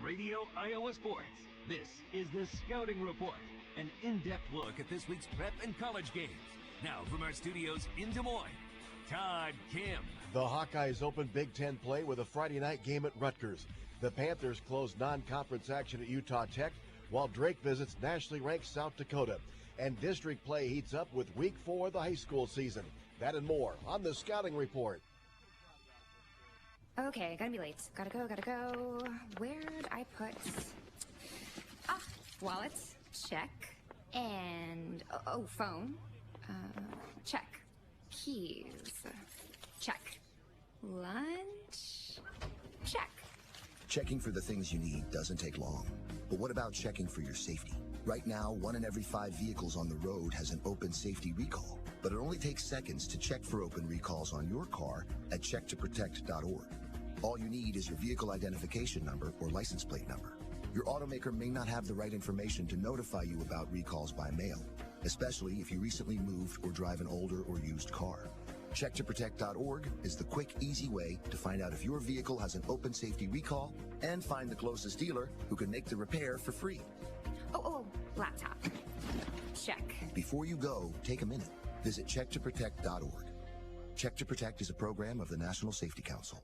Radio Iowa Sports, this is the Scouting Report, an in-depth look at this week's prep and college games. Now from our studios in Des Moines, Todd Kim. The Hawkeyes open Big Ten play with a Friday night game at Rutgers. The Panthers close non-conference action at Utah Tech, while Drake visits nationally ranked South Dakota. And district play heats up with Week 4 of the high school season. That and more on the Scouting Report. Okay, gotta be late. Gotta go. Where'd I put... wallet. Check. And, phone. Check. Keys. Check. Lunch. Check. Checking for the things you need doesn't take long. But what about checking for your safety? Right now, 1 in every 5 vehicles on the road has an open safety recall. But it only takes seconds to check for open recalls on your car at checktoprotect.org. All you need is your vehicle identification number or license plate number. Your automaker may not have the right information to notify you about recalls by mail, especially if you recently moved or drive an older or used car. Checktoprotect.org is the quick, easy way to find out if your vehicle has an open safety recall and find the closest dealer who can make the repair for free. Laptop. Check. Before you go, take a minute. Visit checktoprotect.org. Check to Protect is a program of the National Safety Council.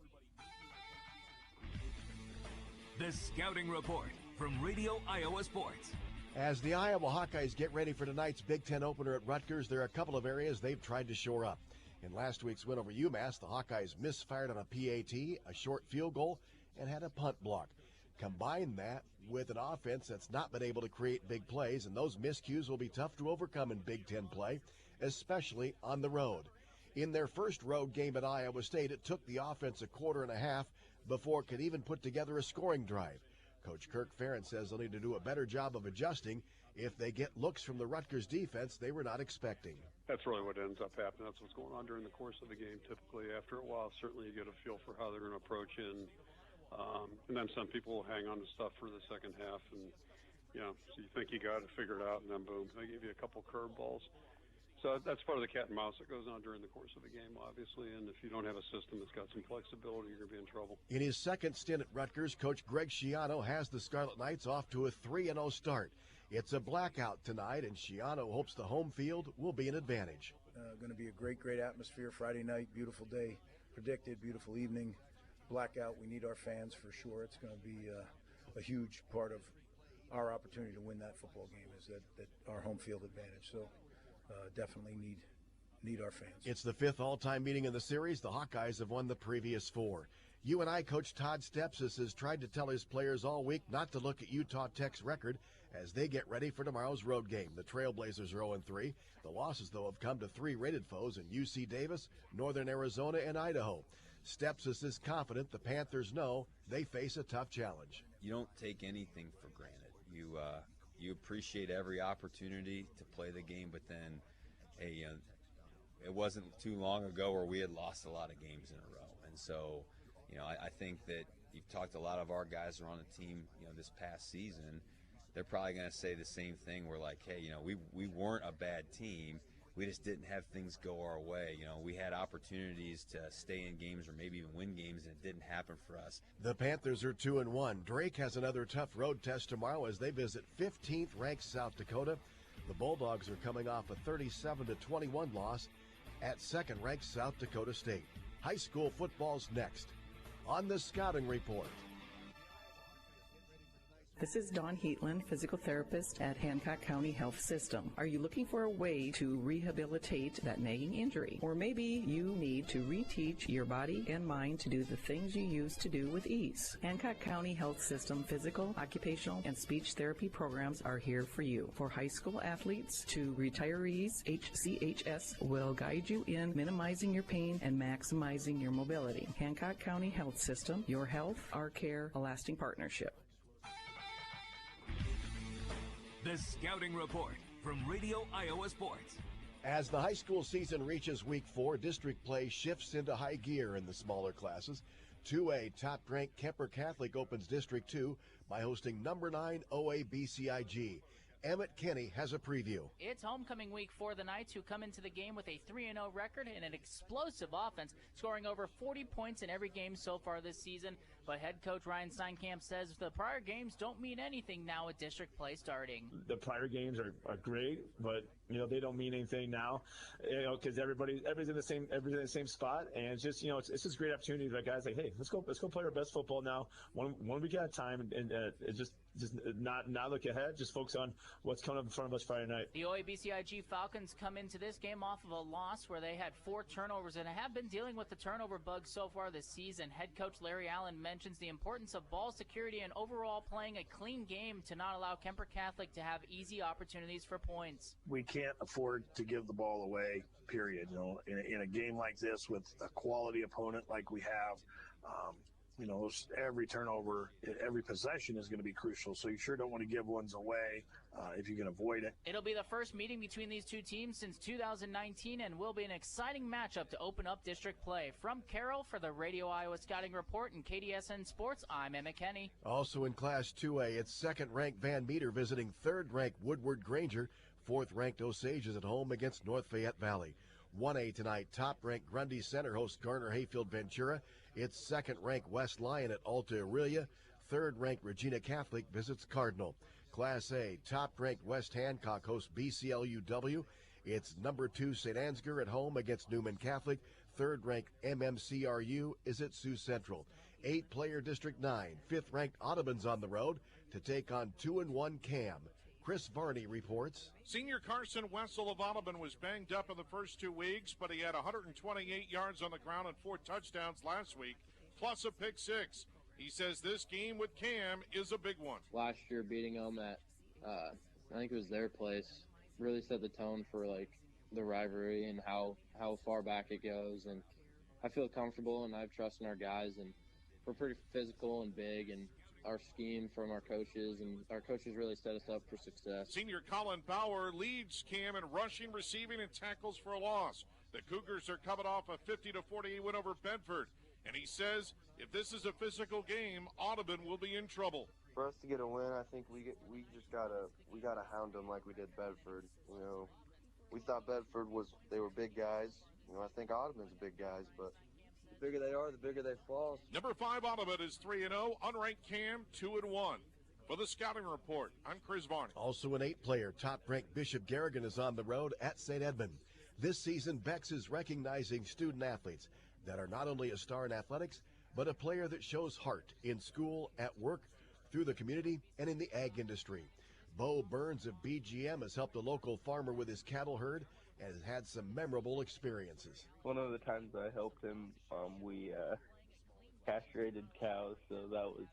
The Scouting Report from Radio Iowa Sports. As the Iowa Hawkeyes get ready for tonight's Big Ten opener at Rutgers, there are a couple of areas they've tried to shore up. In last week's win over UMass, the Hawkeyes misfired on a PAT, a short field goal, and had a punt block. Combine that with an offense that's not been able to create big plays, and those miscues will be tough to overcome in Big Ten play, especially on the road. In their first road game at Iowa State, it took the offense a quarter and a half before it could even put together a scoring drive. Coach Kirk Ferentz says they'll need to do a better job of adjusting if they get looks from the Rutgers defense they were not expecting. That's really what ends up happening. That's what's going on during the course of the game. Typically, after a while, certainly you get a feel for how they're going to approach it. And then some people will hang on to stuff for the second half. And, so you think you got it figured out, and then boom, they give you a couple curveballs. So that's part of the cat and mouse that goes on during the course of the game, obviously. And if you don't have a system that's got some flexibility, you're going to be in trouble. In his second stint at Rutgers, Coach Greg Schiano has the Scarlet Knights off to a 3-0 start. It's a blackout tonight, and Schiano hopes the home field will be an advantage. Going to be a great atmosphere Friday night. Beautiful day predicted, beautiful evening. Blackout, we need our fans for sure. It's going to be a huge part of our opportunity to win that football game is that our home field advantage. So definitely need our fans. It's the 5th all-time meeting in the series. The Hawkeyes have won the previous 4. UNI coach Todd Stepsis has tried to tell his players all week not to look at Utah Tech's record as they get ready for tomorrow's road game. The Trailblazers are 0-3. The losses, though, have come to 3 rated foes in UC Davis, Northern Arizona, and Idaho. Stepsis is confident the Panthers know they face a tough challenge. You don't take anything for granted. You appreciate every opportunity to play the game, but then it wasn't too long ago where we had lost a lot of games in a row. And so, I think that you've talked to a lot of our guys who are on the team, this past season. They're probably going to say the same thing. We're like, hey, we weren't a bad team. We just didn't have things go our way. We had opportunities to stay in games or maybe even win games, and it didn't happen for us. The Panthers are 2-1. Drake has another tough road test tomorrow as they visit 15th ranked South Dakota. The Bulldogs are coming off a 37-21 loss at 2nd ranked South Dakota State. High school football's next on the Scouting Report. This is Dawn Heatland, physical therapist at Hancock County Health System. Are you looking for a way to rehabilitate that nagging injury? Or maybe you need to reteach your body and mind to do the things you used to do with ease. Hancock County Health System physical, occupational, and speech therapy programs are here for you. For high school athletes to retirees, HCHS will guide you in minimizing your pain and maximizing your mobility. Hancock County Health System, your health, our care, a lasting partnership. The Scouting Report from Radio Iowa Sports. As the high school season reaches week 4, district play shifts into high gear in the smaller classes. 2A top-ranked Kemper Catholic opens District 2 by hosting number 9 OA BCIG. Emmett Kenny has a preview. It's homecoming week for the Knights, who come into the game with a 3-0 record and an explosive offense, scoring over 40 points in every game so far this season. But head coach Ryan Steinkamp says the prior games don't mean anything now with district play starting. The prior games are great, but they don't mean anything now, because everybody's in the same spot, and it's just it's just a great opportunity for guys like, hey, let's go play our best football now. One week at a time, and it's just not look ahead, just focus on what's coming up in front of us Friday night. The OABCIG Falcons come into this game off of a loss where they had 4 turnovers and have been dealing with the turnover bug so far this season. Head coach Larry Allen mentions the importance of ball security and overall playing a clean game to not allow Kemper Catholic to have easy opportunities for points. We can't afford to give the ball away, period. In a game like this with a quality opponent like we have, every turnover, every possession is going to be crucial. So you sure don't want to give ones away if you can avoid it. It'll be the first meeting between these two teams since 2019 and will be an exciting matchup to open up district play. From Carroll for the Radio Iowa Scouting Report and KDSN Sports, I'm Emmett Kenny. Also in Class 2A, it's second-ranked Van Meter visiting third-ranked Woodward Granger. Fourth-ranked Osage is at home against North Fayette Valley. 1A tonight, top-ranked Grundy Center hosts Garner Hayfield Ventura. It's second-ranked West Lyon at Alta Aurelia. Third-ranked Regina Catholic visits Cardinal. Class A, top-ranked West Hancock hosts BCLUW. It's number 2 St. Ansgar at home against Newman Catholic. Third-ranked MMCRU is at Sioux Central. 8-player District 9, fifth-ranked Audubon's on the road to take on 2-1 Cam. Chris Varney reports. Senior Carson Wessel of Audubon was banged up in the first 2 weeks, but he had 128 yards on the ground and 4 touchdowns last week, plus a pick 6. He says this game with Cam is a big one. Last year, beating them at, I think it was their place, really set the tone for the rivalry and how far back it goes. And I feel comfortable, and I have trust in our guys, and we're pretty physical and big, and our scheme from our coaches, and our coaches really set us up for success. Senior Colin Bauer leads Cam in rushing, receiving, and tackles for a loss. The Cougars are coming off a 50-48 win over Bedford, and he says if this is a physical game, Audubon will be in trouble. For us to get a win, I think we gotta hound them like we did Bedford. We thought Bedford they were big guys. I think Audubon's big guys, but the bigger they are, the bigger they fall. Number 5 Audubon is 3-0. Unranked Cam 2-1. For the Scouting Report, I'm Chris Varney. Also an 8-player, top-ranked Bishop Garrigan is on the road at St. Edmund. This season, Bex is recognizing student athletes that are not only a star in athletics, but a player that shows heart in school, at work, through the community, and in the ag industry. Bo Burns of BGM has helped a local farmer with his cattle herd and has had some memorable experiences. One of the times I helped him, we castrated cows, so that was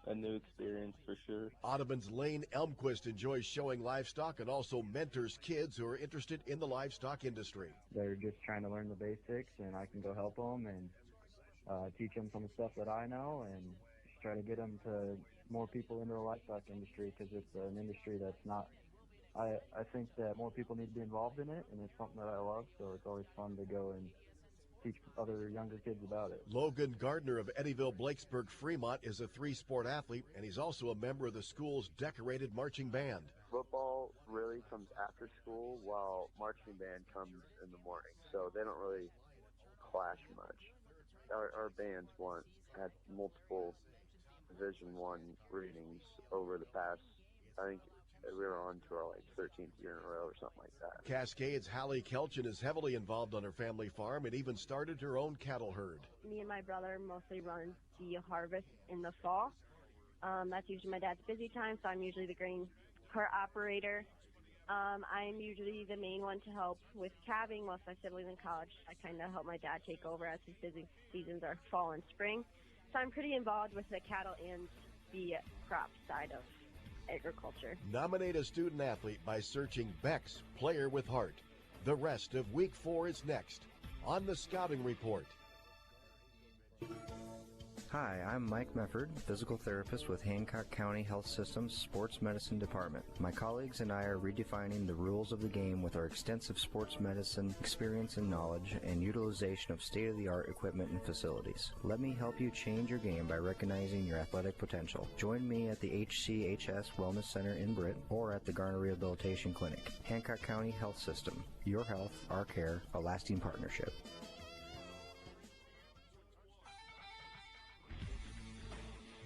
a new experience for sure. Audubon's Lane Elmquist enjoys showing livestock and also mentors kids who are interested in the livestock industry. They're just trying to learn the basics, and I can go help them and teach them some stuff that I know, and just try to get them to more people into the livestock industry, because it's an industry that's not, I think that more people need to be involved in it, and it's something that I love, so it's always fun to go and teach other younger kids about it. Logan Gardner of Eddyville Blakesburg Fremont is a 3-sport athlete, and he's also a member of the school's decorated marching band. Football really comes after school, while marching band comes in the morning, so they don't really clash much. Our bands had multiple Division I readings over the past, I think we were on to our 13th year in a row or something like that. Cascade's Hallie Kelchin is heavily involved on her family farm and even started her own cattle herd. Me and my brother mostly run the harvest in the fall. That's usually my dad's busy time, so I'm usually the grain cart operator. I'm usually the main one to help with calving. Most of my siblings in college, I kind of help my dad take over as his busy seasons are fall and spring. So I'm pretty involved with the cattle and the crop side of agriculture. Nominate a student athlete by searching Beck's Player with Heart. The rest of Week 4 is next on the Scouting Report. Hi, I'm Mike Mefford, physical therapist with Hancock County Health System's Sports Medicine Department. My colleagues and I are redefining the rules of the game with our extensive sports medicine experience and knowledge and utilization of state-of-the-art equipment and facilities. Let me help you change your game by recognizing your athletic potential. Join me at the HCHS Wellness Center in Britt or at the Garner Rehabilitation Clinic. Hancock County Health System. Your health, our care, a lasting partnership.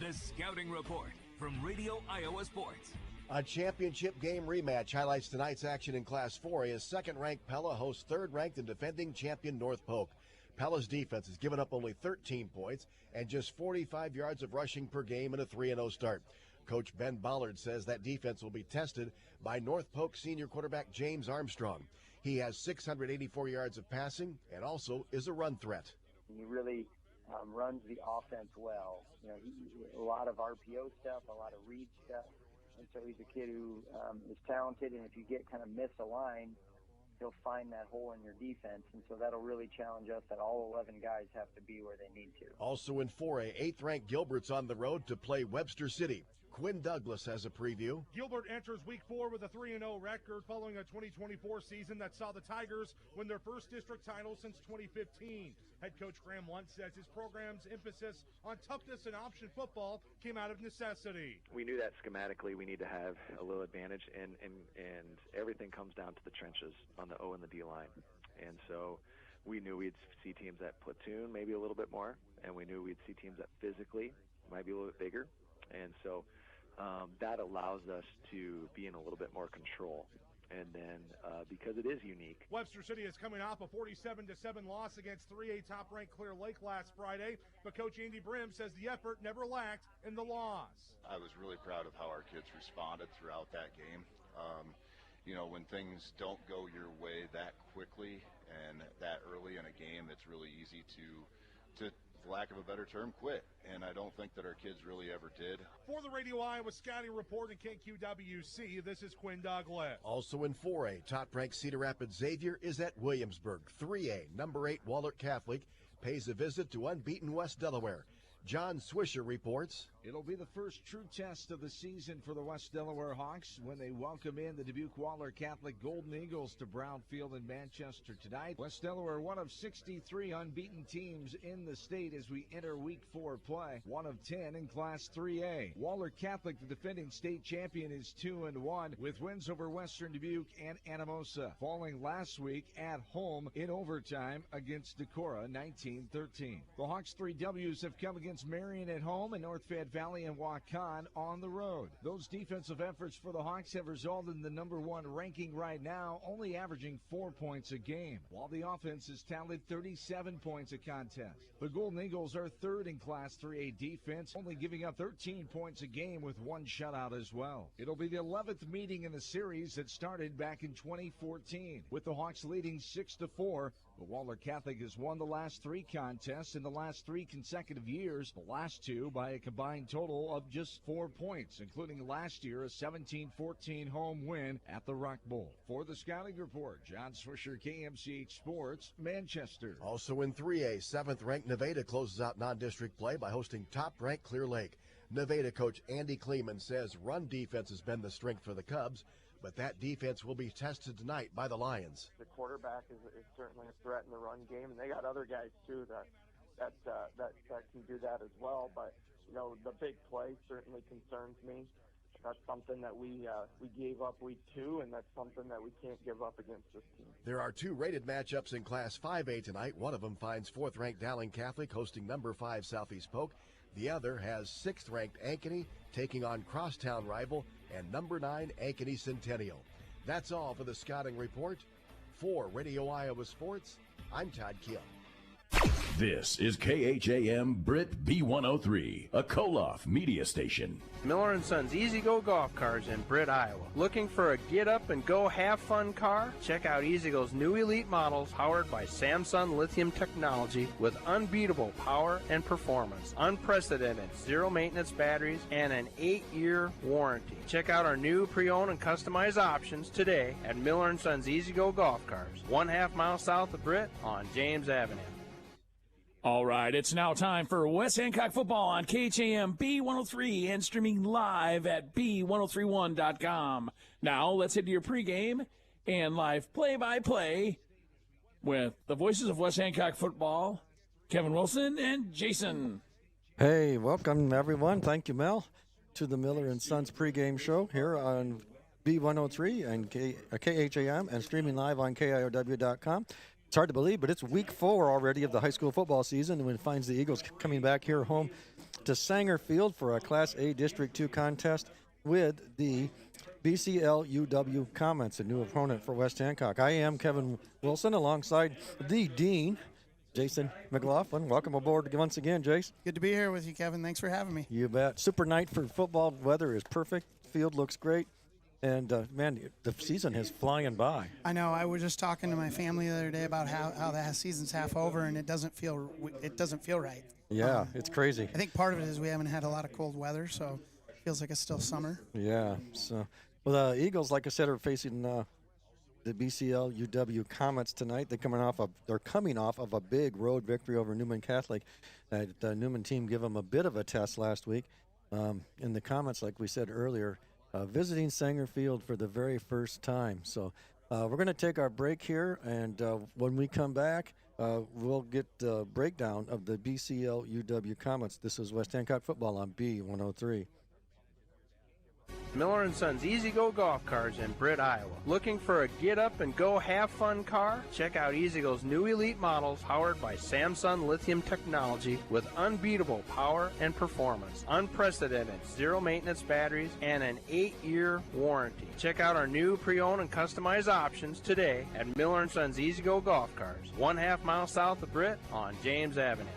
The Scouting Report from Radio Iowa Sports. A championship game rematch highlights tonight's action in Class 4A as second-ranked Pella hosts third-ranked and defending champion North Polk. Pella's defense has given up only 13 points and just 45 yards of rushing per game in a 3-0 start. Coach Ben Ballard says that defense will be tested by North Polk senior quarterback James Armstrong. He has 684 yards of passing and also is a run threat. He really runs the offense well. You know, a lot of RPO stuff, a lot of read stuff, and so he's a kid who is talented, and if you get kind of misaligned, he'll find that hole in your defense, and so that'll really challenge us that all 11 guys have to be where they need to. Also in 4A, 8th-ranked Gilbert's on the road to play Webster City. Quinn Douglas has a preview. Gilbert enters Week 4 with a 3-0 record following a 2024 season that saw the Tigers win their first district title since 2015. Head coach Graham Lunt says his program's emphasis on toughness and option football came out of necessity. We knew that schematically we need to have a little advantage, and everything comes down to the trenches on the O and the D line. And so we knew we'd see teams that platoon maybe a little bit more, and we knew we'd see teams that physically might be a little bit bigger. And so that allows us to be in a little bit more control. And then because it is unique. Webster City is coming off a 47-7 loss against 3A top-ranked Clear Lake last Friday, but Coach Andy Brim says the effort never lacked in the loss. I was really proud of how our kids responded throughout that game. You know, when things don't go your way that quickly and that early in a game, it's really easy to for lack of a better term, quit. And I don't think that our kids really ever did. For the Radio Iowa Scouting Report in KQWC, this is Quinn Douglas. Also in 4A, top-ranked Cedar Rapids Xavier is at Williamsburg. 3A, number 8 Wahlert Catholic pays a visit to unbeaten West Delaware. John Swisher reports. It'll be the first true test of the season for the West Delaware Hawks when they welcome in the Dubuque Wahlert Catholic Golden Eagles to Brownfield in Manchester tonight. West Delaware, one of 63 unbeaten teams in the state as we enter Week 4 play, one of 10 in Class 3A. Wahlert Catholic, the defending state champion, is 2-1 with wins over Western Dubuque and Anamosa, falling last week at home in overtime against Decorah 19-13. The Hawks' 3 W's have come against Marion at home and North Fayette Valley and Waukon on the road. Those defensive efforts for the Hawks have resulted in the number 1 ranking right now, only averaging 4 points a game, while the offense has tallied 37 points a contest. The Golden Eagles are 3rd in Class 3A defense, only giving up 13 points a game with 1 shutout as well. It'll be the 11th meeting in the series that started back in 2014, with the Hawks leading 6-4. But Wahlert Catholic has won the last 3 contests in the last 3 consecutive years, the last 2 by a combined total of just 4 points, including last year a 17-14 home win at the Rock Bowl. For the Scouting Report, John Swisher, KMCH Sports, Manchester. Also in 3A, 7th-ranked Nevada closes out non-district play by hosting top-ranked Clear Lake. Nevada coach Andy Kleeman says run defense has been the strength for the Cubs, but that defense will be tested tonight by the Lions. The quarterback is certainly a threat in the run game, and they got other guys too that can do that as well. But you know, the big play certainly concerns me. That's something that we gave up Week 2, and that's something that we can't give up against this team. There are 2 rated matchups in Class 5A tonight. One of them finds 4th-ranked Dowling Catholic hosting number 5 Southeast Polk. The other has 6th-ranked Ankeny taking on crosstown rival and number 9 Ankeny Centennial. That's all for the Scouting Report. For Radio Iowa Sports, I'm Todd Kiel. This is KHAM Britt B103, a Koloff media station. Miller & Sons Easy Go Golf Cars in Britt, Iowa. Looking for a get-up-and-go have-fun car? Check out Easy Go's new elite models powered by Samsung lithium technology with unbeatable power and performance, unprecedented zero-maintenance batteries, and an 8-year warranty. Check out our new pre-owned and customized options today at Miller & Sons Easy Go Golf Cars, 1/2 mile south of Britt on James Avenue. All right, it's now time for West Hancock Football on KHAM B103 and streaming live at B1031.com. Now, let's head to your pregame and live play-by-play with the voices of West Hancock Football, Kevin Wilson and Jason. Hey, welcome, everyone. Thank you, Mel, to the Miller and Sons pregame show here on B103 and KHAM and streaming live on KIOW.com. It's hard to believe, but it's week 4 already of the high school football season, and it finds the Eagles coming back here home to Sanger Field for a Class A District 2 contest with the BCLUW Comets, a new opponent for West Hancock. I am Kevin Wilson alongside the Dean, Jason McLaughlin. Welcome aboard once again, Jace. Good to be here with you, Kevin. Thanks for having me. You bet. Super night for football. Weather is perfect. Field looks great. And, man, the season is flying by. I know. I was just talking to my family the other day about how the season's half over, and it doesn't feel right. Yeah, it's crazy. I think part of it is we haven't had a lot of cold weather, so it feels like it's still summer. Yeah. So, well, the Eagles, like I said, are facing the BCLUW Comets tonight. They're coming off of a big road victory over Newman Catholic. The Newman team gave them a bit of a test last week. In the Comets, like we said earlier, visiting Sanger Field for the very first time. So we're going to take our break here, and when we come back, we'll get the breakdown of the BCLUW Comets. This is West Hancock Football on B103. Miller & Sons Easy Go Golf Cars in Britt, Iowa. Looking for a get-up-and-go have-fun car? Check out Easy Go's new elite models powered by Samsung lithium technology with unbeatable power and performance, unprecedented zero-maintenance batteries, and an 8-year warranty. Check out our new pre-owned and customized options today at Miller & Sons Easy Go Golf Cars, 1/2 mile south of Britt on James Avenue.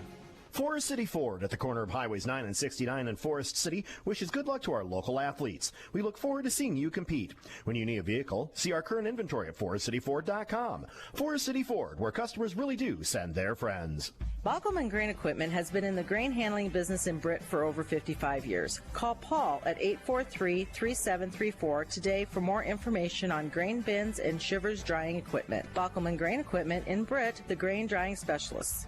Forest City Ford at the corner of Highways 9 and 69 in Forest City wishes good luck to our local athletes. We look forward to seeing you compete. When you need a vehicle, see our current inventory at forestcityford.com. Forest City Ford, where customers really do send their friends. Baukelman Grain Equipment has been in the grain handling business in Britt for over 55 years. Call Paul at 843-3734 today for more information on grain bins and shivers drying equipment. Baukelman Grain Equipment in Britt, the grain drying specialists.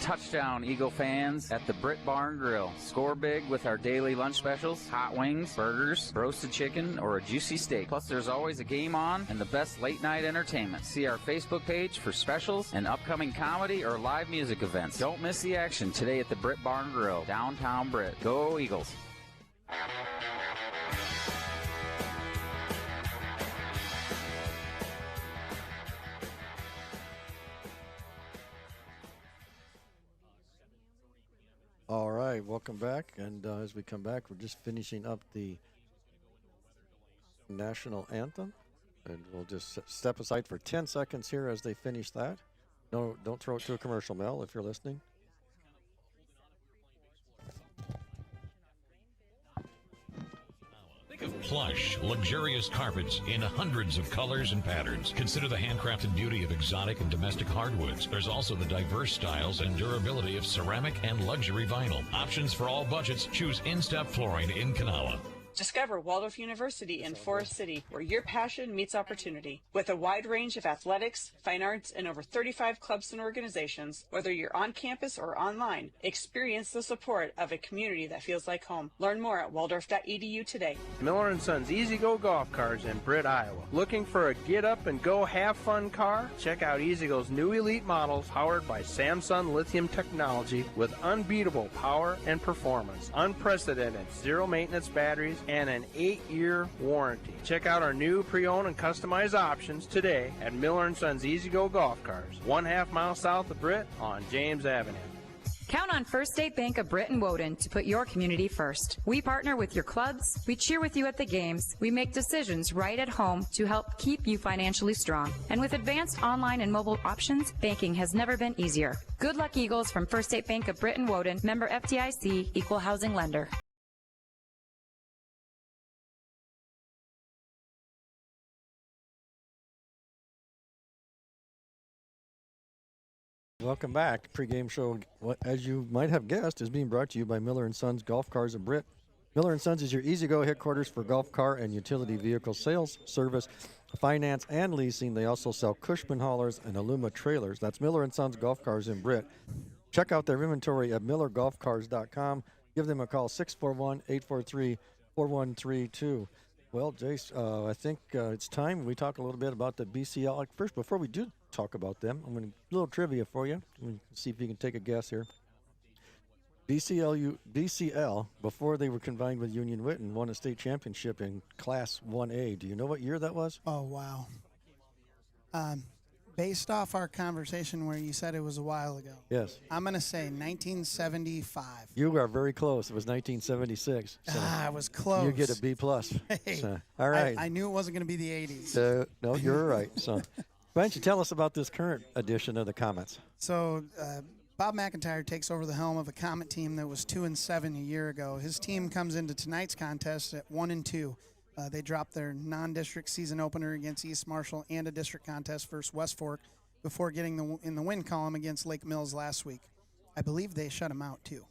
Touchdown, Eagle fans, at the Britt Barn Grill. Score big with our daily lunch specials, hot wings, burgers, roasted chicken, or a juicy steak. Plus, there's always a game on and the best late-night entertainment. See our Facebook page for specials and upcoming comedy or live music events. Don't miss the action today at the Britt Barn Grill, downtown Britt. Go Eagles! All right, welcome back. And as we come back, we're just finishing up the national anthem. And we'll just step aside for 10 seconds here as they finish that. No, don't throw it to a commercial, Mel, if you're listening. Think of plush, luxurious carpets in hundreds of colors and patterns. Consider the handcrafted beauty of exotic and domestic hardwoods. There's also the diverse styles and durability of ceramic and luxury vinyl. Options for all budgets. Choose In-Step Flooring in Kanawha. Discover Waldorf University in Forest City, where your passion meets opportunity. With a wide range of athletics, fine arts, and over 35 clubs and organizations, whether you're on campus or online, experience the support of a community that feels like home. Learn more at waldorf.edu today. Miller & Sons Easy Go Golf Cars in Britt, Iowa. Looking for a get-up-and-go have-fun car? Check out Easy Go's new elite models powered by Samsung lithium technology with unbeatable power and performance, unprecedented zero-maintenance batteries, and an 8-year warranty. Check out our new pre-owned and customized options today at Miller & Sons Easy Go Golf Cars, 1/2 mile south of Britt on James Avenue. Count on First State Bank of Britt and Woden to put your community first. We partner with your clubs, we cheer with you at the games, we make decisions right at home to help keep you financially strong. And with advanced online and mobile options, banking has never been easier. Good luck, Eagles, from First State Bank of Britt and Woden, member FDIC, equal housing lender. Welcome back. Pre-game show, as you might have guessed, is being brought to you by Miller & Sons Golf Cars of Britt. Miller & Sons is your easy-go headquarters for golf car and utility vehicle sales, service, finance, and leasing. They also sell Cushman haulers and Aluma trailers. That's Miller & Sons Golf Cars in Britt. Check out their inventory at millergolfcars.com. Give them a call, 641-843-4132. Well, Jace, I think it's time we talk a little bit about the BCL. First, before we do talk about them, I'm going to a little trivia for you. See if you can take a guess here. BCL, before they were combined with Union Witten, won a state championship in Class 1A. Do you know what year that was? Oh, wow. Based off our conversation where you said it was a while ago. Yes. I'm going to say 1975. You are very close. It was 1976. So I was close. You get a B+. Hey, So, all right. I knew it wasn't going to be the 80s. No, you're right. So why don't you tell us about this current edition of the Comets? So Bob McIntyre takes over the helm of a Comet team that was 2-7 a year ago. His team comes into tonight's contest at 1-2. They dropped their non-district season opener against East Marshall and a district contest versus West Fork before getting in the win column against Lake Mills last week. I believe they shut them out too.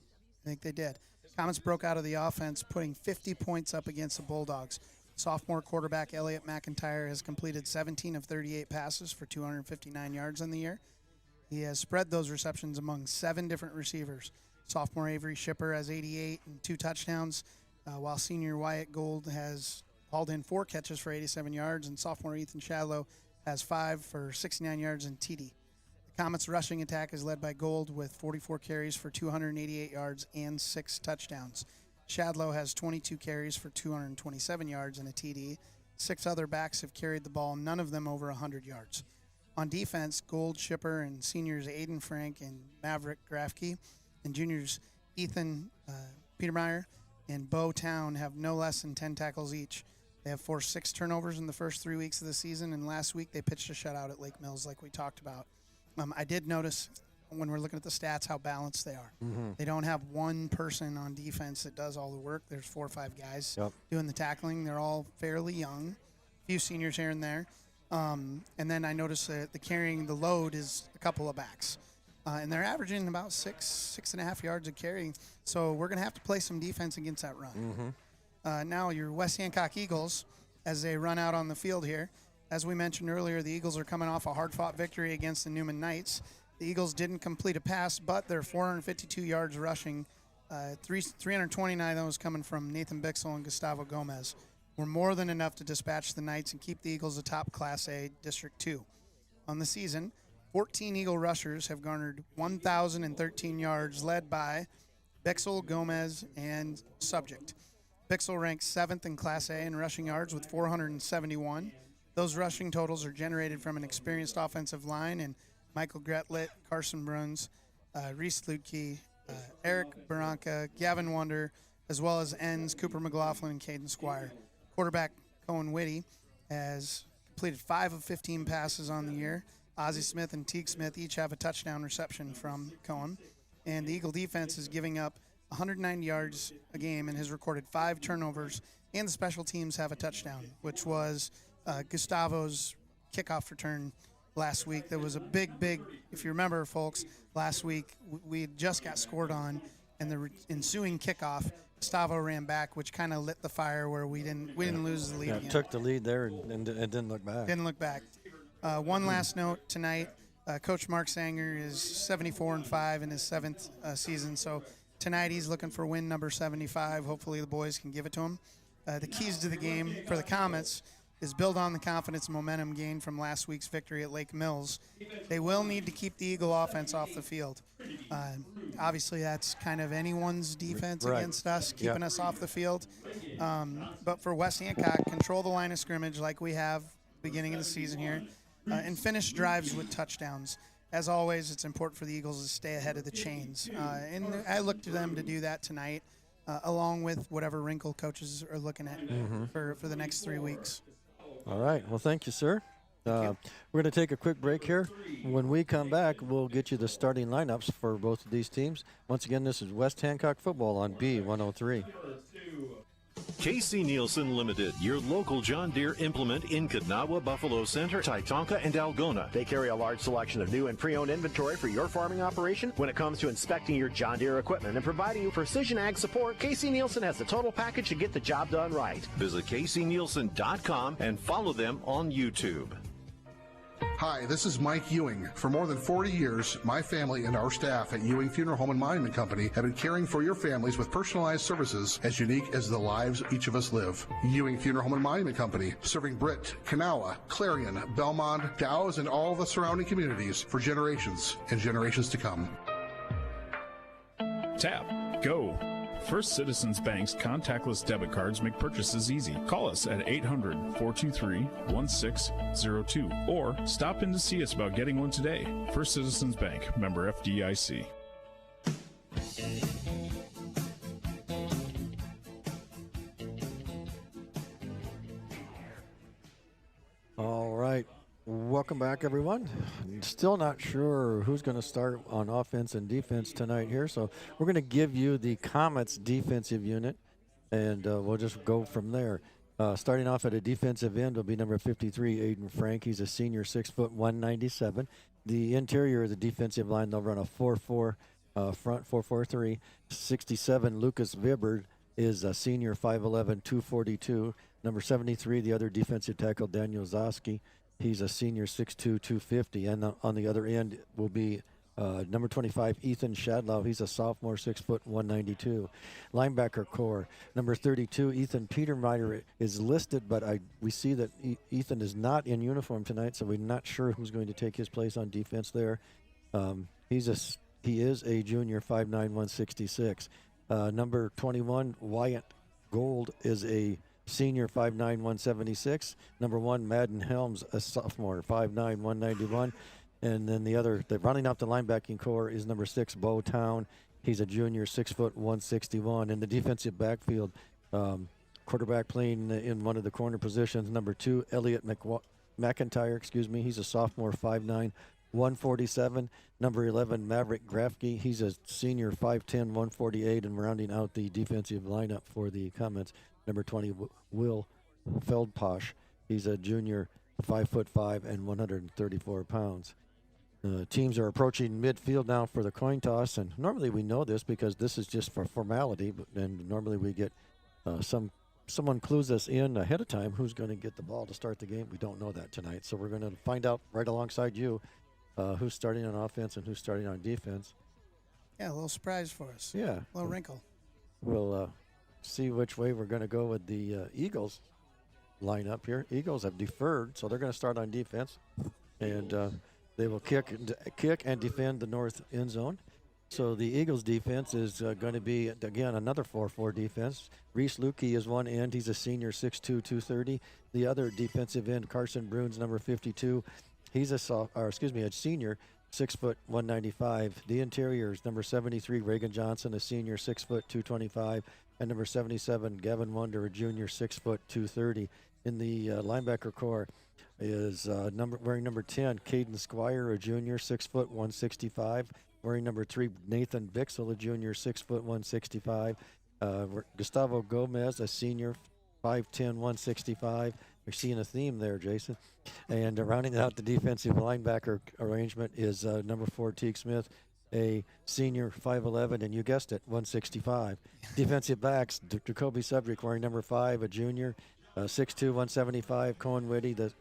I think they did. Comets broke out of the offense, putting 50 points up against the Bulldogs. Sophomore quarterback Elliot McIntyre has completed 17 of 38 passes for 259 yards on the year. He has spread those receptions among 7 different receivers. Sophomore Avery Shipper has 88 and 2 touchdowns, while senior Wyatt Gold has hauled in 4 catches for 87 yards, and sophomore Ethan Shadlow has 5 for 69 yards and TD. The Comets' rushing attack is led by Gold with 44 carries for 288 yards and 6 touchdowns. Shadlow has 22 carries for 227 yards and a TD. 6 other backs have carried the ball, none of them over 100 yards. On defense, Gold, Shipper, and seniors Aiden Frank and Maverick Grafke, and juniors Ethan Petermeyer and Bo Town have no less than 10 tackles each. They have forced 6 turnovers in the first 3 weeks of the season, and last week they pitched a shutout at Lake Mills like we talked about. I did notice when we're looking at the stats how balanced they are. Mm-hmm. They don't have one person on defense that does all the work. There's 4 or 5 guys doing the tackling. They're all fairly young, a few seniors here and there. And then I noticed that the carrying the load is a couple of backs. And they're averaging about 6.5 yards a carry. So we're going to have to play some defense against that run. Mm-hmm. Now your West Hancock Eagles, as they run out on the field here. As we mentioned earlier, the Eagles are coming off a hard-fought victory against the Newman Knights. The Eagles didn't complete a pass, but they're 452 yards rushing. 329 of those coming from Nathan Bixel and Gustavo Gomez. Were more than enough to dispatch the Knights and keep the Eagles atop Class A District 2. On the season, 14 Eagle rushers have garnered 1,013 yards, led by Bixel, Gomez, and Subject. Bixel ranks 7th in Class A in rushing yards with 471. Those rushing totals are generated from an experienced offensive line and Michael Gretlet, Carson Bruns, Reese Ludke, Eric Baranca, Gavin Wonder, as well as ends Cooper McLaughlin and Caden Squire. Quarterback Cohen Whitty has completed 5 of 15 passes on the year. Ozzie Smith and Teague Smith each have a touchdown reception from Cohen. And the Eagle defense is giving up 109 yards a game and has recorded 5 turnovers. And the special teams have a touchdown, which was Gustavo's kickoff return last week. There was a big, if you remember, folks, last week we had just got scored on, and the ensuing kickoff, Gustavo ran back, which kind of lit the fire where we didn't lose the lead again. Took the lead there and didn't look back. Didn't look back. One last note tonight, Coach Mark Sanger is 74-5 in his 7th season, so tonight he's looking for win number 75. Hopefully the boys can give it to him. The keys to the game for the Comets is build on the confidence and momentum gained from last week's victory at Lake Mills. They will need to keep the Eagle offense off the field. Obviously, that's kind of anyone's defense against us, keeping us off the field. But for West Hancock, control the line of scrimmage like we have beginning of the season here, and finish drives with touchdowns. As always, it's important for the Eagles to stay ahead of the chains. And I look to them to do that tonight, along with whatever wrinkle coaches are looking at for the next 3 weeks. All right. Well, thank you, sir. We're going to take a quick break here. When we come back, we'll get you the starting lineups for both of these teams. Once again, this is West Hancock Football on B103. KC Nielsen Limited, your local John Deere implement in Kanawha, Buffalo Center, Titonka, and Algona. They carry a large selection of new and pre-owned inventory for your farming operation. When it comes to inspecting your John Deere equipment and providing you precision ag support, KC Nielsen has the total package to get the job done right. Visit kcnielsen.com and follow them on YouTube. Hi, this is Mike Ewing. For more than 40 years, my family and our staff at Ewing Funeral Home and Monument Company have been caring for your families with personalized services as unique as the lives each of us live. Ewing Funeral Home and Monument Company, serving Britt, Kanawha, Clarion, Belmont, Dow's, and all the surrounding communities for generations and generations to come. Tap. Go. First Citizens Bank's contactless debit cards make purchases easy. Call us at 800-423-1602 or stop in to see us about getting one today. First Citizens Bank, member FDIC. All right. Welcome back, everyone. Still not sure who's going to start on offense and defense tonight here, so we're going to give you the Comets defensive unit, and we'll just go from there. Starting off at a defensive end will be number 53, Aiden Frank. He's a senior, 6 foot 197. The interior of the defensive line, they'll run a 4-4 front, 4-4-3. 67, Lucas Vibber is a senior, 5'11", 242. Number 73, the other defensive tackle, Daniel Zoski. He's a senior, 6'2", 250. And on the other end will be number 25, Ethan Shadlow. He's a sophomore, 6 foot 192. Linebacker core, number 32, Ethan Petermeyer is listed, but we see that Ethan is not in uniform tonight, so we're not sure who's going to take his place on defense there. He is a junior, 5'9", 166. Number 21, Wyatt Gold is a senior, 5'9", 176. Number 1, Madden Helms, a sophomore, 5'9", 191. And then the running out the linebacking core is number 6, Bo Town. He's a junior, 6 foot 161. In the defensive backfield, quarterback playing in one of the corner positions, number 2, Elliot McIntyre, he's a sophomore, 5'9", 147. Number 11, Maverick Grafke. He's a senior, 5'10", 148. And rounding out the defensive lineup for the Comets, number 20, Will Feldposh. He's a junior, 5'5" and 134 pounds. Teams are approaching midfield now for the coin toss, and normally we know this because this is just for formality, and normally we get someone clues us in ahead of time who's going to get the ball to start the game. We don't know that tonight, so we're going to find out right alongside you who's starting on offense and who's starting on defense. Yeah, a little surprise for us. Yeah. A little wrinkle. We'll see which way we're going to go with the Eagles lineup here. Eagles have deferred, so they're going to start on defense, and they will kick and defend the north end zone. So the Eagles defense is going to be, again, another 4-4 defense. Reese Lukey is one end. He's a senior, 6'2", 230. The other defensive end, Carson Bruns, number 52. He's a senior, 6 foot 195. The interiors, number 73, Reagan Johnson, a senior, 6 foot 225. And number 77, Gavin Wonder, a junior, 6 foot 230. In the linebacker core is wearing number 10, Caden Squire, a junior, 6 foot 165. Wearing number 3, Nathan Bixel, a junior, 6 foot 165. Gustavo Gomez, a senior, 5'10", 165. We're seeing a theme there, Jason. And rounding out the defensive linebacker arrangement is number 4, Teague Smith, a senior, 5'11", and you guessed it, 165. Defensive backs, Jacoby Subject, wearing number 5, a junior, 6'2", 175. Cohen Whitty, the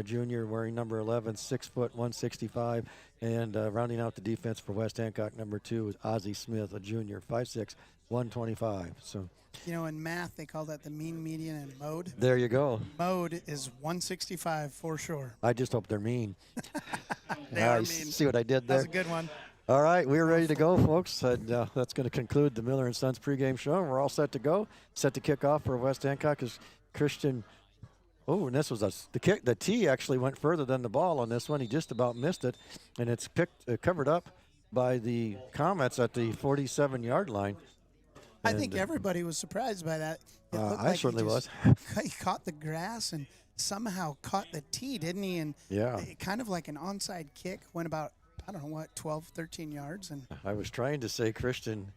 junior, wearing number 11, 6 foot 165. And rounding out the defense for West Hancock, number 2 is Ozzie Smith, a junior, 5'6", 125. So, in math, they call that the mean, median, and mode. There you go. Mode is 165 for sure. I just hope they're mean. They are mean. See what I did there? That's a good one. All right, we're ready to go, folks. And that's going to conclude the Miller & Sons pregame show. We're all set to go. Set to kick off for West Hancock is Christian. Oh, and this was the kick. The tee actually went further than the ball on this one. He just about missed it, and it's covered up by the Comets at the 47-yard line. I think everybody was surprised by that. I certainly was. He caught the grass and somehow caught the tee, didn't he? And kind of like an onside kick, went about, 12, 13 yards. And I was trying to say Christian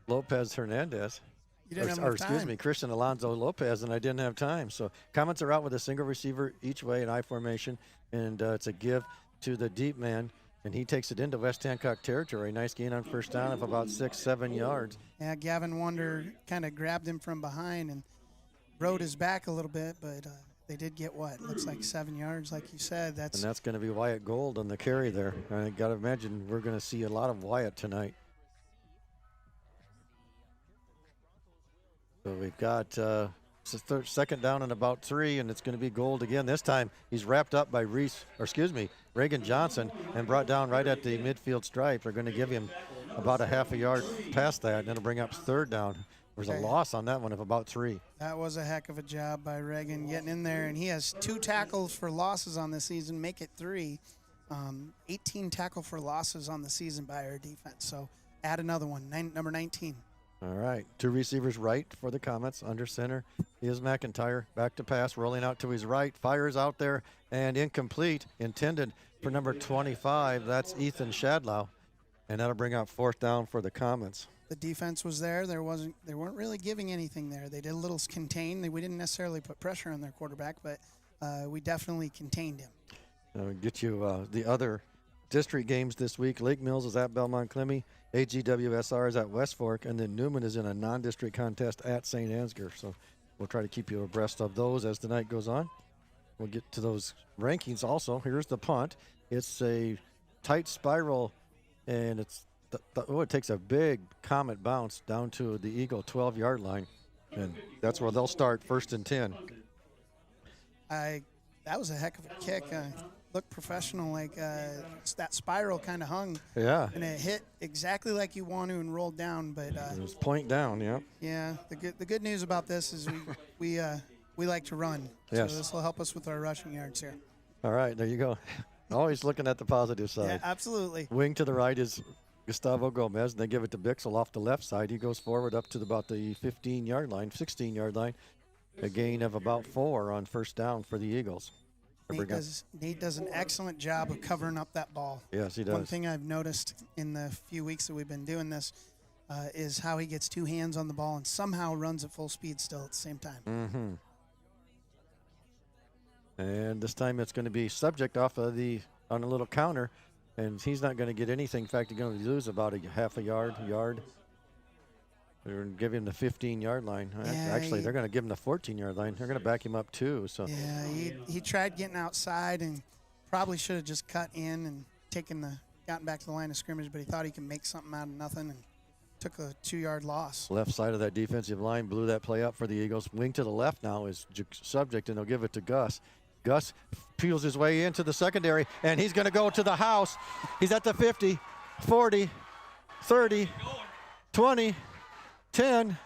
Lopez Hernandez. You didn't have enough time. Christian Alonzo Lopez, and I didn't have time. So Comets are out with a single receiver each way in I formation, and it's a give to the deep man, and he takes it into West Hancock territory. Nice gain on first down of about 6-7 yards. Yeah, Gavin Wonder kind of grabbed him from behind and rode his back a little bit, but They did get what? Looks like 7 yards, like you said. And that's going to be Wyatt Gold on the carry there. I got to imagine we're going to see a lot of Wyatt tonight. So we've got second down and about 3, and it's going to be Gold again. This time he's wrapped up by Reagan Johnson and brought down right at the midfield stripe. They're going to give him about a half a yard past that, and it'll bring up third down. There's a loss on that one of about 3. That was a heck of a job by Reagan getting in there, and he has 2 tackles for losses on the season, make it 3. 18 tackle for losses on the season by our defense. So add another one, number 19. All right, 2 receivers right for the Comets. Under center is McIntyre. Back to pass, rolling out to his right. Fires out there and incomplete. Intended for number 25. That's Ethan Shadlow. And that'll bring out 4th down for the Comets. The defense was there. They weren't really giving anything there. They did a little contain. We didn't necessarily put pressure on their quarterback, but we definitely contained him. Get you the other district games this week. Lake Mills is at Belmont Clemmy. AGWSR is at West Fork, and then Newman is in a non-district contest at St. Ansgar. So we'll try to keep you abreast of those as the night goes on. We'll get to those rankings also. Here's the punt. It's a tight spiral, and it's it takes a big Comet bounce down to the Eagle 12-yard line, and that's where they'll start 1st and 10. That was a heck of a kick. Looked professional, like that spiral kind of hung. Yeah. And it hit exactly like you want to and rolled down, but it was point down. Yeah. Yeah. The good news about this is we like to run. Yes. So this will help us with our rushing yards here. All right, there you go. Always looking at the positive side. Yeah, absolutely. Wing to the right is Gustavo Gomez, and they give it to Bixel off the left side. He goes forward up to about the 15-yard line, 16-yard line. A gain of about 4 on 1st down for the Eagles. Nate does an excellent job of covering up that ball. Yes, he does. One thing I've noticed in the few weeks that we've been doing this is how he gets 2 hands on the ball and somehow runs at full speed still at the same time. Mm-hmm. And this time it's going to be subject off of on a little counter, and he's not going to get anything. In fact, he's going to lose about a half a yard. They're going to give him the 15-yard line. Yeah, actually, they're going to give him the 14-yard line. They're going to back him up too. So yeah, he tried getting outside and probably should have just cut in and gotten back to the line of scrimmage, but he thought he could make something out of nothing and took a 2-yard loss. Left side of that defensive line blew that play up for the Eagles. Wing to the left now is subject, and they'll give it to Gus. Gus peels his way into the secondary, and he's going to go to the house. He's at the 50, 40, 30, 20, 10,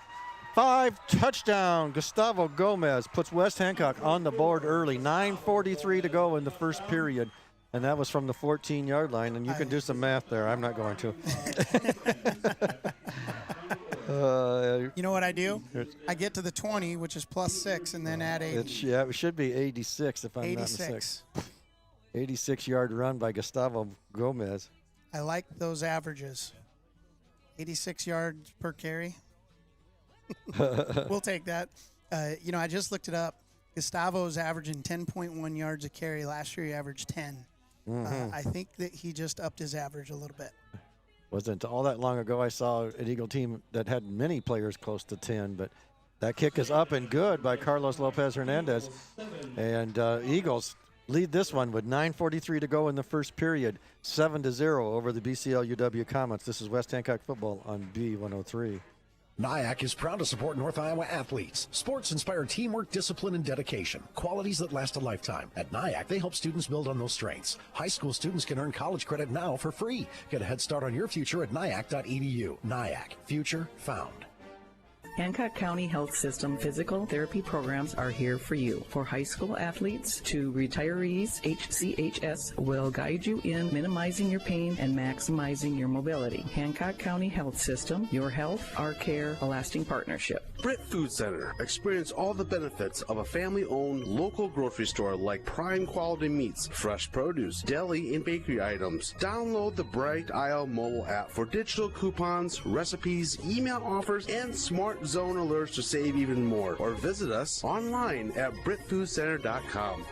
5, touchdown. Gustavo Gomez puts West Hancock on the board early. 9:43 to go in the first period, and that was from the 14-yard line, and you can do some math there. I'm not going to. You know what I do? I get to the 20, which is +6, and then add 80. It should be 86 if I'm 86. not mistaken. 86-yard run by Gustavo Gomez. I like those averages. 86 yards per carry. We'll take that. I just looked it up. Gustavo's averaging 10.1 yards a carry. Last year he averaged 10. I think that he just upped his average a little bit. Wasn't all that long ago I saw an Eagle team that had many players close to 10, but that kick is up and good by Carlos Lopez Hernandez. And Eagles lead this one with 9:43 to go in the first period, 7-0 over the BCLUW Comets. This is West Hancock Football on B103. NIAC is proud to support North Iowa athletes. Sports inspire teamwork, discipline, and dedication, qualities that last a lifetime. At NIAC, they help students build on those strengths. High school students can earn college credit now for free. Get a head start on your future at NIAC.edu. NIAC, future found. Hancock County Health System physical therapy programs are here for you. For high school athletes to retirees, HCHS will guide you in minimizing your pain and maximizing your mobility. Hancock County Health System, your health, our care, a lasting partnership. Britt Food Center. Experience all the benefits of a family-owned local grocery store like prime quality meats, fresh produce, deli and bakery items. Download the Bright Aisle mobile app for digital coupons, recipes, email offers, and smart zone alerts to save even more. Or visit us online at BritFoodCenter.com.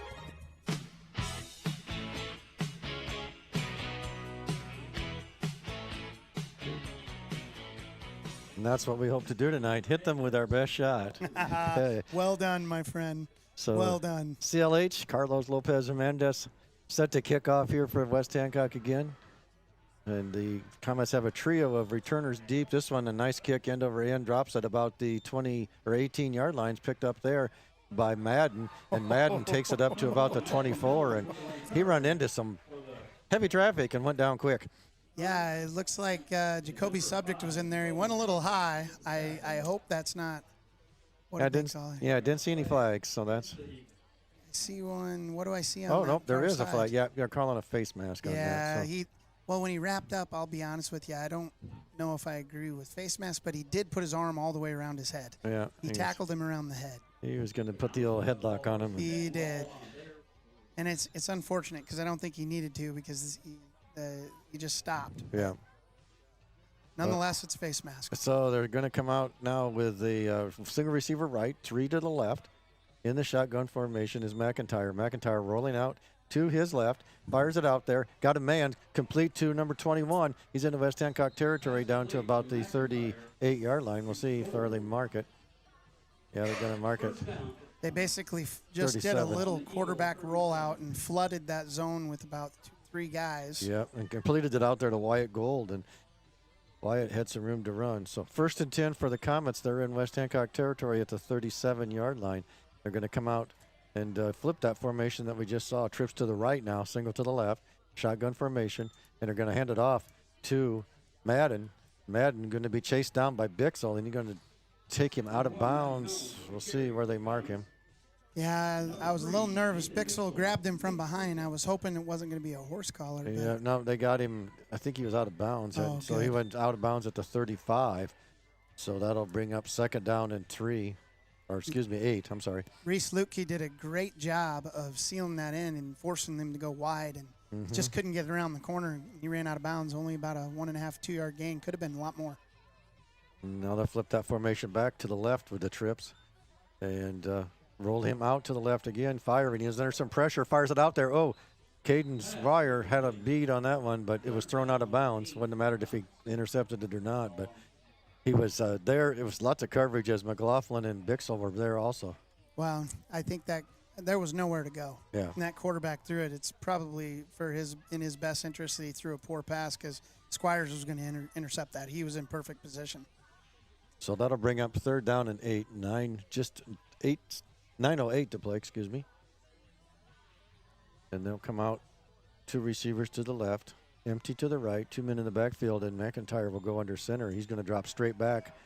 And that's what we hope to do tonight. Hit them with our best shot. Well done, my friend. So well done. CLH, Carlos Lopez Hernandez, set to kick off here for West Hancock again. And the Comets have a trio of returners deep. This one, a nice kick end over end, drops at about the 20 or 18-yard lines, picked up there by Madden. And Madden takes it up to about the 24. And he ran into some heavy traffic and went down quick. Yeah, it looks like Jacoby Subject was in there. He went a little high. I hope that's not what I did they call it. Yeah, I didn't see any flags, so that's... I see one. What do I see on Oh, that no, there far is a side? flag. Yeah, you're calling a face mask on that. Yeah, So. well, when he wrapped up, I'll be honest with you, I don't know if I agree with face mask, but he did put his arm all the way around his head. Yeah. He tackled him around the head. He was going to put the old headlock on him. He did. And it's unfortunate because I don't think he needed to because he just stopped. Yeah. Nonetheless, it's face mask. So they're going to come out now with the single receiver right, 3 to the left. In the shotgun formation is McIntyre. McIntyre rolling out to his left, fires it out there, got a man complete to number 21. He's in the West Hancock territory down to about the 38-yard line. We'll see if they mark it. Yeah, they're going to mark it. They basically just 37. did a little quarterback rollout and flooded that zone with about 3 guys. Yep, and completed it out there to Wyatt Gold, and Wyatt had some room to run. So 1st and 10 for the Comets. They're in West Hancock territory at the 37-yard line. They're going to come out and flip that formation that we just saw. Trips to the right now, single to the left, shotgun formation, and they're going to hand it off to Madden. Madden going to be chased down by Bixel, and he's going to take him out of bounds. We'll see where they mark him. Yeah, I was a little nervous. Bixel grabbed him from behind. I was hoping it wasn't going to be a horse collar. Yeah, no, they got him. I think he was out of bounds. Oh, so he went out of bounds at the 35. So that'll bring up 2nd down and 3. Or excuse me, 8. I'm sorry. Reese Lukey did a great job of sealing that in and forcing them to go wide, and just couldn't get around the corner. He ran out of bounds, only about a 1.5, 2 yard gain. Could have been a lot more. Now they'll flip that formation back to the left with the trips and roll him out to the left again, firing. He's under some pressure, fires it out there. Oh, Caden Swire had a bead on that one, but it was thrown out of bounds. Wouldn't have mattered if he intercepted it or not, but he was there. It was lots of coverage as McLaughlin and Bixel were there also. Well, I think that there was nowhere to go. Yeah. And that quarterback threw it. It's probably in his best interest that he threw a poor pass because Squires was going to intercept that. He was in perfect position. So that'll bring up 3rd down and 8, 9:08 to play, excuse me. And they'll come out 2 receivers to the left, empty to the right, 2 men in the backfield, and McIntyre will go under center. He's going to drop straight back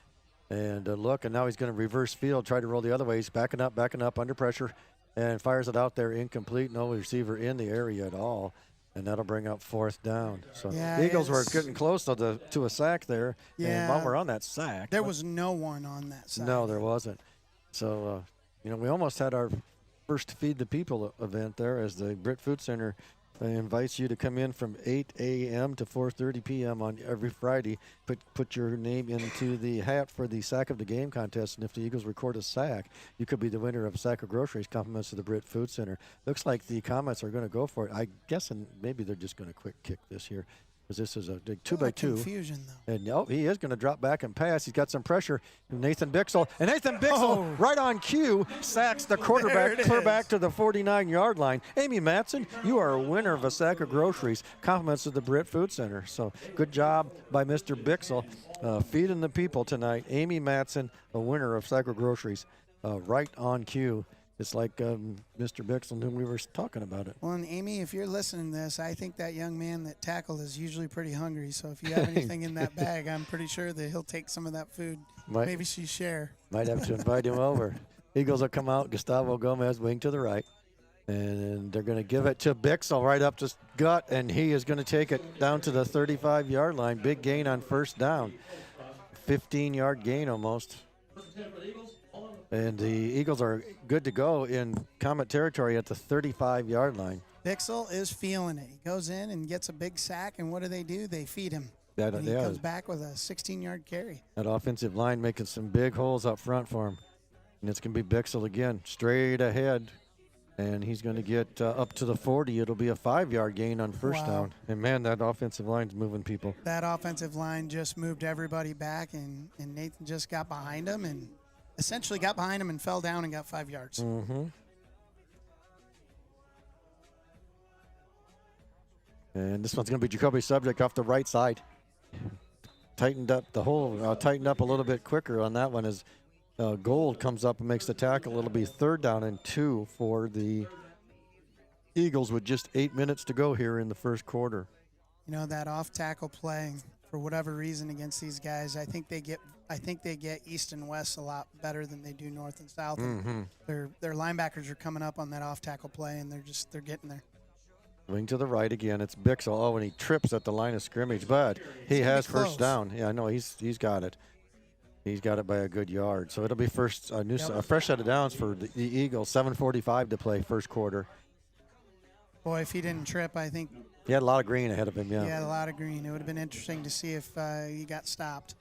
and look, and now he's going to reverse field, try to roll the other way. He's backing up, under pressure, and fires it out there incomplete. No receiver in the area at all. And that'll bring up 4th down. So yeah, the Eagles were getting close to a sack there. Yeah. And while we're on that sack. There was no one on that side. No, there wasn't. So, we almost had our first Feed the People event there as the Britt Food Center invites you to come in from 8 a.m. to 4:30 p.m. on every Friday. Put your name into the hat for the Sack of the Game contest, and if the Eagles record a sack, you could be the winner of a sack of groceries, compliments of the Britt Food Center. Looks like the Comets are going to go for it. I guess, and maybe they're just going to quick kick this here, because this is a big 2x2. Confusion, though. And he is going to drop back and pass. He's got some pressure from Nathan Bixel. And Nathan Bixel, right on cue, sacks the quarterback, clear back to the 49-yard line. Amy Matson, you are a winner of a sack of groceries. Compliments of the Britt Food Center. So good job by Mr. Bixel feeding the people tonight. Amy Matson, a winner of sack of groceries, right on cue. It's like Mr. Bixel knew we were talking about it. Well, and Amy, if you're listening to this, I think that young man that tackled is usually pretty hungry. So if you have anything in that bag, I'm pretty sure that he'll take some of that food. Maybe she share. Might have to invite him over. Eagles will come out. Gustavo Gomez, wing to the right. And they're going to give it to Bixel right up to gut, and he is going to take it down to the 35-yard line. Big gain on 1st down. 15-yard gain almost. And the Eagles are good to go in Comet territory at the 35-yard line. Bixel is feeling it. He goes in and gets a big sack, and what do? They feed him. And he comes back with a 16-yard carry. That offensive line making some big holes up front for him. And it's going to be Bixel again, straight ahead. And he's going to get up to the 40. It'll be a 5-yard gain on 1st down. And, man, that offensive line's moving people. That offensive line just moved everybody back, and Nathan just got behind him and essentially got behind him and fell down and got 5 yards. Mm-hmm. And this one's going to be Jacoby Subject off the right side. Tightened up the hole, tightened up a little bit quicker on that one as Gold comes up and makes the tackle. It'll be 3rd down and 2 for the Eagles with just 8 minutes to go here in the first quarter. You know, that off tackle play, for whatever reason against these guys, I think they get east and west a lot better than they do north and south. Mm-hmm. Their linebackers are coming up on that off tackle play, and they're getting there. Wing to the right again. It's Bixel. Oh, and he trips at the line of scrimmage, but he has first down. Yeah, I know he's got it. He's got it by a good yard. So it'll be a fresh set of downs for the Eagles. 7:45 to play first quarter. Boy, if he didn't trip, I think he had a lot of green ahead of him. Yeah, he had a lot of green. It would have been interesting to see if he got stopped.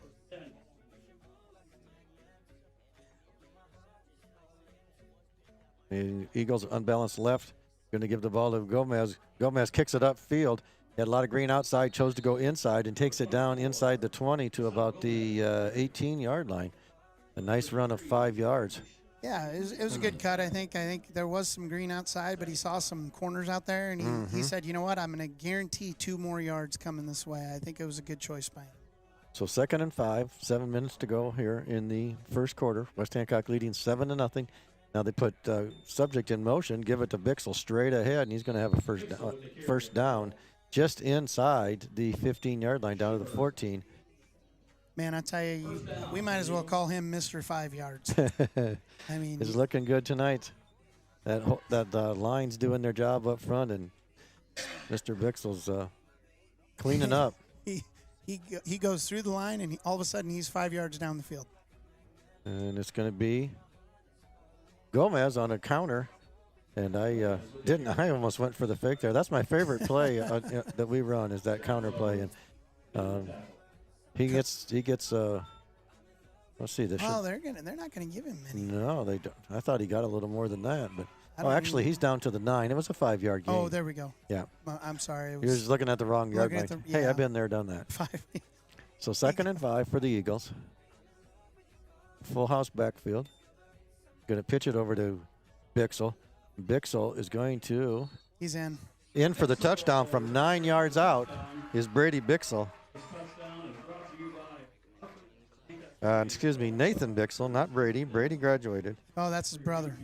The Eagles unbalanced left. Going to give the ball to Gomez. Gomez kicks it upfield. He had a lot of green outside, chose to go inside and takes it down inside the 20 to about the 18-yard line. A nice run of 5 yards. Yeah, it was a good cut, I think. I think there was some green outside, but he saw some corners out there, and he said, you know what, I'm going to guarantee 2 more yards coming this way. I think it was a good choice by him. So 2nd and 5, 7 minutes to go here in the first quarter. West Hancock leading 7-0. Now they put Subject in motion, give it to Bixel straight ahead, and he's going to have a first down just inside the 15-yard line down to the 14. Man, I tell you, we might as well call him Mr. 5 yards. I mean, he's looking good tonight. That line's doing their job up front, and Mr. Bixel's cleaning up. He goes through the line, and all of a sudden he's 5 yards down the field. And it's going to be Gomez on a counter, and I almost went for the fake there. That's my favorite play that we run is that counter play, and he gets. Let's see this. Oh, they're not gonna give him many. No, they don't. I thought he got a little more than that, but actually he's down to the 9. It was a 5-yard gain. Oh, there we go. Yeah. I'm sorry. You're just looking at the wrong yard line. Hey, I've been there, done that. 5. So 2nd and 5 for the Eagles. Full house backfield. Going to pitch it over to Bixel. Bixel is going to. He's in. In for the touchdown from 9 yards out is Brady Bixel. Nathan Bixel, not Brady. Brady graduated. Oh, that's his brother.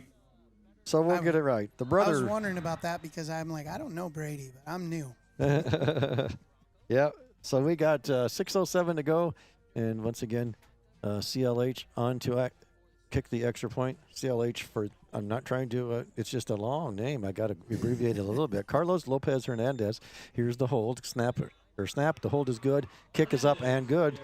So we'll get it right. The brother. I was wondering about that because I'm like, I don't know Brady, but I'm new. Yeah. So we got 6:07 to go, and once again, CLH on to kick the extra point. CLH for, I'm not trying to, it's just a long name. I got to abbreviate it a little bit. Carlos Lopez Hernandez. Here's the hold. Snap. The hold is good. Kick is up and good.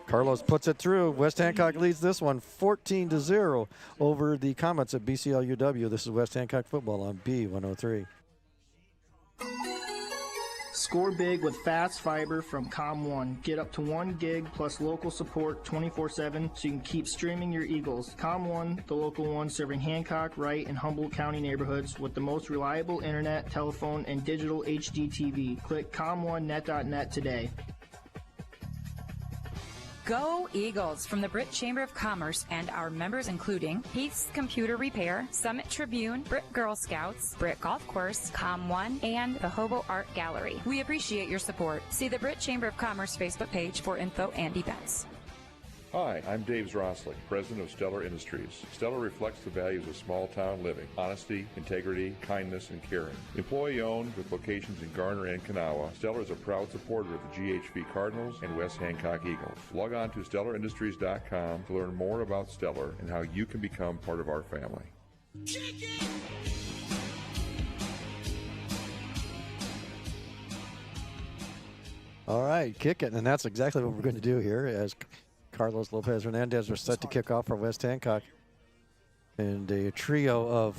Carlos puts it through. West Hancock leads this one 14-0 over the Comets at BCLUW. This is West Hancock Football on B103. Score big with fast fiber from COM1. Get up to 1 gig plus local support 24/7 so you can keep streaming your Eagles. COM1, the local one serving Hancock, Wright, and Humboldt County neighborhoods with the most reliable internet, telephone, and digital HD TV. Click com1net.net today. Go Eagles from the Britt Chamber of Commerce and our members including Heath's Computer Repair, Summit Tribune, Britt Girl Scouts, Britt Golf Course, Com1, and the Hobo Art Gallery. We appreciate your support. See the Britt Chamber of Commerce Facebook page for info and events. Hi, I'm Dave Zroslik, president of Stellar Industries. Stellar reflects the values of small-town living: honesty, integrity, kindness, and caring. Employee-owned with locations in Garner and Kanawha, Stellar is a proud supporter of the GHV Cardinals and West Hancock Eagles. Log on to StellarIndustries.com to learn more about Stellar and how you can become part of our family. All right, kick it, and that's exactly what we're going to do here as Carlos Lopez Hernandez are set to kick off for West Hancock. And a trio of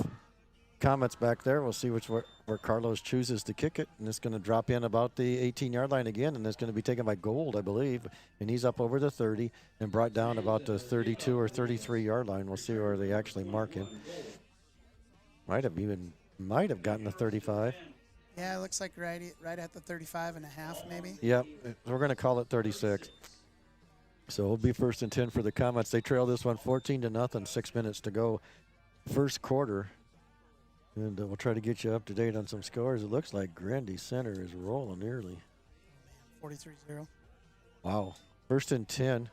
Comets back there. We'll see where Carlos chooses to kick it. And it's going to drop in about the 18-yard line again, and it's going to be taken by Gold, I believe. And he's up over the 30 and brought down about the 32 or 33-yard line. We'll see where they actually mark him. Might have gotten the 35. Yeah, it looks like right at the 35 and a half, maybe. Yep, we're going to call it 36. So it'll be 1st and 10 for the Comets. They trail this one 14-0, 6 minutes to go. First quarter. And we'll try to get you up to date on some scores. It looks like Grundy Center is rolling early. 43-0. Wow. First and 10. And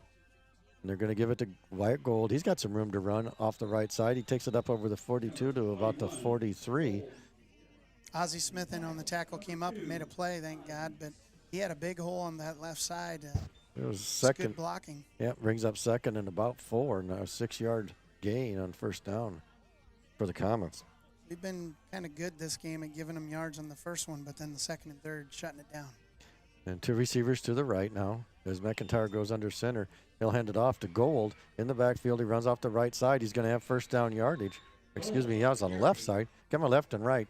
they're going to give it to Wyatt Gold. He's got some room to run off the right side. He takes it up over the 42 to about the 43. Ozzie Smith in on the tackle came up and made a play, thank God, but he had a big hole on that left side. It was second. Good blocking. Yeah, brings up second and about 4. Now a 6-yard gain on first down for the Comets. We've been kind of good this game at giving them yards on the first one, but then the second and third shutting it down. And 2 receivers to the right now. As McIntyre goes under center, he'll hand it off to Gold. In the backfield, he runs off the right side. He's going to have first down yardage. Excuse me, he was on the left side. Got my left and right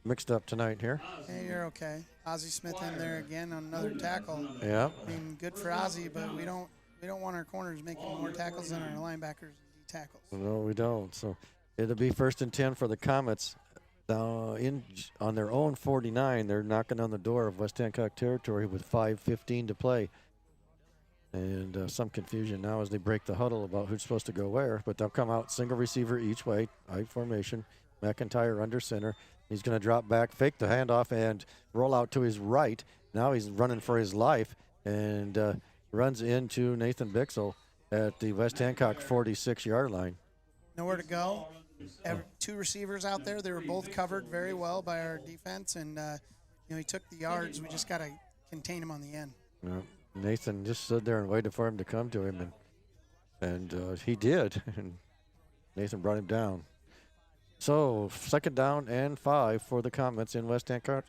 mixed up tonight here. Hey, you're okay. Ozzie Smith in there again on another tackle. Yeah. I mean, good for Ozzie, but we don't want our corners making more tackles than our linebackers and D tackles. No, we don't. So it'll be first and 10 for the Comets. On their own 49, they're knocking on the door of West Hancock territory with 5:15 to play. And some confusion now as they break the huddle about who's supposed to go where. But they'll come out single receiver each way, I formation. McIntyre under center. He's going to drop back, fake the handoff, and roll out to his right. Now he's running for his life and runs into Nathan Bixel at the West Hancock 46-yard line. Nowhere to go. 2 receivers out there. They were both covered very well by our defense, and he took the yards. We just got to contain him on the end. Nathan just stood there and waited for him to come to him, and he did. And Nathan brought him down. So second down and 5 for the Comets in West Hancock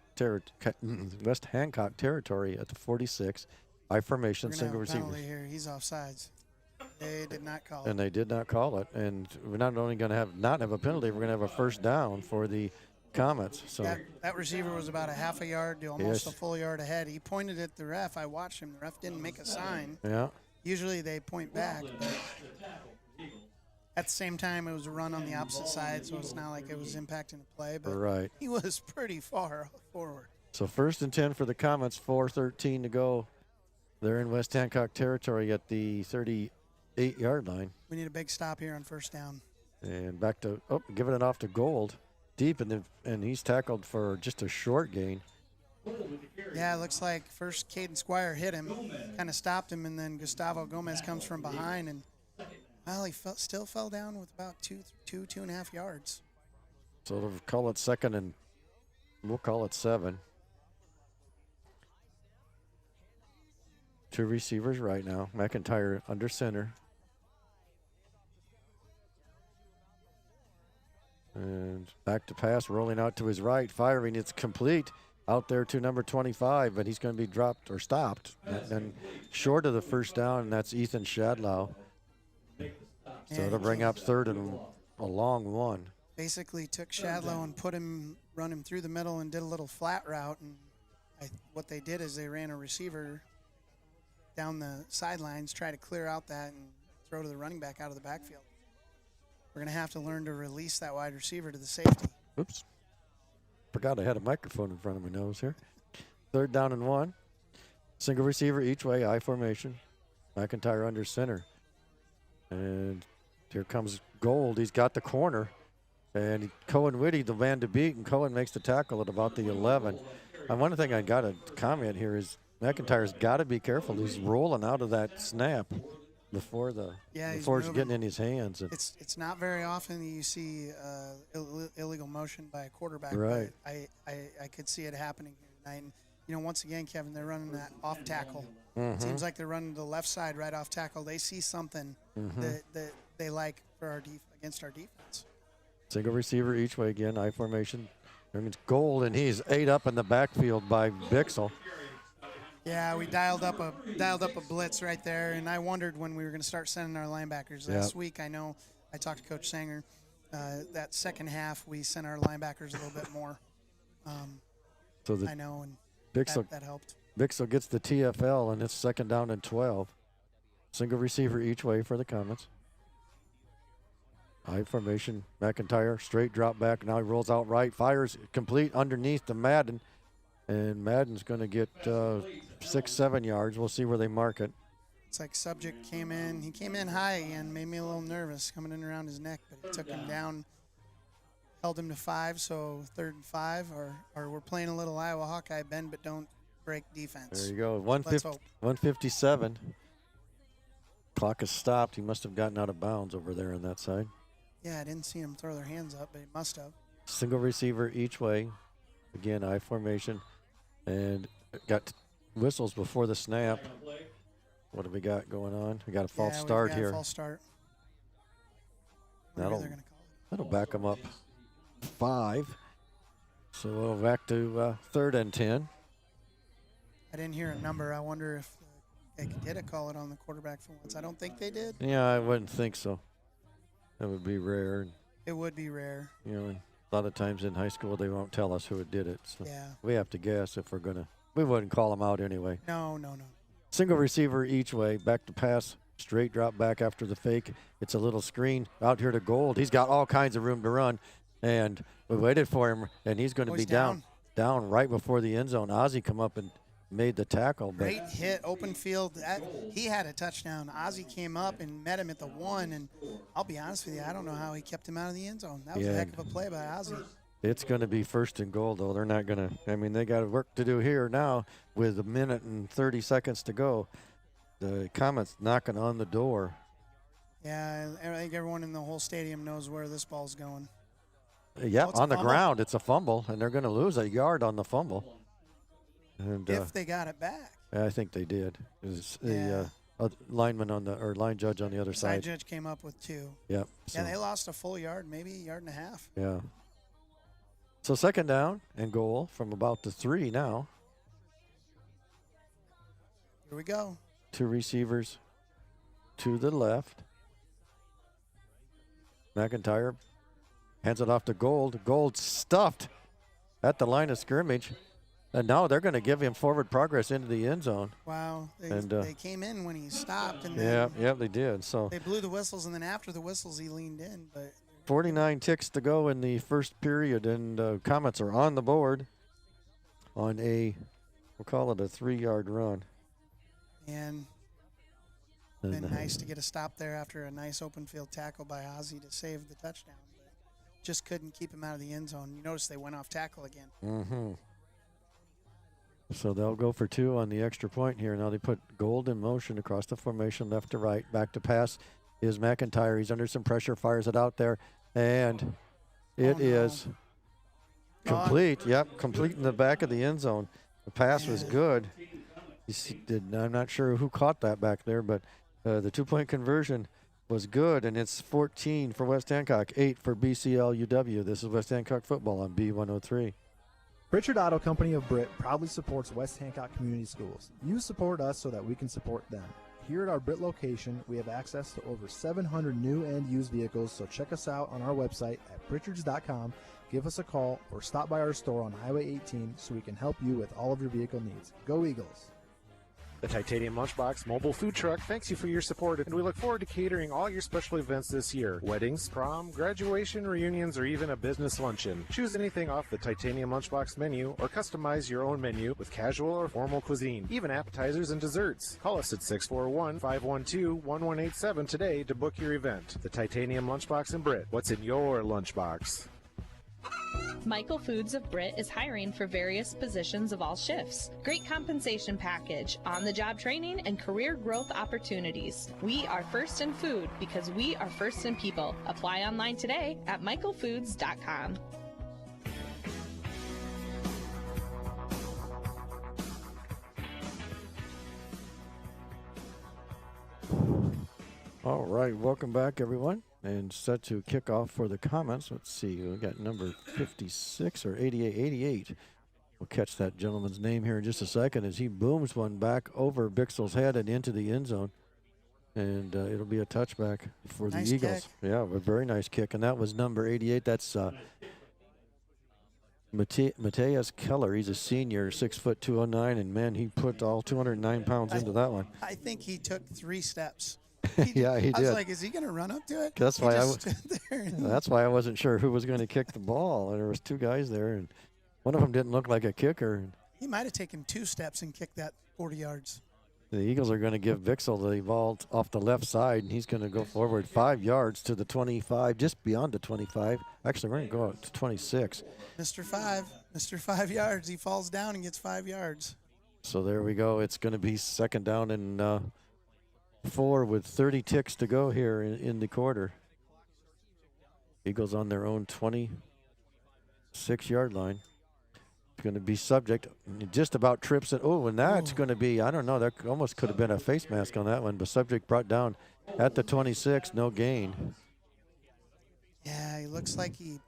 territory at the 46. I formation, single receiver. Penalty here. He's offsides. They did not call it. And they did not call it. And we're not only going to not have a penalty, we're going to have a first down for the Comets. So that receiver was about a half a yard to almost a full yard ahead. He pointed at the ref. I watched him. The ref didn't make a sign. Yeah. Usually they point back. But at the same time, it was a run on the opposite side, so it's not like it was impacting the play. But right. He was pretty far forward. So first and 10 for the Comets, 4:13 to go. They're in West Hancock territory at the 38-yard line. We need a big stop here on first down. And back to, giving it off to Gold. Deep, and he's tackled for just a short gain. Yeah, it looks like first Caden Squire hit him, kind of stopped him, and then Gustavo Gomez comes from behind, and he still fell down with about 2.5 yards. So we'll call it second, and we'll call it 7. 2 receivers right now. McIntyre under center. And back to pass, rolling out to his right, firing. It's complete out there to number 25, but he's going to be dropped or stopped. And short of the first down, and that's Ethan Shadlow. So it'll bring up third and a long one. Basically took Shadlow and run him through the middle and did a little flat route. And what they did is they ran a receiver down the sidelines, try to clear out that and throw to the running back out of the backfield. We're going to have to learn to release that wide receiver to the safety. Oops. Forgot I had a microphone in front of my nose here. Third down and 1. Single receiver each way, I formation. McIntyre under center. And here comes Gold. He's got the corner. And Cohen Whitty, the man to beat, and Cohen makes the tackle at about the 11. And one thing I got to comment here is McIntyre's got to be careful. He's rolling out of that snap before it's getting in his hands. It's not very often you see illegal motion by a quarterback. Right. But I could see it happening here tonight. And, once again, Kevin, they're running that off tackle. Mm-hmm. It seems like they're running the left side right off tackle. They see something that they like for against our defense. Single receiver each way again, I formation. There's Gold, and he's ate up in the backfield by Bixel. Yeah, we dialed up a blitz right there, and I wondered when we were going to start sending our linebackers. Last week, I know I talked to Coach Sanger. That second half, we sent our linebackers a little bit more. I know, and that helped. Bixel gets the TFL, and it's second down and 12. Single receiver each way for the Comets. I formation, McIntyre, straight drop back. Now he rolls out right, fires complete underneath to Madden. And Madden's going to get 6-7 yards. We'll see where they mark it. It's like Subject came in. He came in high and made me a little nervous coming in around his neck, but he took him down held him to 5, so 3rd and 5, or we're playing a little Iowa Hawkeye bend, but don't break defense. There you go. Let's hope. 157. Clock has stopped. He must have gotten out of bounds over there on that side. Yeah, I didn't see him throw their hands up, but he must have. Single receiver each way. Again, I formation. And got whistles before the snap. What do we got going on? We got a false start here. False start. That'll back them up 5. So we'll back to 3rd and 10. I didn't hear a number. I wonder if they did a call it on the quarterback for once. I don't think they did. Yeah, I wouldn't think so. That would be rare. It would be rare. You know, a lot of times in high school they won't tell us who did it. So yeah. We have to guess if we're going to. We wouldn't call them out anyway. No. Single receiver each way. Back to pass. Straight drop back after the fake. It's a little screen out here to Gold. He's got all kinds of room to run. And we waited for him, and he's going to be down right before the end zone. Ozzie come up and made the tackle. Great hit, open field. He had a touchdown. Ozzie came up and met him at the 1, and I'll be honest with you, I don't know how he kept him out of the end zone. That was a heck of a play by Ozzie. It's going to be 1st and goal, though. They're not going to. I mean, they got work to do here now with 1 minute and 30 seconds to go. The Comets knocking on the door. Yeah, I think everyone in the whole stadium knows where this ball's going. Yeah, on the ground, it's a fumble, and they're going to lose a yard on the fumble. And, if they got it back. I think they did. The lineman line judge on the other side. Side judge came up with 2. Yep. Yeah, they lost a full yard, maybe a yard and a half. Yeah. So 2nd down and goal from about the 3 now. Here we go. 2 receivers to the left. McIntyre hands it off to Gold. Gold stuffed at the line of scrimmage. And now they're going to give him forward progress into the end zone. Wow. They came in when he stopped. And yeah, they did. So they blew the whistles, and then after the whistles, he leaned in. But 49 ticks to go in the first period, and Comets are on the board on we'll call it a 3-yard run. And been nice to get a stop there after a nice open field tackle by Ozzie to save the touchdown. But just couldn't keep him out of the end zone. You notice they went off tackle again. Mm-hmm. So they'll go for 2 on the extra point here. Now they put Gold in motion across the formation, left to right. Back to pass is McIntyre. He's under some pressure, fires it out there, and it is complete. Yep, complete in the back of the end zone. The pass was good. I'm not sure who caught that back there, but the 2-point conversion was good, and it's 14 for West Hancock, 8 for BCLUW. This is West Hancock Football on B103. Pritchard Auto Company of Britt proudly supports West Hancock Community Schools. You support us so that we can support them. Here at our Britt location, we have access to over 700 new and used vehicles, so check us out on our website at pritchards.com, give us a call, or stop by our store on Highway 18 so we can help you with all of your vehicle needs. Go Eagles! The Titanium Lunchbox mobile food truck thanks you for your support, and we look forward to catering all your special events this year. Weddings, prom, graduation, reunions, or even a business luncheon. Choose anything off the Titanium Lunchbox menu or customize your own menu with casual or formal cuisine, even appetizers and desserts. Call us at 641-512-1187 today to book your event. The Titanium Lunchbox in Britt. What's in your lunchbox? Michael Foods of Britt is hiring for various positions of all shifts. Great compensation package, on-the-job training, and career growth opportunities. We are first in food because we are first in people. Apply online today at michaelfoods.com. All right, welcome back, everyone. And set to kick off for the Comets. Let's see, we got number 56 or 88. We'll catch that gentleman's name here in just a second as he booms one back over Bixel's head and into the end zone. And it'll be a touchback for the Eagles. Kick. Yeah, a very nice kick. And that was number 88. That's Mateus Keller. He's a senior, 6'2", 209. And, man, he put all 209 pounds into that one. I think he took 3 steps. Yeah, he did. I was like, is he going to run up to it? That's why I wasn't sure who was going to kick the ball. There was 2 guys there, and one of them didn't look like a kicker. He might have taken 2 steps and kicked that 40 yards. The Eagles are going to give Bixel the ball off the left side, and he's going to go forward 5 yards to the 25, just beyond the 25. Actually, we're going to go out to 26. Mr. 5 yards. He falls down and gets 5 yards. So there we go. It's going to be second down and 4 with 30 ticks to go here in the quarter. Eagles on their own 26-yard line. Going to be subject, just about trips it. Oh, and that's going to be, I don't know, that almost could have been a face mask on that one, but subject brought down at the 26, no gain. Yeah, he looks like he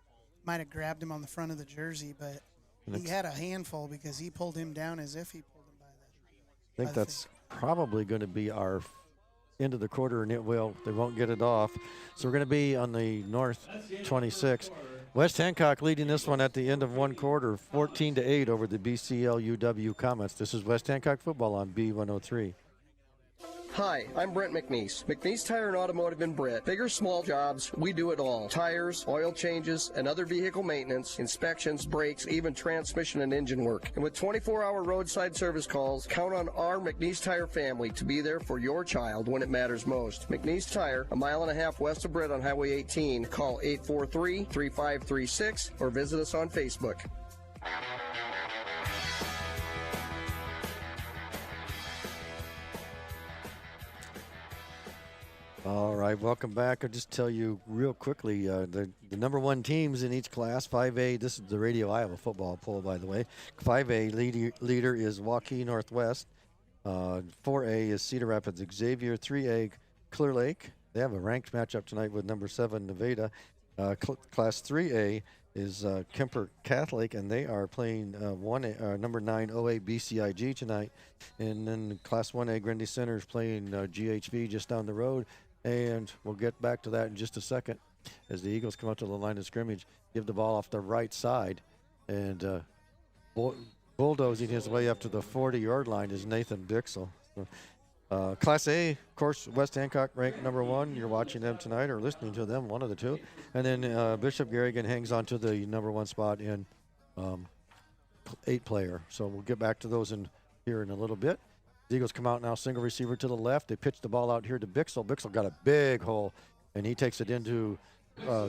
might have grabbed him on the front of the jersey, but he had a handful because he pulled him down as if he pulled him by the I think that's probably going to be our end of the quarter, and they won't get it off. So we're going to be on the north 26. West Hancock leading this one at the end of one quarter, 14-8 over the BCLUW Comets. This is West Hancock Football on B103. Hi, I'm Brent McNeese. McNeese Tire and Automotive in Britt. Big or small jobs, we do it all. Tires, oil changes, and other vehicle maintenance, inspections, brakes, even transmission and engine work. And with 24-hour roadside service calls, count on our McNeese Tire family to be there for your child when it matters most. McNeese Tire, a mile and a half west of Britt on Highway 18. Call 843-3536 or visit us on Facebook. All right, welcome back. I'll just tell you real quickly, the number one teams in each class, 5A, this is the Radio Iowa football poll, by the way. 5A leader is Waukee Northwest. 4A is Cedar Rapids Xavier. 3A, Clear Lake. They have a ranked matchup tonight with number 7, Nevada. Class 3A is Kemper Catholic, and they are playing number 9 OA BCIG tonight. And then Class 1A, Grundy Center is playing GHV just down the road. And we'll get back to that in just a second as the Eagles come up to the line of scrimmage, give the ball off the right side, and bulldozing his way up to the 40-yard line is Nathan Bixel. Class A, of course, West Hancock ranked number 1. You're watching them tonight or listening to them, one of the two. And then Bishop Garrigan hangs on to the number 1 spot in 8-player. So we'll get back to those here in a little bit. The Eagles come out now, single receiver to the left. They pitch the ball out here to Bixel. Bixel got a big hole, and he takes it into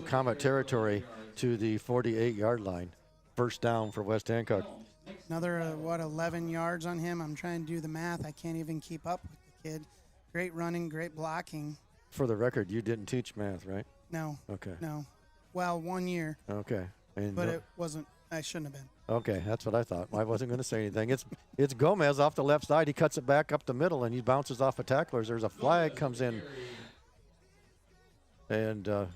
Comet territory to the 48-yard line. First down for West Hancock. Another, 11 yards on him. I'm trying to do the math. I can't even keep up with the kid. Great running, great blocking. For the record, you didn't teach math, right? No. Okay. No. Well, 1 year. Okay. But it wasn't. I shouldn't have been. Okay, that's what I thought. I wasn't going to say anything. It's Gomez off the left side. He cuts it back up the middle, and he bounces off of tacklers. There's a flag comes in. And I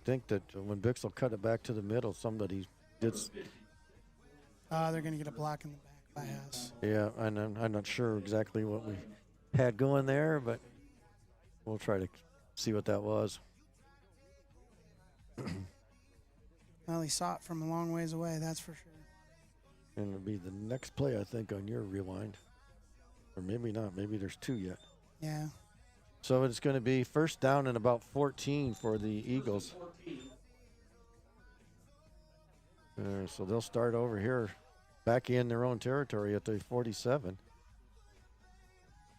think that when Bixel cut it back to the middle, somebody did. They're going to get a block in the back by us. Yeah, and I'm not sure exactly what we had going there, but we'll try to see what that was. Well, he saw it from a long ways away, that's for sure. And it'll be the next play, I think, on your rewind. Or maybe not. Maybe there's 2 yet. Yeah. So it's going to be first down and about 14 for the Eagles. So they'll start over here, back in their own territory at the 47.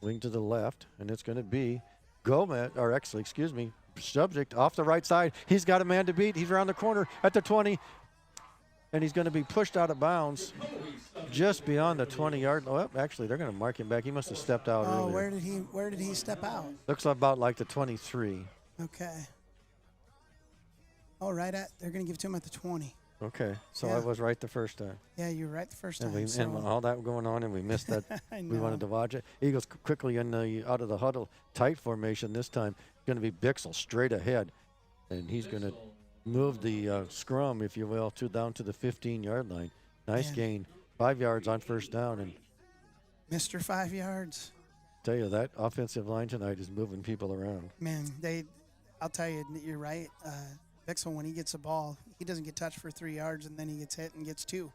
Wing to the left, and it's going to be Gomez, or actually, excuse me, subject off the right side. He's got a man to beat. He's around the corner at the 20, and he's going to be pushed out of bounds just beyond the 20-yard. Well, actually, they're going to mark him back. He must have stepped out earlier. Where did he step out? Looks about like the 23. Okay. Oh, they're going to give it to him at the 20. Okay, so Yeah. I was right the first time. Yeah, you were right the first time. And all that going on, and we missed that. I We know. wanted to watch it. Eagles quickly out of the huddle, tight formation this time. Going to be Bixel straight ahead, and he's going to move the scrum, if you will, down to the 15-yard line. Nice gain, 5 yards on first down, and Mr. 5 yards. tell you that offensive line tonight is moving people around. Man, I'll tell you, you're right. Bixel, when he gets a ball, he doesn't get touched for 3 yards, and then he gets hit and gets 2.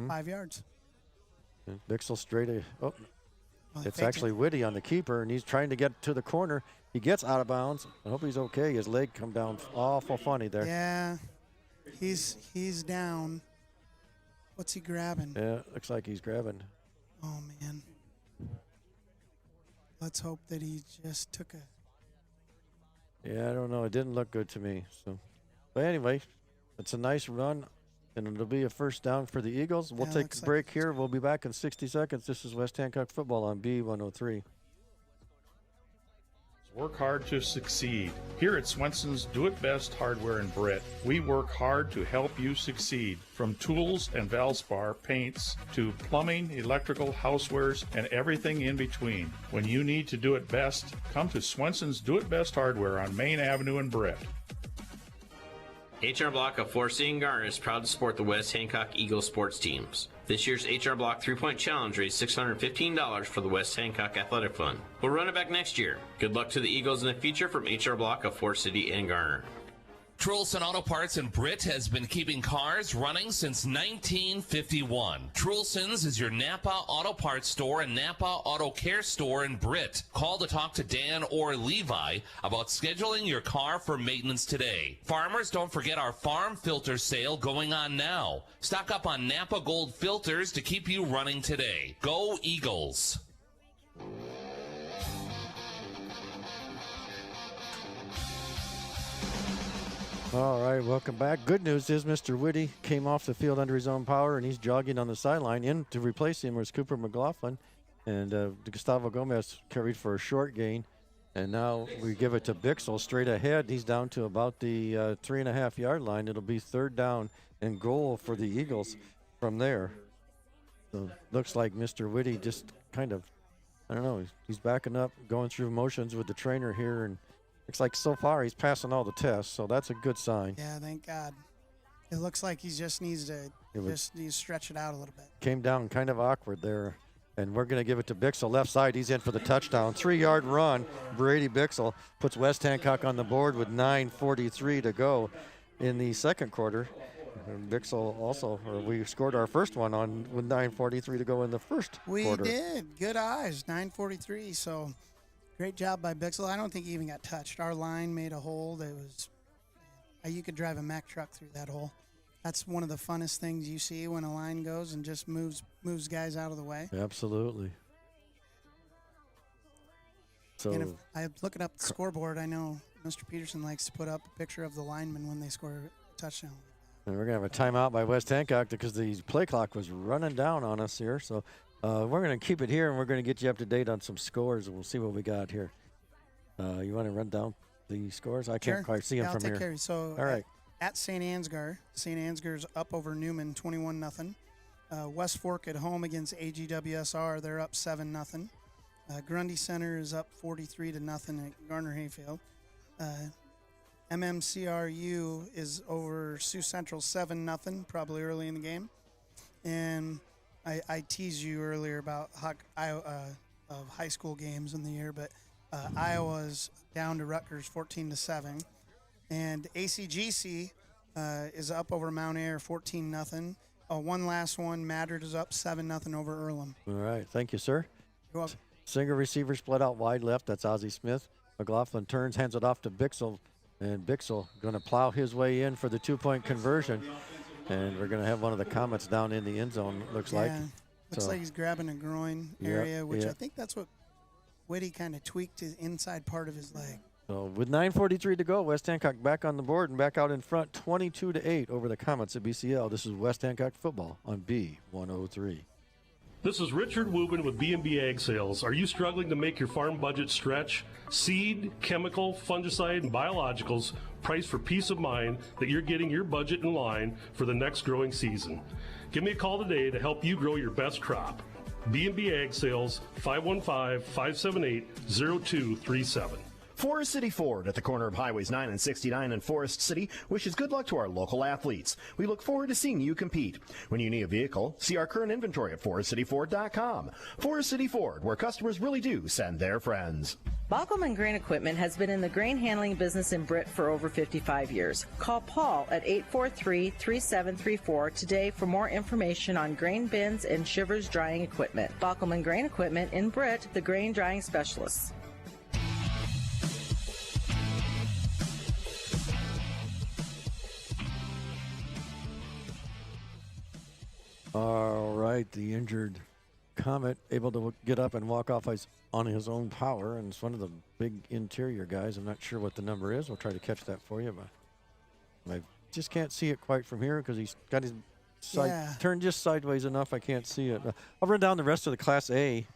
5 yards. And Bixel straight ahead. Oh, Well, it's faked actually Whitty on the keeper, and he's trying to get to the corner. He gets out of bounds. I hope he's okay. His leg come down awful funny there. Yeah, he's down. What's he grabbing? Yeah, looks like he's grabbing. Oh, man. Let's hope that he just took a. Yeah, I don't know. It didn't look good to me. So, but anyway, it's a nice run, and it'll be a first down for the Eagles. We'll take a break here. We'll be back in 60 seconds. This is West Hancock Football on B103. Work hard to succeed. Here at Swenson's Do It Best Hardware in Britt, we work hard to help you succeed. From tools and Valspar paints to plumbing, electrical, housewares, and everything in between. When you need to do it best, come to Swenson's Do It Best Hardware on Main Avenue in Britt. HR Block of Forest City and Garner is proud to support the West Hancock Eagles sports teams. This year's HR Block 3-Point Challenge raised $615 for the West Hancock Athletic Fund. We'll run it back next year. Good luck to the Eagles in the future from HR Block of Forest City and Garner. Trulson Auto Parts in Britt has been keeping cars running since 1951. Trulson's is your Napa Auto Parts store and Napa Auto Care store in Britt. Call to talk to Dan or Levi about scheduling your car for maintenance today. Farmers, don't forget our farm filter sale going on now. Stock up on Napa Gold filters to keep you running today. Go Eagles! All right, welcome back. Good news is Mr. Whitty came off the field under his own power, and he's jogging on the sideline. In to replace him was Cooper McLaughlin, and Gustavo Gomez carried for a short gain. And now we give it to Bixel straight ahead. He's down to about the 3.5-yard line. It'll be third down and goal for the Eagles from there. So looks like Mr. Whitty just kind of, I don't know, he's backing up, going through motions with the trainer here, and looks like so far he's passing all the tests, so that's a good sign. Yeah, thank God. It looks like he just needs to stretch it out a little bit. Came down kind of awkward there, and we're going to give it to Bixel. Left side, he's in for the touchdown. 3-yard run. Brady Bixel puts West Hancock on the board with 9:43 to go in the second quarter. And Bixel also, we scored our first one on with 9:43 to go in the first quarter. We did. Good eyes, 9:43, so... Great job by Bixel. I don't think he even got touched. Our line made a hole that was, you could drive a Mack truck through that hole. That's one of the funnest things you see when a line goes and just moves guys out of the way. Absolutely. So, and if I'm looking up the scoreboard, I know Mr. Peterson likes to put up a picture of the lineman when they score a touchdown. And we're going to have a timeout by West Hancock because the play clock was running down on us here. So we're going to keep it here, and we're going to get you up to date on some scores, and we'll see what we hat here. You want to run down the scores? I can't quite see them from here. I'll take care of you. So all right. At St. Ansgar, St. Ansgar's up over Newman 21-0. West Fork at home against AGWSR, they're up 7-0. Grundy Center is up 43-0 at Garner Hayfield. MMCRU is over Sioux Central 7-0, probably early in the game. And I teased you earlier about of high school games in the year, but Iowa's down to Rutgers 14-7, and ACGC is up over Mount Air 14-0. One last one, Maddard is up 7-0 over Earlham. All right, thank you, sir. You're welcome. Single receiver split out wide left. That's Ozzie Smith. McLaughlin turns, hands it off to Bixel, and Bixel going to plow his way in for the 2-point conversion. And we're going to have one of the Comets down in the end zone, looks like. Looks like he's grabbing a groin area, which I think that's what Whitty kind of tweaked his inside part of his leg. So with 9:43 to go, West Hancock back on the board and back out in front, 22-8 over the Comets at BCL. This is West Hancock Football on B103. This is Richard Wubin with B&B Ag Sales. Are you struggling to make your farm budget stretch? Seed, chemical, fungicide, and biologicals priced for peace of mind that you're getting your budget in line for the next growing season. Give me a call today to help you grow your best crop. B&B Ag Sales, 515-578-0237. Forest City Ford at the corner of Highways 9 and 69 in Forest City wishes good luck to our local athletes. We look forward to seeing you compete. When you need a vehicle, see our current inventory at forestcityford.com. Forest City Ford, where customers really do send their friends. Baukelman Grain Equipment has been in the grain handling business in Britt for over 55 years. Call Paul at 843-3734 today for more information on grain bins and shivers drying equipment. Baukelman Grain Equipment in Britt, the grain drying specialists. All right, the injured Comet able to get up and walk off on his own power, and it's one of the big interior guys. I'm not sure what the number is. We'll try to catch that for you, but I just can't see it quite from here because he's got his side turned just sideways enough. I can't see it. I'll run down the rest of the Class A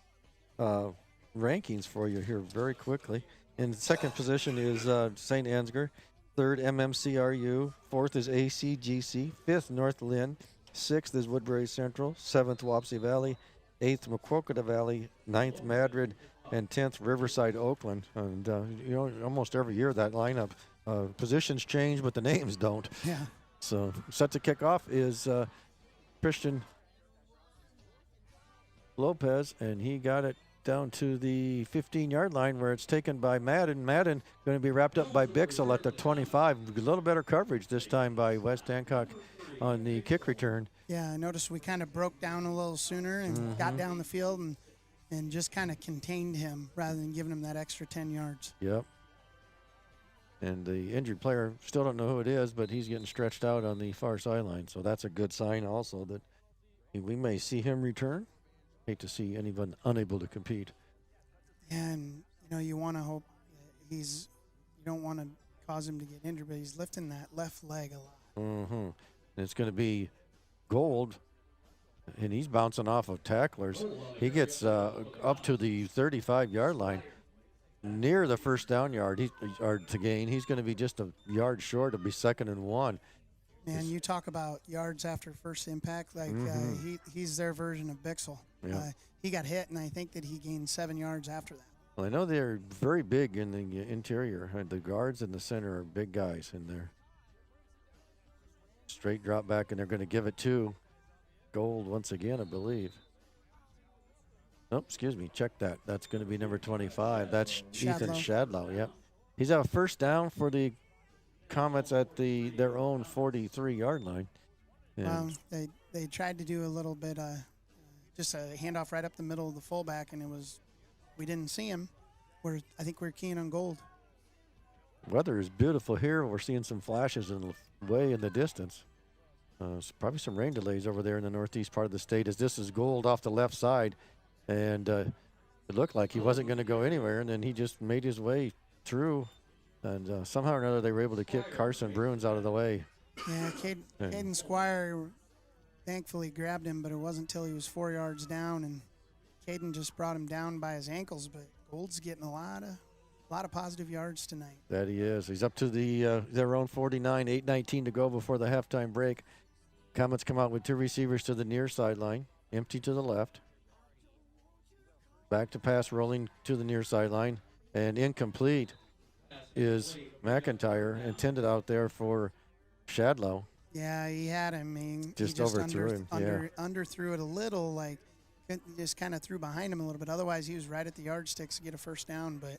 rankings for you here very quickly. In second position is St. Ansgar. Third, MMCRU. Fourth is ACGC. Fifth, North Lynn. Sixth is Woodbury Central. Seventh, Wapsie Valley. Eighth, Maquoketa Valley. Ninth, Madrid. And 10th, Riverside, Oakland. And, almost every year that lineup, positions change, but the names don't. Yeah. So set to kick off is Christian Lopez, and he got it down to the 15-yard line where it's taken by Madden. Madden going to be wrapped up by Bixel at the 25. A little better coverage this time by West Hancock on the kick return. Yeah, I noticed we kind of broke down a little sooner and got down the field and just kind of contained him rather than giving him that extra 10 yards. Yep. And the injured player, still don't know who it is, but he's getting stretched out on the far sideline. So that's a good sign also that we may see him return. Hate to see anyone unable to compete. And, you want to hope you don't want to cause him to get injured, but he's lifting that left leg a lot. And it's going to be Gold, and he's bouncing off of tacklers. He gets up to the 35-yard line, near the first down yard to gain. He's going to be just a yard short. It'll be 2nd and 1. Man, you talk about yards after first impact. Like he's their version of Bixel. Yeah. He got hit, and I think that he gained 7 yards after that. Well, I know they're very big in the interior. The guards in the center are big guys in there. Straight drop back, and they're going to give it to Gold once again, I believe. Oh, excuse me. Check that. That's going to be number 25. That's Ethan Shadlow. Yep. He's a first down for the Comets at their own 43-yard line. Well, they tried to do a little bit, just a handoff right up the middle of the fullback, and we didn't see him. I think we're keen on Gold. Weather is beautiful here. We're seeing some flashes way in the distance. Probably some rain delays over there in the northeast part of the state as this is Gold off the left side. And it looked like he wasn't going to go anywhere, and then he just made his way through. And somehow or another, they were able to kick Carson Bruins out of the way. Yeah, Caden Squire thankfully grabbed him, but it wasn't until he was 4 yards down, and Caden just brought him down by his ankles. But Gold's getting a lot of positive yards tonight. That he is. He's up to their own 49, 8:19 to go before the halftime break. Comets come out with 2 receivers to the near sideline, empty to the left. Back to pass, rolling to the near sideline, and incomplete is McIntyre, intended out there for Shadlow. Yeah, he had him. He just overthrew him. Underthrew it a little, like just kind of threw behind him a little bit. Otherwise, he was right at the yardsticks to get a first down, but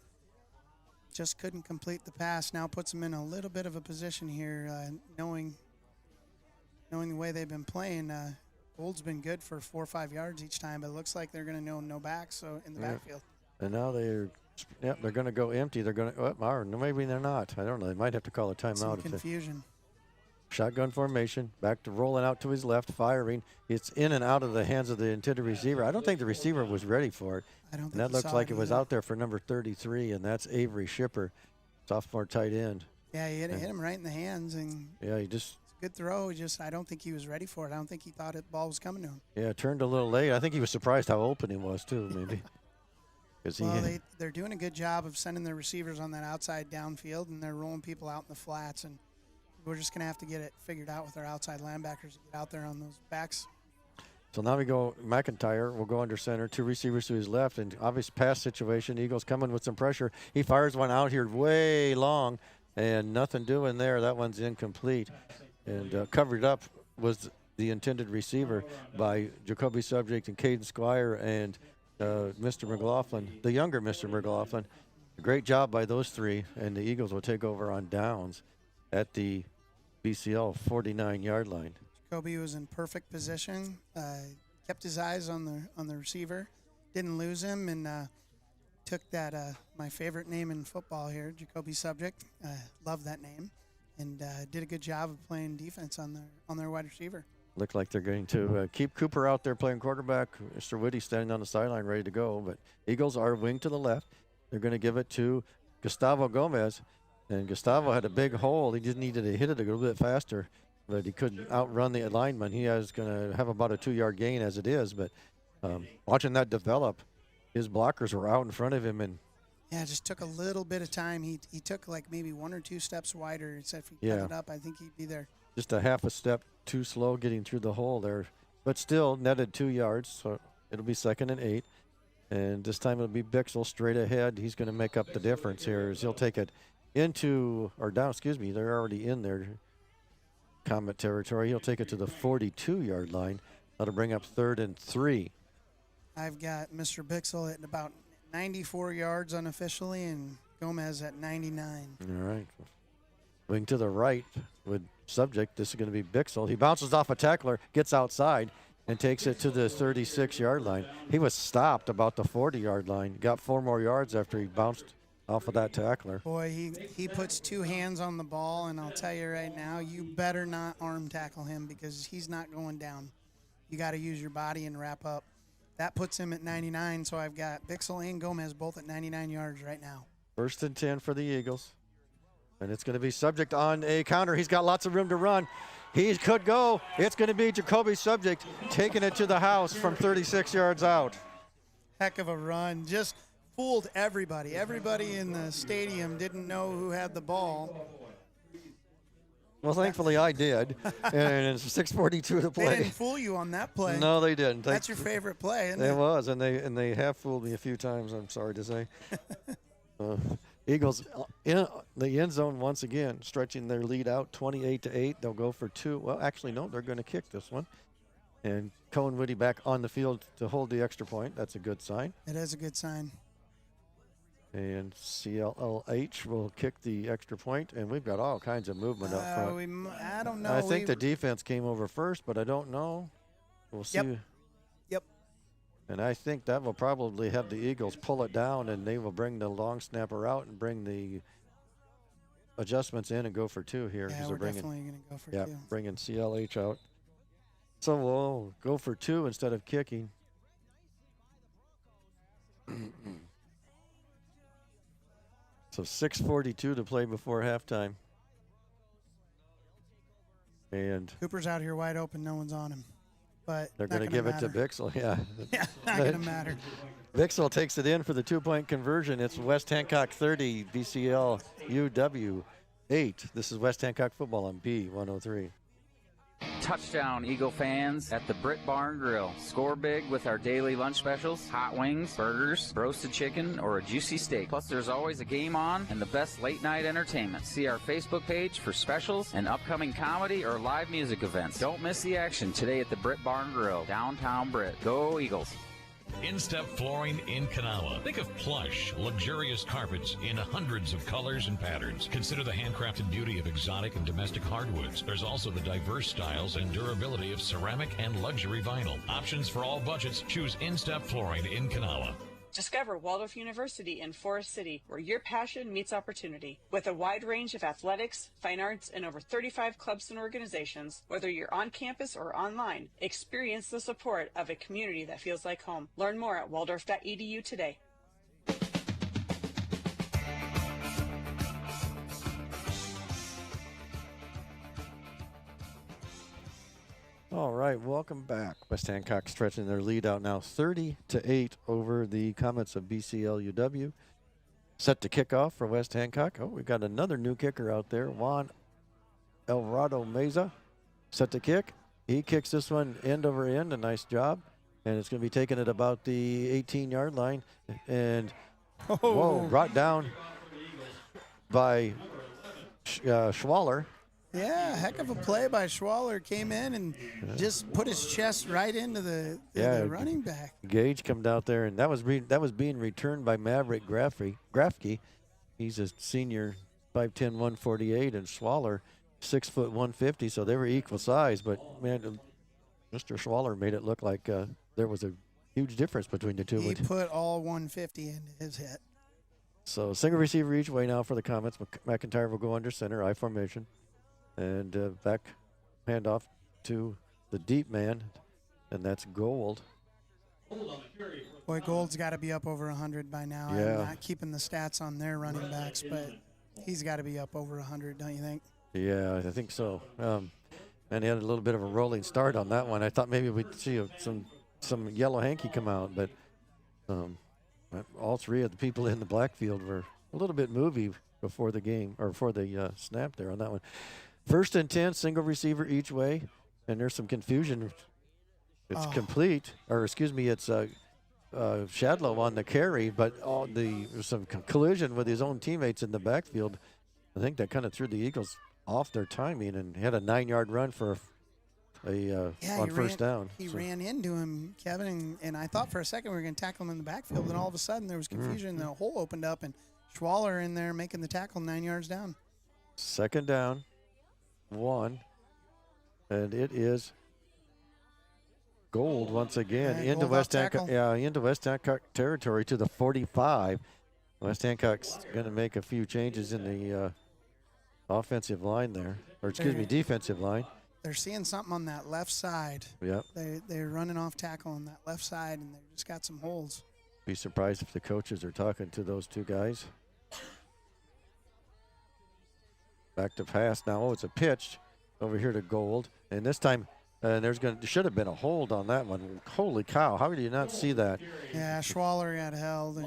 just couldn't complete the pass. Now puts him in a little bit of a position here, knowing the way they've been playing. Gold's been good for 4 or 5 yards each time, but it looks like they're going to know no back, so in the backfield. And now they're going to go empty. They're going to, maybe they're not. I don't know. They might have to call a timeout. Some confusion. Shotgun formation, back to rolling out to his left, firing. It's in and out of the hands of the intended receiver. I don't think the receiver was ready for it. I don't think that looks like it was out there for number 33, and that's Avery Shipper, sophomore tight end. Yeah, he hit him right in the hands. And yeah, he just... Good throw. I don't think he was ready for it. I don't think he thought the ball was coming to him. Yeah, turned a little late. I think he was surprised how open he was, too, maybe. They're doing a good job of sending their receivers on that outside downfield, and they're rolling people out in the flats. And we're just going to have to get it figured out with our outside linebackers to get out there on those backs. So now we go, McIntyre will go under center, 2 receivers to his left, and obvious pass situation. Eagles coming with some pressure. He fires one out here way long, and nothing doing there. That one's incomplete. And covered up was the intended receiver by Jacoby Subject and Caden Squire and Mr. McLaughlin, the younger Mr. McLaughlin. Great job by those 3, and the Eagles will take over on downs at the BCL 49-yard line. Jacoby was in perfect position, kept his eyes on the receiver, didn't lose him, and took that my favorite name in football here, Jacoby Subject. Love that name. And did a good job of playing defense on their wide receiver. Look like they're going to keep Cooper out there playing quarterback. Mr. Whitty standing on the sideline ready to go. But Eagles are wing to the left. They're going to give it to Gustavo Gomez. And Gustavo had a big hole. He just needed to hit it a little bit faster, but he couldn't outrun the lineman. He is going to have about a 2-yard gain as it is. But watching that develop, his blockers were out in front of him. And yeah, it just took a little bit of time. He took like maybe 1 or 2 steps wider. He said if he cut it up, I think he'd be there. Just a half a step too slow getting through the hole there. But still netted 2 yards, so it'll be 2nd and 8. And this time it'll be Bixel straight ahead. He's going to make up the difference here as he'll take it into, or down, excuse me, they're already in their Comet territory. He'll take it to the 42-yard line. That'll bring up 3rd and 3. I've got Mr. Bixel at about 94 yards unofficially and Gomez at 99. All right. Wing to the right with subject. This is going to be Bixel. He bounces off a tackler, gets outside, and takes it to the 36-yard line. He was stopped about the 40-yard line. Got 4 more yards after he bounced off of that tackler. Boy, he puts 2 hands on the ball, and I'll tell you right now, you better not arm tackle him because he's not going down. You got to use your body and wrap up. That puts him at 99, so I've got Bixel and Gomez both at 99 yards right now. 1st and 10 for the Eagles. And it's going to be subject on a counter. He's got lots of room to run. He could go. It's going to be Jacoby Subject taking it to the house from 36 yards out. Heck of a run. Just fooled everybody. Everybody in the stadium didn't know who had the ball. Well, thankfully I did. And it's 6:42 to play. They didn't fool you on that play. No, they didn't. That's your favorite play, isn't it? It was, and they have fooled me a few times, I'm sorry to say. Eagles in the end zone once again, stretching their lead out 28-8. They'll go for 2. Well, actually, no, they're going to kick this one. And Cohen Whitty back on the field to hold the extra point. That's a good sign. It is a good sign. And CLLH will kick the extra point, and we've got all kinds of movement up front. I don't know. I think the defense came over first, but I don't know. We'll see. Yep. And I think that will probably have the Eagles pull it down, and they will bring the long snapper out and bring the adjustments in and go for 2 here. Yeah, we're definitely going to go for 2. Yeah, bringing CLH out. So we'll go for 2 instead of kicking. So 6:42 to play before halftime. And Cooper's out here wide open. No one's on him. But they're going to give it to Bixel. Yeah. Yeah, not going to matter. Bixel takes it in for the 2-point conversion. It's West Hancock 30, BCLUW 8. This is West Hancock Football on B103. Touchdown, Eagle fans, at the Britt Barn Grill. Score big with our daily lunch specials, hot wings, burgers, roasted chicken, or a juicy steak. Plus, there's always a game on and the best late-night entertainment. See our Facebook page for specials and upcoming comedy or live music events. Don't miss the action today at the Britt Barn Grill, downtown Britt. Go Eagles. Instep Flooring in Kanawha. Think of plush, luxurious carpets in hundreds of colors and patterns. Consider the handcrafted beauty of exotic and domestic hardwoods. There's also the diverse styles and durability of ceramic and luxury vinyl. Options for all budgets. Choose Instep Flooring in Kanawha. Discover Waldorf University in Forest City, where your passion meets opportunity. With a wide range of athletics, fine arts, and over 35 clubs and organizations, whether you're on campus or online, experience the support of a community that feels like home. Learn more at waldorf.edu today. All right, welcome back. West Hancock stretching their lead out now 30-8 over the Comets of BCLUW. Set to kick off for West Hancock. Oh, we've got another new kicker out there, Juan Elrado Meza. Set to kick. He kicks this one end over end, a nice job. And it's going to be taken at about the 18-yard line. And, whoa, brought down by Schwaller. Yeah, heck of a play by Schwaller. Came in and just put his chest right into the running back. Gage come out there, and that was being returned by Maverick Grafke. He's a senior, 5'10", 148, and Schwaller, 6 foot 150. So they were equal size. But man, Mr. Schwaller made it look like there was a huge difference between the two. He put all 150 into his hit. So single receiver each way now for the Comets. McIntyre will go under center, I formation. And back handoff to the deep man, and that's Gold. Boy, Gold's got to be up over 100 by now. Yeah. I'm not keeping the stats on their running backs, but he's got to be up over 100, don't you think? Yeah, I think so. And he had a little bit of a rolling start on that one. I thought maybe we'd see some yellow hanky come out, but all three of the people in the black field were a little bit movie before the game, or before the snap there on that one. 1st and 10, single receiver each way, and there's some confusion. It's complete, or excuse me, it's Shadlow on the carry, but there's some collision with his own teammates in the backfield. I think that kind of threw the Eagles off their timing, and had a 9-yard run for on first down. He ran into him, Kevin, and I thought for a second we were going to tackle him in the backfield, and all of a sudden there was confusion, and the hole opened up, and Schwaller in there making the tackle 9 yards down. 2nd down, 1, and it is Gold once again into West Hancock. Yeah, into West Hancock territory to the 45. West Hancock's going to make a few changes in the offensive line there, or excuse me, defensive line. They're seeing something on that left side. Yep. They're running off tackle on that left side, and they've just got some holes. Be surprised if the coaches are talking to those two guys. Back to pass now. Oh, it's a pitch over here to Gold, and this time there should have been a hold on that one. Holy cow! How did you not see that? Yeah, Schwaller got held,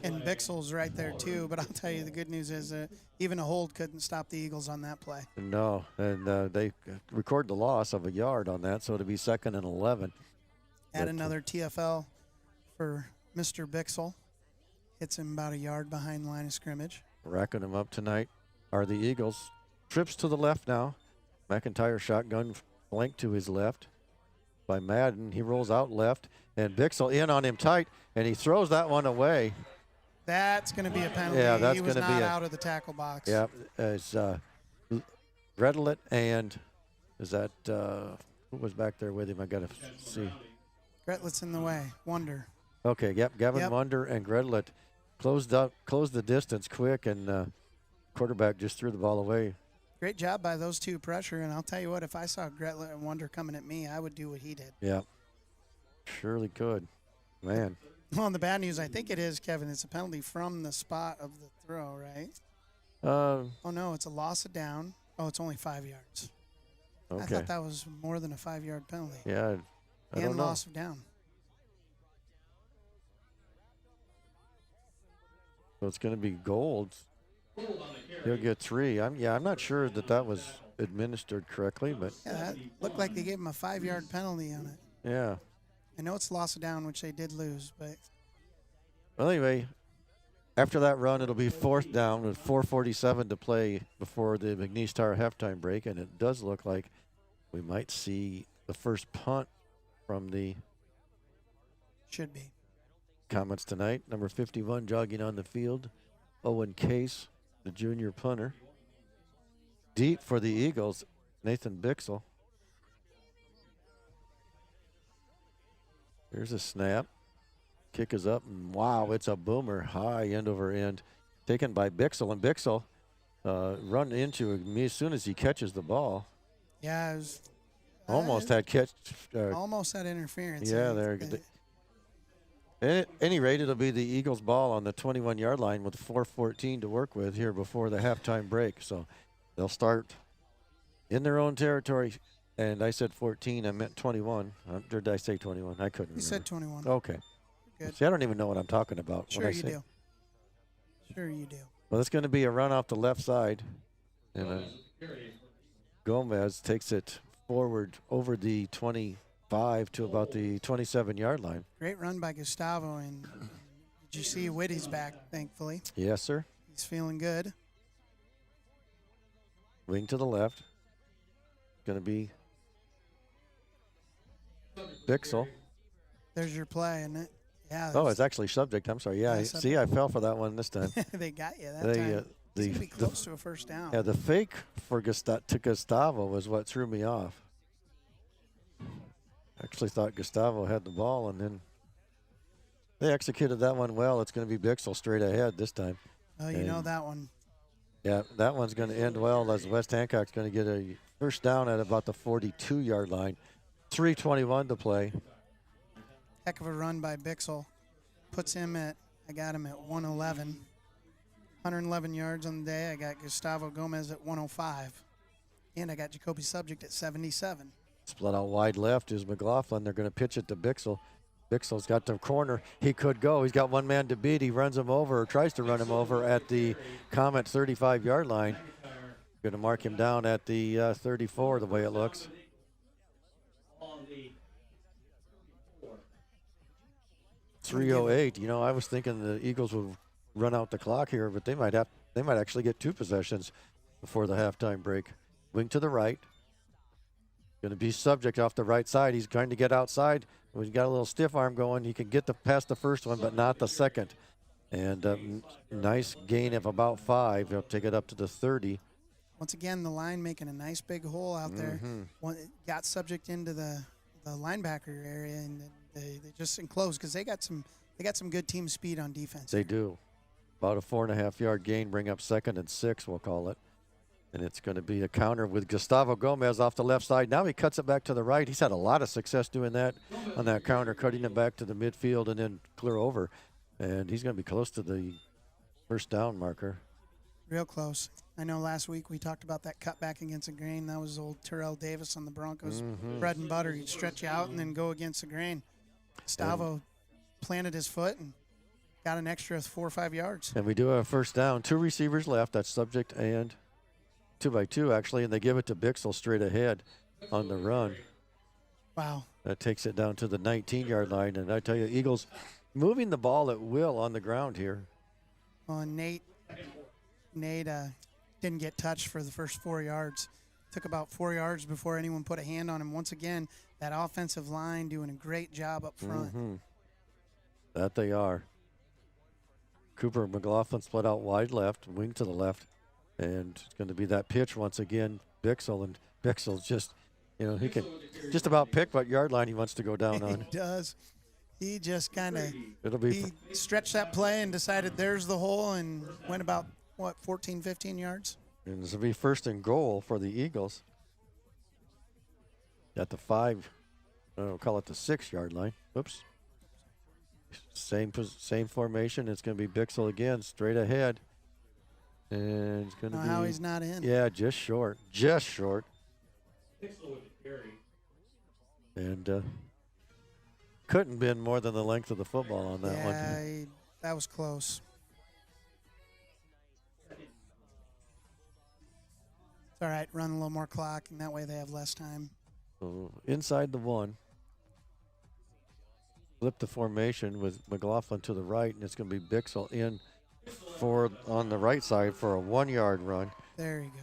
and Bixel's right there too. But I'll tell you, the good news is even a hold couldn't stop the Eagles on that play. No, and they record the loss of a yard on that, so it'll be 2nd and 11. Add another TFL for Mr. Bixel. Hits him about a yard behind the line of scrimmage. Racking them up tonight are the Eagles. Trips to the left now. McIntyre shotgun flank to his left by Madden. He rolls out left, and Bixel in on him tight, and he throws that one away. That's going to be a penalty. Yeah, that's he was going to be not out of the tackle box. Yeah, it's Redlet and is that who was back there with him? I got to see. Gretlet's in the way. Wonder. Okay, yep. Gavin Wonder and Gretlet closed the distance quick, and quarterback just threw the ball away. Great job by those two pressure, and I'll tell you what, if I saw Gretlet and Wonder coming at me, I would do what he did. Yeah, surely could. Man. Well, the bad news, I think it is, Kevin, it's a penalty from the spot of the throw, right? Oh, no, it's a loss of down. Oh, it's only 5 yards. Okay. I thought that was more than a 5-yard penalty. Yeah, I don't know. Loss of down. So it's going to be Gold. He'll get 3. I'm not sure that was administered correctly, but yeah, that looked like they gave him a 5-yard penalty on it. Yeah. I know it's loss of down, which they did lose, but. Well, anyway, after that run, it'll be 4th down with 4:47 to play before the McNeese Tire halftime break, and it does look like we might see the first punt from the. Should be. Comments tonight. Number 51 jogging on the field. Owen Case, the junior punter. Deep for the Eagles, Nathan Bixel. Here's a snap. Kick is up, and wow, it's a boomer, high end over end, taken by Bixel, and Bixel run into me as soon as he catches the ball. Yeah, it was. Almost had catch. Almost had interference. Yeah, there. At any rate, it'll be the Eagles' ball on the 21-yard line with 4:14 to work with here before the halftime break. So they'll start in their own territory. And I said 14. I meant 21. Or did I say 21? I couldn't remember. You said 21. Okay. Good. See, I don't even know what I'm talking about. Sure when I you say. do. Sure you do. Well, it's going to be a run off the left side. And Gomez takes it forward over the 25 to about the 27-yard line. Great run by Gustavo. And did you see Whitty's back, thankfully? Yes, sir. He's feeling good. Wing to the left. Going to be Bixel. There's your play, isn't it? Yeah. Oh, it's actually subject. I'm sorry. Yeah, see, I fell for that one this time. They got you that time. It's going to be close to a first down. Yeah, the fake for Gustavo was what threw me off. Actually thought Gustavo had the ball, and then they executed that one well. It's going to be Bixel straight ahead this time. Oh, you know that one. Yeah, that one's going to end well as West Hancock's going to get a first down at about the 42-yard line. 3:21 to play. Heck of a run by Bixel. Puts him at, I got him at 111. 111 yards on the day. I got Gustavo Gomez at 105. And I got Jacoby Subject at 77. Split out wide left is McLaughlin. They're going to pitch it to Bixel. Bixel's got the corner. He could go. He's got one man to beat. He runs him over, or tries to run him over at the Comet 35-yard line. Going to mark him down at the 34, the way it looks. .308. You know, I was thinking the Eagles would run out the clock here, but they might actually get 2 possessions before the halftime break. Wing to the right. Going to be Subject off the right side. He's trying to get outside. He's got a little stiff arm going. He can get past the first one, but not the second. And nice gain of about 5. He'll take it up to the 30. Once again, the line making a nice big hole out there. Got Subject into the linebacker area, and they just enclosed because they got some good team speed on defense. They do. About a 4.5-yard gain, bring up 2nd and 6, we'll call it. And it's going to be a counter with Gustavo Gomez off the left side. Now he cuts it back to the right. He's had a lot of success doing that on that counter, cutting it back to the midfield and then clear over. And he's going to be close to the first down marker. Real close. I know last week we talked about that cutback against the grain. That was old Terrell Davis on the Broncos. Bread and butter. He'd stretch you out and then go against the grain. Gustavo planted his foot and got an extra 4 or 5 yards. And we do have a first down. 2 receivers left. That's Subject and 2x2 actually, and they give it to Bixel straight ahead on the run. Wow. That takes it down to the 19-yard line. And I tell you, Eagles moving the ball at will on the ground here. Well, Nate didn't get touched for the first 4 yards. Took about 4 yards before anyone put a hand on him. Once again, that offensive line doing a great job up front. That they are. Cooper and McLaughlin split out wide left, wing to the left. And it's going to be that pitch once again, Bixel. And Bixel's just, he can just about pick what yard line he wants to go down on. He does. He just kind of, he stretched that play and decided there's the hole and went about, 14, 15 yards? And this will be 1st and goal for the Eagles. At the 5, I'll call it the 6-yard line. Oops. Same formation. It's going to be Bixel again, straight ahead. And it's going to be. How he's not in. Yeah, just short. Just short. And couldn't been more than the length of the football on that one. Yeah, that was close. It's all right, run a little more clock, and that way they have less time. So inside the 1. Flip the formation with McLaughlin to the right, and it's going to be Bixel in on the right side for a 1-yard run. There he goes.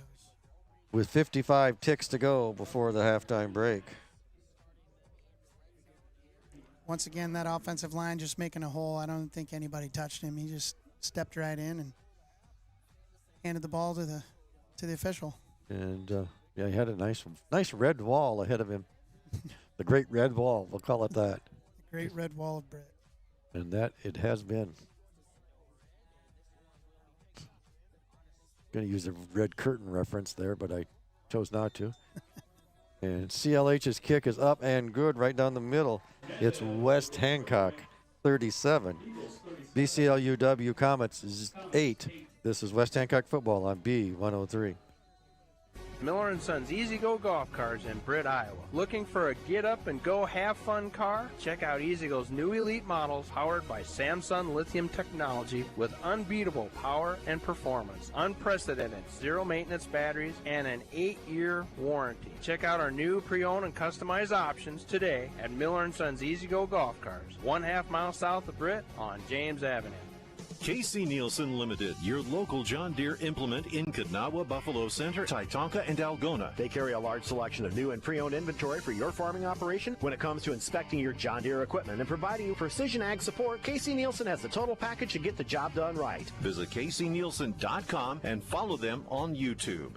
With 55 ticks to go before the halftime break. Once again, that offensive line just making a hole. I don't think anybody touched him. He just stepped right in and handed the ball to the official. And he had a nice red wall ahead of him. The great red wall, we'll call it that. The great red wall of Britt. And that it has been. Going to use a red curtain reference there, but I chose not to. And CLH's kick is up and good right down the middle. It's West Hancock, 37. BCLUW Comets, 8. This is West Hancock Football on B103. Miller & Sons Easy Go Golf Cars in Britt, Iowa. Looking for a get-up-and-go have-fun car? Check out Easy Go's new elite models powered by Samsung lithium technology with unbeatable power and performance, unprecedented zero-maintenance batteries, and an 8-year warranty. Check out our new pre-owned and customized options today at Miller & Sons Easy Go Golf Cars, 1/2 mile south of Britt on James Avenue. KC Nielsen Limited, your local John Deere implement in Kanawha, Buffalo Center, Titonka, and Algona. They carry a large selection of new and pre-owned inventory for your farming operation. When it comes to inspecting your John Deere equipment and providing you precision ag support, KC Nielsen has the total package to get the job done right. Visit kcnielsen.com and follow them on YouTube.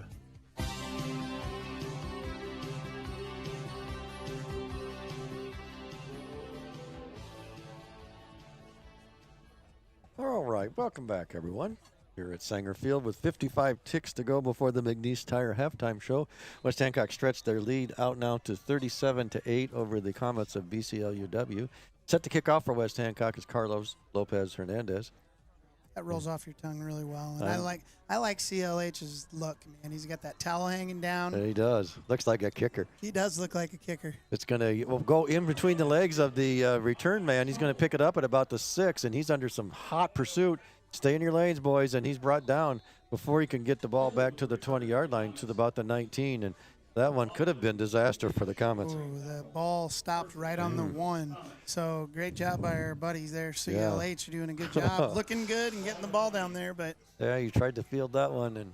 All right, welcome back, everyone. here at Sanger Field with 55 ticks to go before the McNeese Tire halftime show. West Hancock stretched their lead out now to 37-8 over the Comets of BCLUW. Set to kick off for West Hancock is Carlos Lopez Hernandez. That rolls off your tongue really well. And I like CLH's look, man. He's got that towel hanging down. He does. Looks like a kicker. He does look like a kicker. It's going to go in between the legs of the return man. He's going to pick it up at about the 6, and he's under some hot pursuit. Stay in your lanes, boys, and he's brought down before he can get the ball back to the 20-yard line to about the 19, and that one could have been disaster for the Comets. Ooh, the ball stopped right on the 1. So great job by our buddies there. CLH doing a good job, looking good and getting the ball down there. But yeah, you tried to field that one and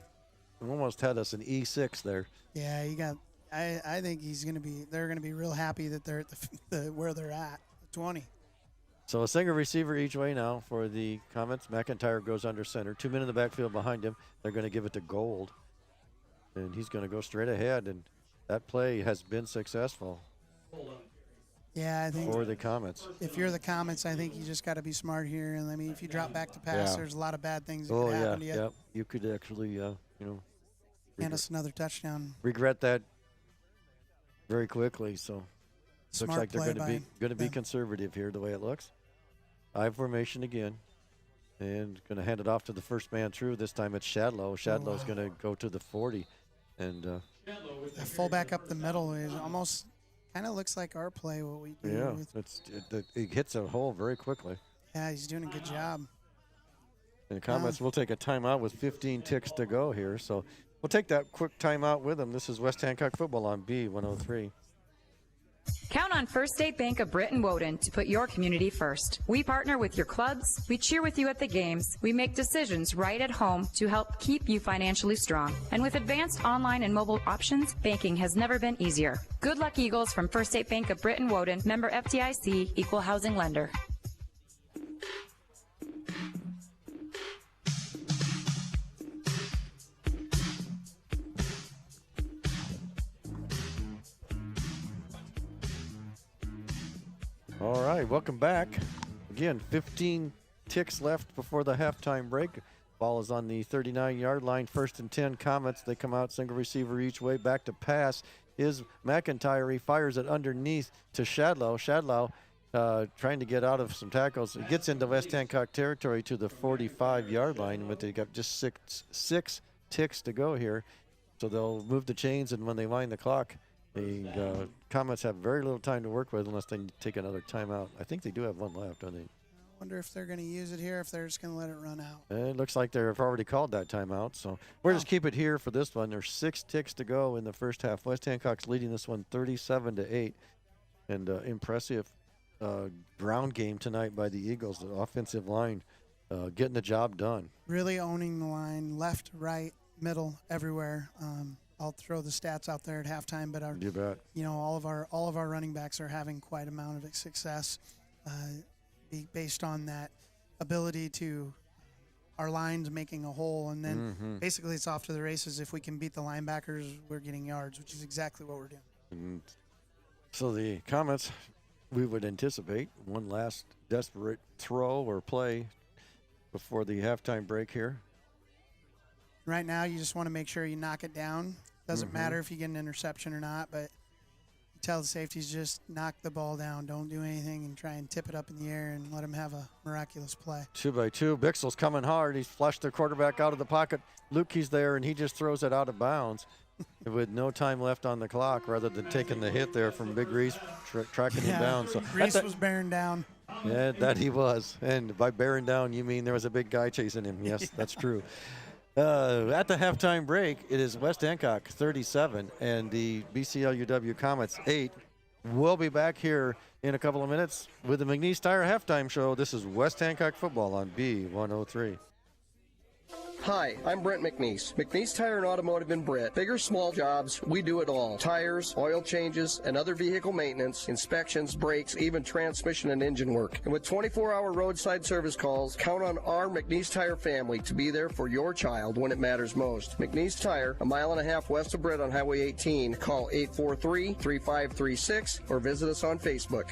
almost had us an E6 there. Yeah, you got. I think he's going to be. They're going to be real happy that they're at where they're at, 20. So a single receiver each way now for the Comets. McIntyre goes under center. 2 men in the backfield behind him. They're going to give it to Gold. And he's going to go straight ahead. And that play has been successful. Yeah, I think for the Comets. If you're the Comets, I think you just got to be smart here. And I mean, if you drop back to pass, there's a lot of bad things that could happen to you. Yeah, you could actually, hand us another touchdown. Regret that very quickly. So Smart looks like they're going to be them. conservative here, the way it looks. I formation again, and going to hand it off to the first man through. This time it's Shadlow. Shadlow's going to go to the 40, and a fullback up the middle is almost kind of looks like our play. What we do. Yeah, it hits a hole very quickly. Yeah, he's doing a good job. And the Comets will take a timeout with 15 ticks to go here, so we'll take that quick timeout with them. This is West Hancock Football on B103. Count on First State Bank of Britt and Woden to put your community first. We partner with your clubs, we cheer with you at the games, we make decisions right at home to help keep you financially strong. And with advanced online and mobile options, banking has never been easier. Good luck, Eagles, from First State Bank of Britt and Woden, member FDIC, equal housing lender. All right, welcome back. Again, 15 ticks left before the halftime break. Ball is on the 39-yard line. 1st and 10 Comets. They come out single receiver each way. Back to pass is McIntyre. He fires it underneath to Shadlow. Shadlow trying to get out of some tackles. He gets into West Hancock territory to the 45-yard line, but they got just six ticks to go here. So they'll move the chains, and when they wind the clock, the Comets have very little time to work with unless they take another timeout. I think they do have one left, don't they? I wonder if they're going to use it here, if they're just going to let it run out. It looks like they've already called that timeout, so we'll just keep it here for this one. There's 6 ticks to go in the first half. West Hancock's leading this one 37-8, and impressive ground game tonight by the Eagles. The offensive line getting the job done. Really owning the line, left, right, middle, everywhere. I'll throw the stats out there at halftime, but you bet. All of our running backs are having quite amount of success, based on that ability to our lines making a hole, and then basically it's off to the races. If we can beat the linebackers, we're getting yards, which is exactly what we're doing. And so the Comets, we would anticipate one last desperate throw or play before the halftime break here. Right now, you just want to make sure you knock it down. Doesn't matter if you get an interception or not, but you tell the safeties just knock the ball down. Don't do anything and try and tip it up in the air and let them have a miraculous play. 2-by-2. Bixel's coming hard. He's flushed the quarterback out of the pocket. Lukey's there, and he just throws it out of bounds with no time left on the clock rather than taking the hit there from Big Reese tracking him down. So Reese was bearing down. Yeah, that he was. And by bearing down, you mean there was a big guy chasing him. Yes, that's true. At the halftime break, it is West Hancock 37 and the BCLUW Comets 8. We'll be back here in a couple of minutes with the McNeese Tire halftime show. This is West Hancock Football on B103. Hi, I'm Brent McNeese. McNeese Tire and Automotive in Britt. Big or small jobs, we do it all. Tires, oil changes, and other vehicle maintenance, inspections, brakes, even transmission and engine work. And with 24-hour roadside service calls, count on our McNeese Tire family to be there for your child when it matters most. McNeese Tire, a mile and a half west of Britt on Highway 18. Call 843-3536 or visit us on Facebook.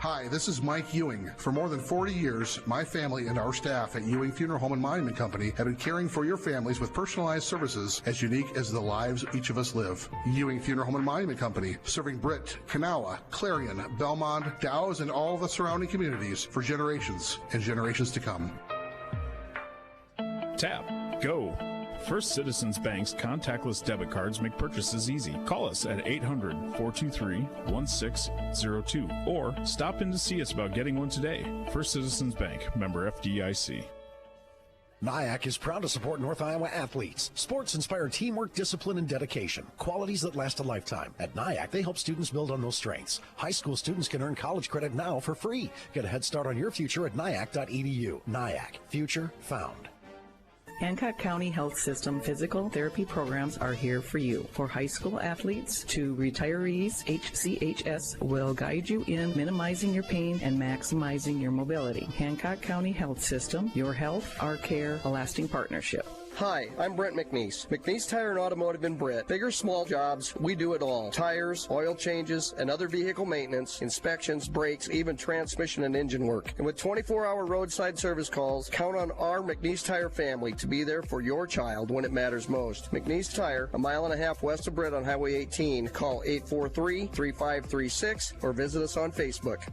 Hi, this is Mike Ewing. For more than 40 years, my family and our staff at Ewing Funeral Home and Monument Company have been caring for your families with personalized services as unique as the lives each of us live. Ewing Funeral Home and Monument Company, serving Britt, Kanawha, Clarion, Belmont, Dallas, and all the surrounding communities for generations and generations to come. Tap. Go. First Citizens Bank's contactless debit cards make purchases easy. Call us at 800-423-1602 or stop in to see us about getting one today. First Citizens Bank, member FDIC. NIAC is proud to support North Iowa athletes. Sports inspire teamwork, discipline, and dedication, qualities that last a lifetime. At NIAC, they help students build on those strengths. High school students can earn college credit now for free. Get a head start on your future at NIAC.edu. NIAC, future found. Hancock County Health System physical therapy programs are here for you. For high school athletes to retirees, HCHS will guide you in minimizing your pain and maximizing your mobility. Hancock County Health System, your health, our care, a lasting partnership. Hi, I'm Brent McNeese. McNeese Tire and Automotive in Britt. Big or small jobs, we do it all. Tires, oil changes, and other vehicle maintenance, inspections, brakes, even transmission and engine work. And with 24-hour roadside service calls, count on our McNeese Tire family to be there for your child when it matters most. McNeese Tire, a mile and a half west of Britt on Highway 18. Call 843-3536 or visit us on Facebook.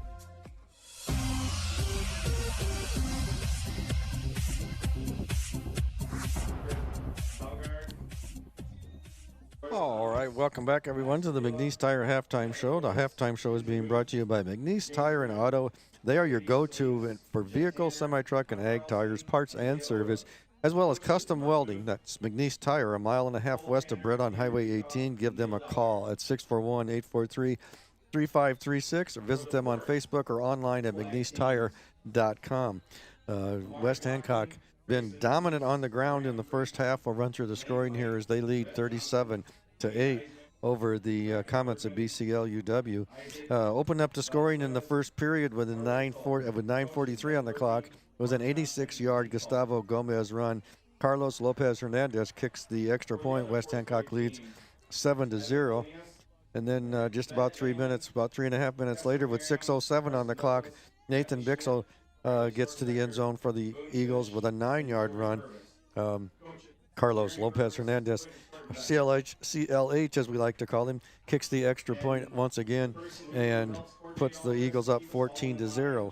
All right, welcome back, everyone, to the McNeese Tire Halftime Show. The Halftime Show is being brought to you by McNeese Tire and Auto. They are your go-to for vehicle, semi-truck, and ag tires, parts, and service, as well as custom welding. That's McNeese Tire, a mile and a half west of Britt on Highway 18. Give them a call at 641-843-3536 or visit them on Facebook or online at McNeeseTire.com. West Hancock been dominant on the ground in the first half. We'll run through the scoring here as they lead 37-8 over the Comets of BCLUW. Opened up the scoring in the first period with 9:43 on the clock. It was an 86-yard Gustavo Gomez run. Carlos Lopez Hernandez kicks the extra point. West Hancock leads 7-0. And then just about 3.5 minutes later, with 6:07 on the clock, Nathan Bixel gets to the end zone for the Eagles with a 9-yard run. Carlos Lopez Hernandez, CLH as we like to call him, kicks the extra point once again and puts the Eagles up 14-0.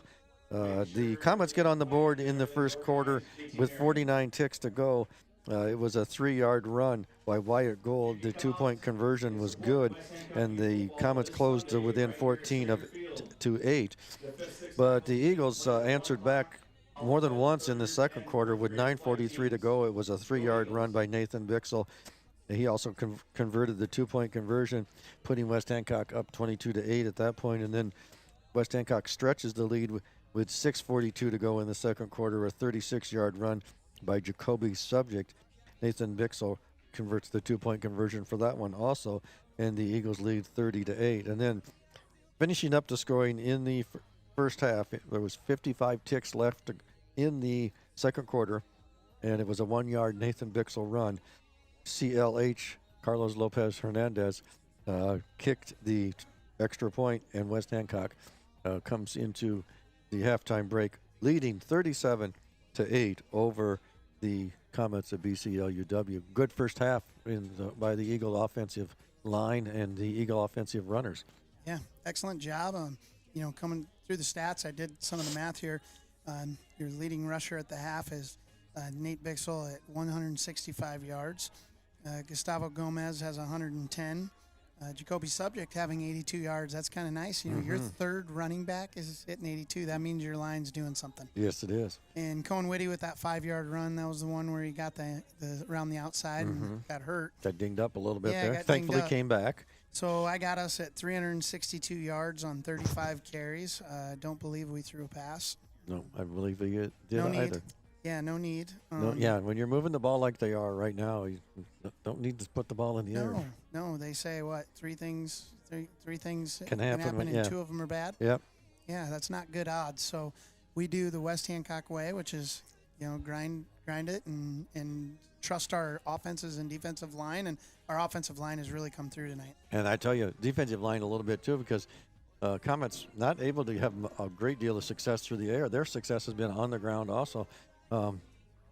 The Comets get on the board in the first quarter with 49 ticks to go. It was a 3-yard run by Wyatt Gold. The 2-point conversion was good, and the Comets closed to within 14 to 8. But the Eagles answered back more than once in the second quarter with 9:43 to go. It was a 3-yard run by Nathan Bixel. He also converted the 2-point conversion, putting West Hancock up 22-8 at that point. And then West Hancock stretches the lead with 6:42 to go in the second quarter, a 36-yard run by Jacoby Subject. Nathan Bixel converts the 2-point conversion for that one also, and the Eagles lead 30-8. And then finishing up the scoring in the first half, there was 55 ticks left in the second quarter, and it was a 1-yard Nathan Bixel run. CLH, Carlos Lopez Hernandez, kicked the extra point, and West Hancock comes into the halftime break leading 37-8 over the Comets of BCLUW. Good first half by the Eagle offensive line and the Eagle offensive runners. Yeah, excellent job. Coming through the stats, I did some of the math here. Your leading rusher at the half is Nate Bixel at 165 yards. Gustavo Gomez has 110. Jacoby Subject having 82 yards. That's kind of nice. Your third running back is hitting 82. That means your line's doing something. Yes, it is. And Cohen Whitty with that 5-yard run, that was the one where he got the around the outside and got hurt. Got dinged up a little bit there. Got Thankfully came back. So I got us at 362 yards on 35 carries. Don't believe we threw a pass. No, I believe we did no either. Need. Yeah, no need. When you're moving the ball like they are right now, you don't need to put the ball in the air. No, they say three things can happen and 2 of them are bad. Yep. Yeah, that's not good odds. So we do the West Hancock way, which is grind it and trust our offenses and defensive line, and our offensive line has really come through tonight. And I tell you, defensive line a little bit too, because Comets not able to have a great deal of success through the air. Their success has been on the ground also.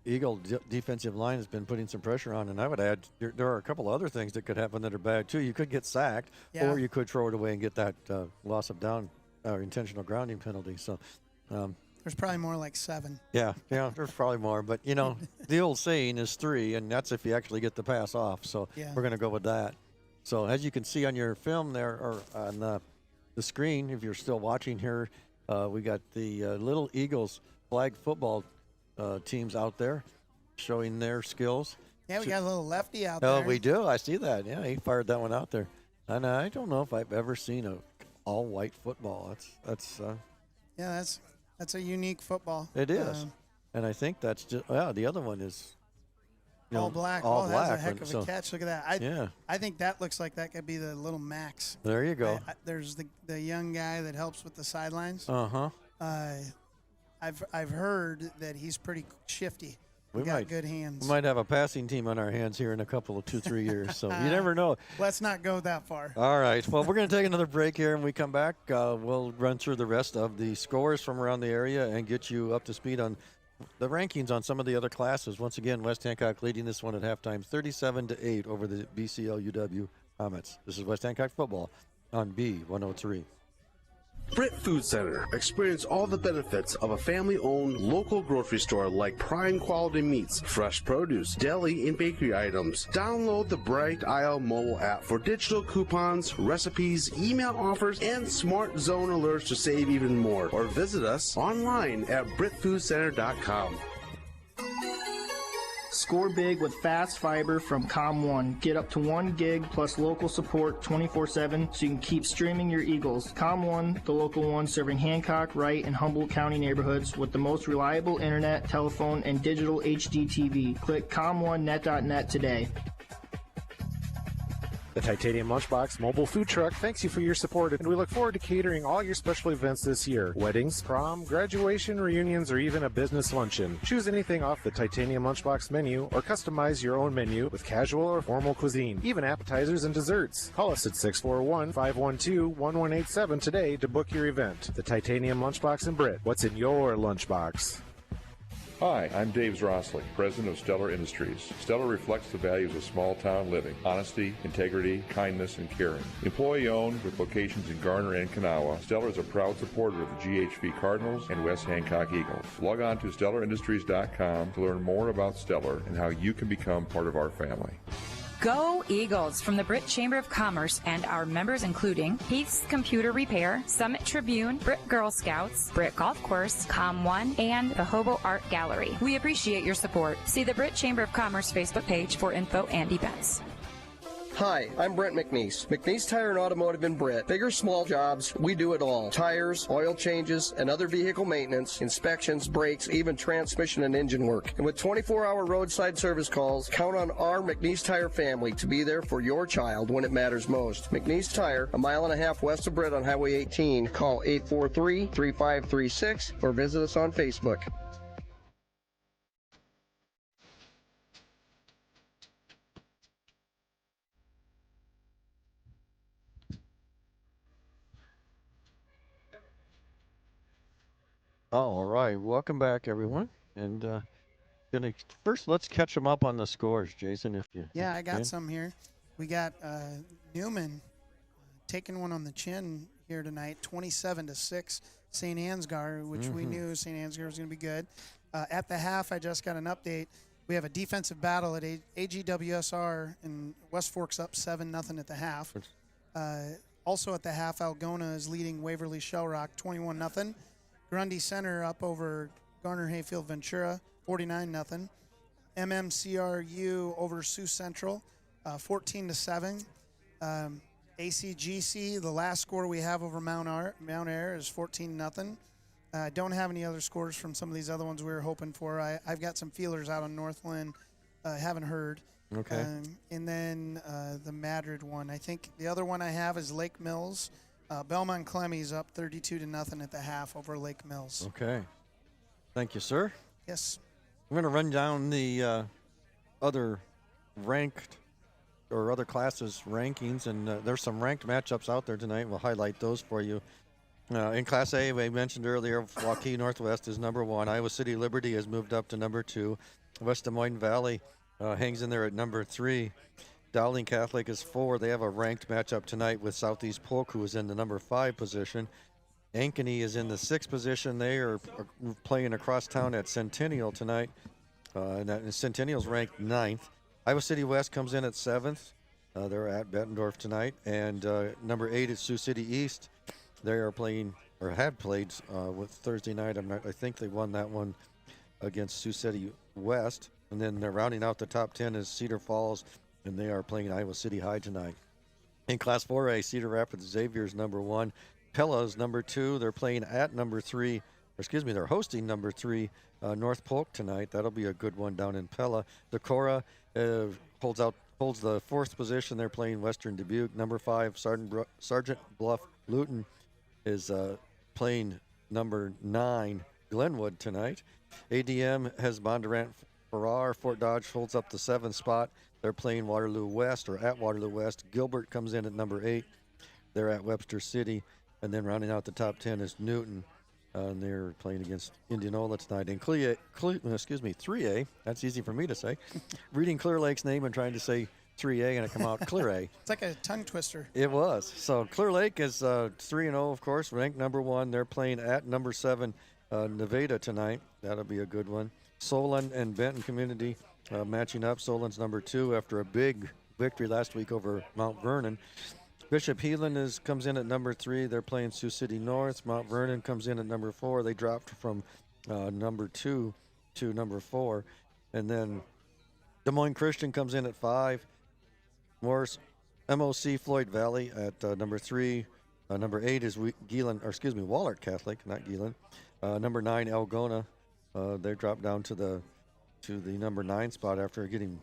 Eagle defensive line has been putting some pressure on, and I would add there are a couple other things that could happen that are bad too. You could get sacked, or you could throw it away and get that loss of down or intentional grounding penalty. So there's probably more like 7. Yeah, there's probably more. But, the old saying is 3, and that's if you actually get the pass off. So we're going to go with that. So as you can see on your film there, or on the screen, if you're still watching here, we got the Little Eagles flag football teams out there showing their skills. Yeah, we got a little lefty out there. Oh, we do. I see that. Yeah, he fired that one out there. And I don't know if I've ever seen a all-white football. That's a unique football. It is. And I think that's just, the other one is all black. All black. That's a heck of a catch. Look at that. I think that looks like that could be the little Max. There you go. There's the young guy that helps with the sidelines. Uh-huh. I've heard that he's pretty shifty. We got good hands. We might have a passing team on our hands here in a couple of 2-3 years, so you never know. Let's not go that far. All right. Well, we're going to take another break here, and we come back. We'll run through the rest of the scores from around the area and get you up to speed on the rankings on some of the other classes. Once again, West Hancock leading this one at halftime, 37-8 over the BCLUW Comets. This is West Hancock Football on B103. Britt Food Center. Experience all the benefits of a family-owned local grocery store like prime quality meats, fresh produce, deli and bakery items. Download the Bright Aisle mobile app for digital coupons, recipes, email offers, and smart zone alerts to save even more. Or visit us online at BrittFoodCenter.com. Score big with fast fiber from COM1. Get up to 1 gig plus local support 24/7 so you can keep streaming your Eagles. COM1, the local one serving Hancock, Wright, and Humboldt County neighborhoods with the most reliable internet, telephone, and digital HD TV. Click com1net.net today. The Titanium Lunchbox mobile food truck thanks you for your support, and we look forward to catering all your special events this year. Weddings, prom, graduation, reunions, or even a business luncheon. Choose anything off the Titanium Lunchbox menu or customize your own menu with casual or formal cuisine, even appetizers and desserts. Call us at 641-512-1187 today to book your event. The Titanium Lunchbox in Britt. What's in your lunchbox? Hi, I'm Dave Zrosling, president of Stellar Industries. Stellar reflects the values of small-town living: honesty, integrity, kindness, and caring. Employee-owned with locations in Garner and Kanawha, Stellar is a proud supporter of the GHV Cardinals and West Hancock Eagles. Log on to StellarIndustries.com to learn more about Stellar and how you can become part of our family. Go Eagles from the Britt Chamber of Commerce and our members including Heath's Computer Repair, Summit Tribune, Britt Girl Scouts, Britt Golf Course, Com1, and the Hobo Art Gallery. We appreciate your support. See the Britt Chamber of Commerce Facebook page for info and events. Hi, I'm Brent McNeese. McNeese Tire and Automotive in Britt. Big or small jobs, we do it all. Tires, oil changes, and other vehicle maintenance, inspections, brakes, even transmission and engine work. And with 24-hour roadside service calls, count on our McNeese Tire family to be there for your child when it matters most. McNeese Tire, a mile and a half west of Britt on Highway 18. Call 843-3536 or visit us on Facebook. All right, welcome back, everyone. And first, let's catch them up on the scores, Jason. If you I got some here. We got Newman taking one on the chin here tonight, 27-6. St. Ansgar, which we knew St. Ansgar was going to be good. At the half, I just got an update. We have a defensive battle at AGWSR, and West Fork's up 7-0 at the half. Also at the half, Algona is leading Waverly Shellrock 21-0. Grundy Center up over Garner Hayfield Ventura, 49-0. MMCRU over Sioux Central, 14-7. ACGC, the last score we have over Mount Air is 14-0. I don't have any other scores from some of these other ones we were hoping for. I've got some feelers out on Northland. Haven't heard. Okay. And then the Madrid one. I think the other one I have is Lake Mills. Belmont Clemmy's up 32-0 at the half over Lake Mills. Okay. Thank you, sir. Yes. I'm going to run down the other ranked or other classes rankings, and there's some ranked matchups out there tonight. We'll highlight those for you. In Class A, we mentioned earlier, Waukee Northwest is number 1. Iowa City Liberty has moved up to number 2. West Des Moines Valley hangs in there at number 3. Dowling Catholic is 4. They have a ranked matchup tonight with Southeast Polk, who is in the number 5 position. Ankeny is in the 6th position. They are playing across town at Centennial tonight. And Centennial's ranked 9th. Iowa City West comes in at 7th. They're at Bettendorf tonight. And number 8 is Sioux City East. They are playing, or had played with Thursday night. I think they won that one against Sioux City West. And then they're rounding out the top 10 is Cedar Falls, and they are playing Iowa City High tonight. In Class 4A, Cedar Rapids Xavier is number 1. Pella is number 2. They're playing at number 3. They're hosting number 3 North Polk tonight. That'll be a good one down in Pella. Decorah holds the 4th position. They're playing Western Dubuque. Number 5 Sergeant Bluff Luton is playing number 9 Glenwood tonight. ADM has Bondurant Farrar. Fort Dodge holds up the 7th spot. They're playing Waterloo West, or at Waterloo West. Gilbert comes in at number 8. They're at Webster City. And then rounding out the top 10 is Newton. And they're playing against Indianola tonight. In 3A, that's easy for me to say. Reading Clear Lake's name and trying to say 3A, and it come out Clear A. It's like a tongue twister. It was. So Clear Lake is 3-0, of course, ranked number 1. They're playing at number 7 Nevada tonight. That'll be a good one. Solon and Benton Community matching up. Solon's number 2 after a big victory last week over Mount Vernon. Bishop Heelan comes in at number 3. They're playing Sioux City North. Mount Vernon comes in at number 4. They dropped from number 2 to number 4. And then Des Moines Christian comes in at 5. Morris MOC Floyd Valley at number 3. Number 8 is Wahlert Catholic, not Gielan. Number 9 Algona. They dropped down to the number 9 spot after getting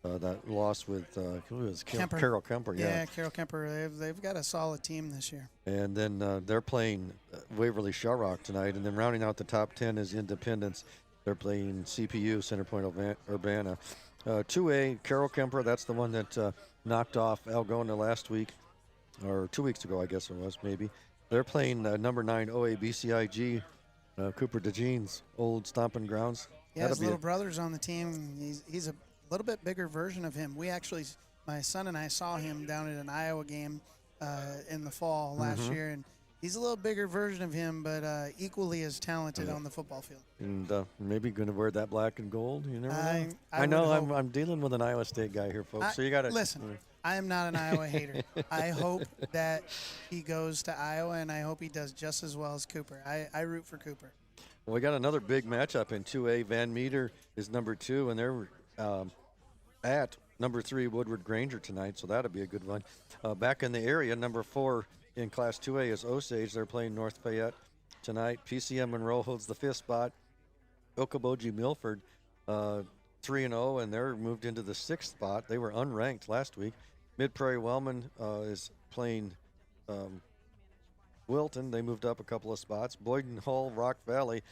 that loss with Carroll Kemper. Yeah, Carroll Kemper. They've got a solid team this year. And then they're playing Waverly Shellrock tonight. And then rounding out the top 10 is Independence. They're playing CPU, Centerpoint Urbana. 2A, Carroll Kemper. That's the one that knocked off Algona last week, or 2 weeks ago, I guess it was, maybe. They're playing number 9 OABCIG, Cooper DeJean's old stomping grounds. Yeah, his little brother's on the team. He's a little bit bigger version of him. My son and I saw him down at an Iowa game in the fall last year, and he's a little bigger version of him, but equally as talented on the football field. And maybe going to wear that black and gold. You never know. I know I'm dealing with an Iowa State guy here, folks. So you got to listen. I am not an Iowa hater. I hope that he goes to Iowa, and I hope he does just as well as Cooper. I root for Cooper. Well, we got another big matchup in 2A. Van Meter is number 2, and they're at number 3 Woodward Granger tonight, so that'll be a good one. Back in the area, number 4 in Class 2A is Osage. They're playing North Fayette tonight. PCM Monroe holds the 5th spot. Okoboji Milford 3-0, and they're moved into the 6th spot. They were unranked last week. Mid-Prairie Wellman is playing Wilton. They moved up a couple of spots. Boyden Hull Rock Valley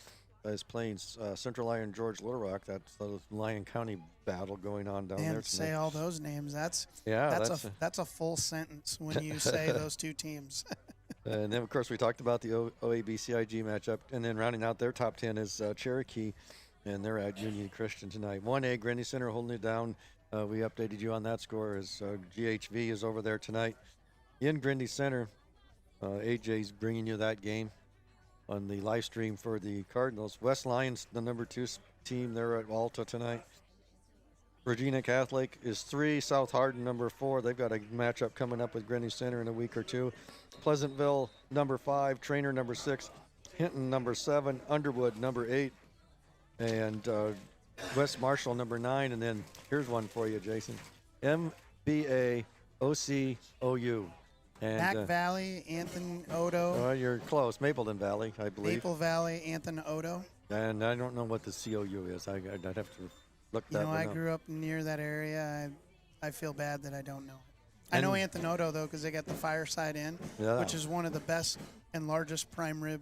is playing Central Lyon George Little Rock. That's the Lyon County battle going on down there tonight. Say all those names. That's a full sentence when you say those two teams. And then, of course, we talked about the OABCIG matchup. And then rounding out their top 10 is Cherokee, and they're at Union Christian tonight. 1A, Grundy Center holding it down. We updated you on that score as GHV is over there tonight in Grundy Center. AJ's bringing you that game on the live stream for the Cardinals. West Lions, the number 2 team, they're at Alta tonight. Regina Catholic is 3. South Hardin, number 4. They've got a matchup coming up with Grundy Center in a week or two. Pleasantville, number 5. Trainer, number 6. Hinton, number 7. Underwood, number 8. And West Marshall, number 9. And then here's one for you, Jason. MBA OCOU. And, Mac Valley, Anthony Odo. Well, you're close. Mapleton Valley, I believe. Maple Valley, Anthony Odo. And I don't know what the COU is. I'd have to look that one up. I grew up near that area. I feel bad that I don't know. I know Anthony Odo, though, because they got the Fireside Inn, which is one of the best and largest prime rib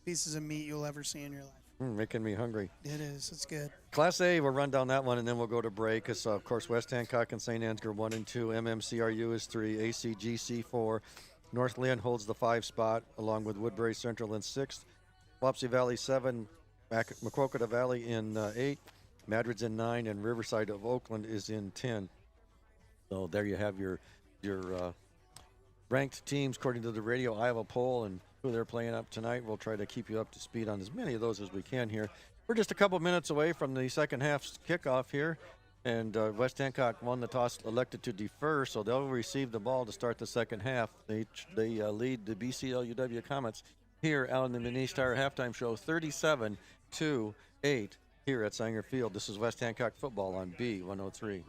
pieces of meat you'll ever see in your life. Making me hungry. It is. It's good. Class A, we'll run down that one, and then we'll go to break. It's, of course, West Hancock and St. Ansgar 1 and 2. MMCRU is 3. ACGC 4. North Lynn holds the 5 spot, along with Woodbury Central in 6th. Wapsie Valley 7. Maquoketa Valley in 8. Madrid's in 9, and Riverside of Oakland is in 10. So there you have your ranked teams according to the Radio Iowa poll and who they're playing up tonight. We'll try to keep you up to speed on as many of those as we can here. We're just a couple minutes away from the second half kickoff here, and West Hancock won the toss, elected to defer, so they'll receive the ball to start the second half. They lead the BCLUW Comets here out in the McNeese Tire halftime show 37-8 here at Sanger Field. This is West Hancock Football on B103.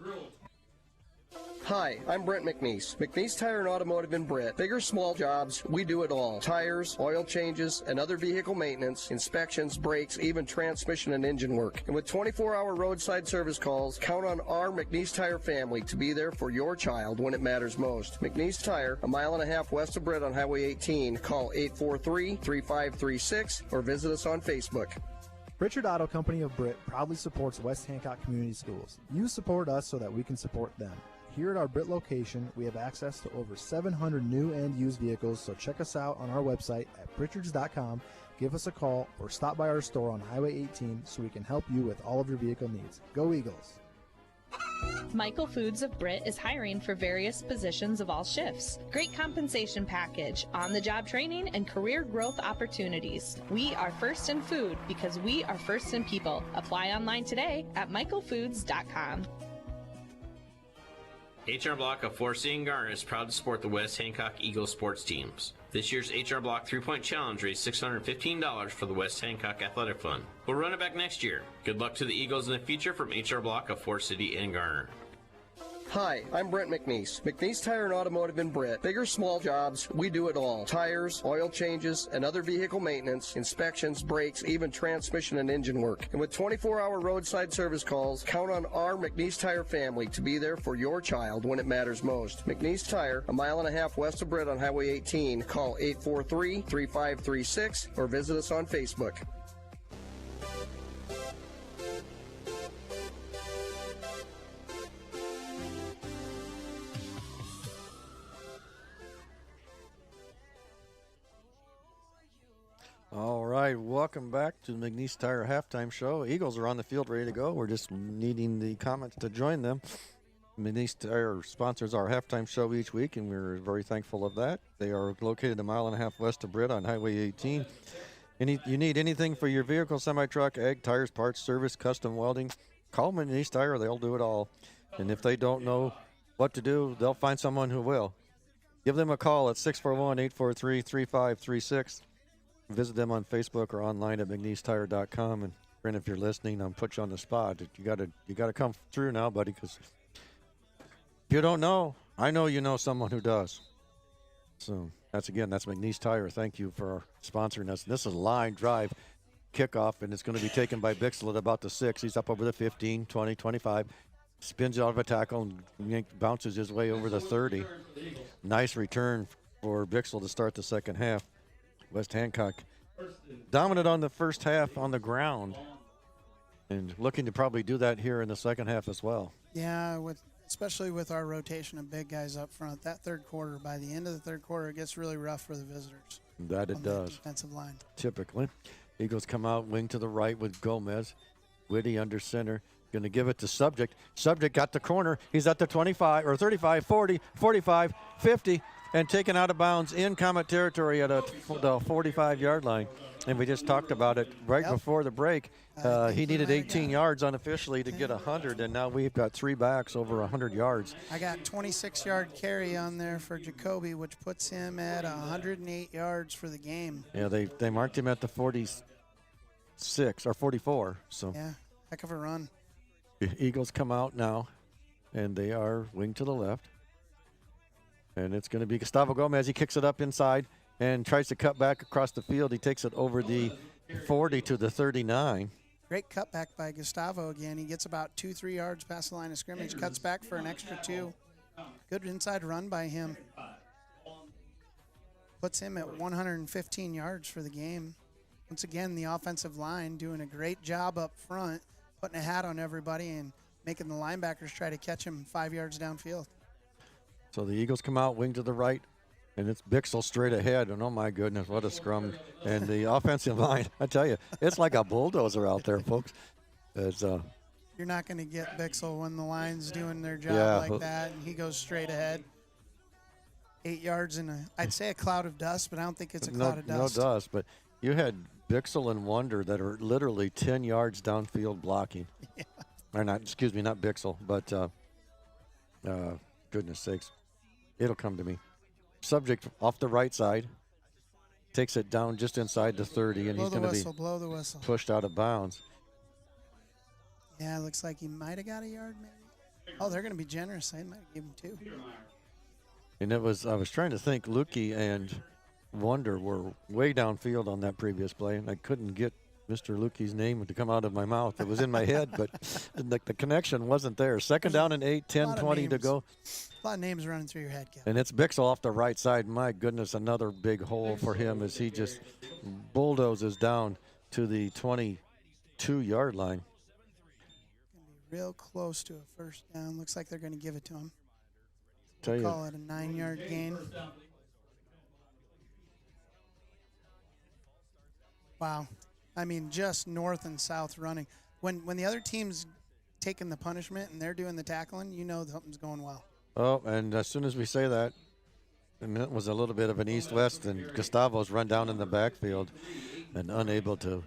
Hi, I'm Brent McNeese. McNeese Tire and Automotive in Britt. Big or small jobs, we do it all. Tires, oil changes, and other vehicle maintenance, inspections, brakes, even transmission and engine work. And with 24-hour roadside service calls, count on our McNeese Tire family to be there for your child when it matters most. McNeese Tire, a mile and a half west of Britt on Highway 18. Call 843-3536 or visit us on Facebook. Richard Auto Company of Britt proudly supports West Hancock Community Schools. You support us so that we can support them. Here at our Britt location, we have access to over 700 new and used vehicles, so check us out on our website at pritchards.com, give us a call, or stop by our store on Highway 18 so we can help you with all of your vehicle needs. Go Eagles! Michael Foods of Britt is hiring for various positions of all shifts. Great compensation package, on-the-job training, and career growth opportunities. We are first in food because we are first in people. Apply online today at michaelfoods.com. HR Block of Forest City and Garner is proud to support the West Hancock Eagles sports teams. This year's HR Block 3-Point Challenge raised $615 for the West Hancock Athletic Fund. We'll run it back next year. Good luck to the Eagles in the future from HR Block of Forest City and Garner. Hi, I'm Brent McNeese. McNeese Tire and Automotive in Britt. Big or small jobs, we do it all. Tires, oil changes, and other vehicle maintenance, inspections, brakes, even transmission and engine work. And with 24-hour roadside service calls, count on our McNeese Tire family to be there for your child when it matters most. McNeese Tire, a mile and a half west of Britt on Highway 18. Call 843-3536 or visit us on Facebook. All right, welcome back to the McNeese Tire halftime show. Eagles are on the field ready to go. We're just needing the Comets to join them. McNeese Tire sponsors our halftime show each week, and we're very thankful of that. They are located a mile and a half west of Britt on Highway 18. You need anything for your vehicle, semi-truck, ag, tires, parts, service, custom welding, call McNeese Tire. They'll do it all. And if they don't know what to do, they'll find someone who will. Give them a call at 641-843-3536. Visit them on Facebook or online at McNeeseTire.com. And Brent, if you're listening, I'm put you on the spot. You gotta come through now, buddy, because if you don't know, I know you know someone who does. So that's McNeese Tire. Thank you for sponsoring us. This is a line drive kickoff, and it's going to be taken by Bixel at about the 6. He's up over the 15, 20, 25. Spins out of a tackle and bounces his way over the 30. Nice return for Bixel to start the second half. West Hancock dominant on the first half on the ground and looking to probably do that here in the second half as well. Yeah, especially with our rotation of big guys up front. That third quarter, by the end of the third quarter, it gets really rough for the visitors. That it does. Defensive line. Typically. Eagles come out wing to the right with Gomez. Whitty under center. Going to give it to Subject. Subject got the corner. He's at the 25 or 35, 40, 45, 50. And taken out of bounds in Comet territory at the 45-yard line. And we just talked about it right before the break. He needed 18 yards unofficially to get 100, and now we've got 3 backs over 100 yards. I got 26-yard carry on there for Jacoby, which puts him at 108 yards for the game. Yeah, they marked him at the 46 or 44. So yeah, heck of a run. The Eagles come out now, and they are wing to the left. And it's going to be Gustavo Gomez. He kicks it up inside and tries to cut back across the field. He takes it over the 40 to the 39. Great cutback by Gustavo again. He gets about 2-3 yards past the line of scrimmage, cuts back for an extra 2. Good inside run by him. Puts him at 115 yards for the game. once again, the offensive line doing a great job up front, putting a hat on everybody and making the linebackers try to catch him 5 yards downfield. So the Eagles come out, wing to the right, and it's Bixel straight ahead. And, oh, my goodness, what a scrum. And the offensive line, I tell you, it's like a bulldozer out there, folks. It's, you're not going to get Bixel when the line's doing their job like that, and he goes straight ahead. 8 yards in I'd say a cloud of dust, but I don't think it's a cloud of dust. No dust, but you had Bixel and Wonder that are literally 10 yards downfield blocking. Yeah. Or not, excuse me, not Bixel, but goodness sakes, it'll come to me. Subject off the right side, takes it down just inside the 30, and he's going to be pushed out of bounds. Yeah, it looks like he might have got a yard, maybe. Oh, they're going to be generous. They might give him 2. And I was trying to think, Lukey and Wonder were way downfield on that previous play, and I couldn't get Mr. Lukey's name to come out of my mouth. It was in my head, but the connection wasn't there. Second down and 8, 10-20 to go. A lot of names running through your head, Kevin. And it's Bixel off the right side. My goodness, another big hole for him as he just bulldozes down to the 22-yard line. Real close to a first down. Looks like they're going to give it to him. Call it a 9-yard gain. Wow. I mean, just north and south running. When the other team's taking the punishment and they're doing the tackling, you know something's going well. Oh, and as soon as we say that, and it was a little bit of an east-west, and Gustavo's run down in the backfield and unable to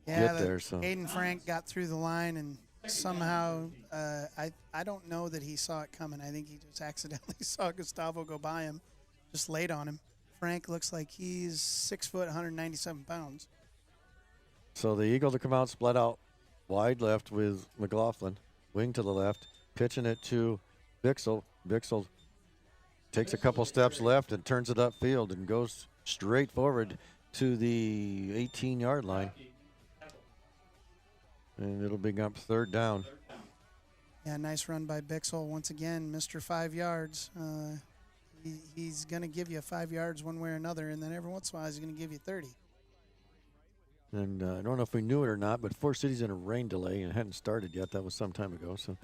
get there. So Aiden Frank got through the line, and somehow I don't know that he saw it coming. I think he just accidentally saw Gustavo go by him, just laid on him. Frank looks like he's 6 foot, 197 pounds. So the Eagles will come out, split out wide left with McLaughlin, wing to the left, pitching it to Bixel. Bixel takes a couple steps left and turns it upfield and goes straight forward to the 18-yard line. And it'll bring up third down. Yeah, nice run by Bixel. Once again, Mr. 5 yards. He's going to give you 5 yards one way or another, and then every once in a while he's going to give you 30. And I don't know if we knew it or not, but Forest City's in a rain delay and it hadn't started yet. That was some time ago. So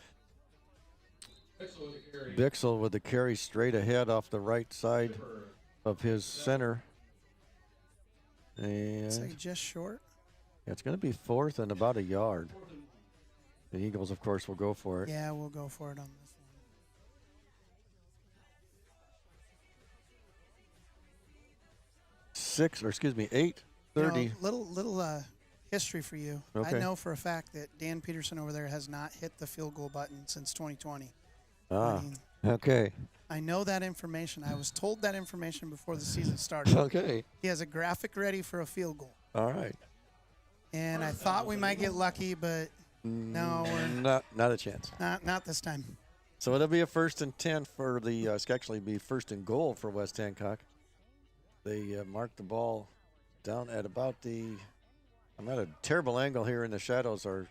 Bixel with the carry straight ahead off the right side of his center. And it's like just short. Yeah, it's going to be fourth and about a yard. The Eagles, of course, will go for it. Yeah, we'll go for it on this one. 8:30. Little history for you. Okay. I know for a fact that Dan Peterson over there has not hit the field goal button since 2020. Okay. I know that information. I was told that information before the season started. Okay. He has a graphic ready for a field goal. All right. And I thought we might get lucky, but no, not a chance. Not this time. So it'll be a 1st and 10 for the. It's actually be 1st and goal for West Hancock. They marked the ball down at about the. I'm at a terrible angle here in the shadows. I